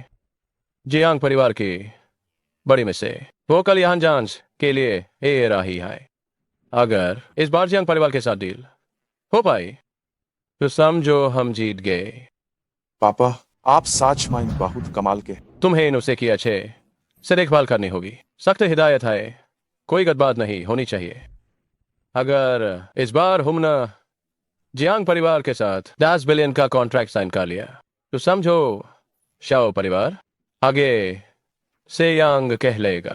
जियांग परिवार की बड़ी में से। वो कल यहाँ जांच के लिए ए रही है। अगर इस बार जियांग परिवार के साथ डील हो पाई तो समझो हम जीत गए। पापा, आप सच में बहुत कमाल के। तुम्हें इन उसे की अच्छे से देखभाल करनी होगी। सख्त हिदायत है, कोई गलबात नहीं होनी चाहिए। अगर इस बार हमने जियांग परिवार के साथ 10 बिलियन का कॉन्ट्रैक्ट साइन कर लिया तो समझो शाओ परिवार आगे से यांग कहलेगा।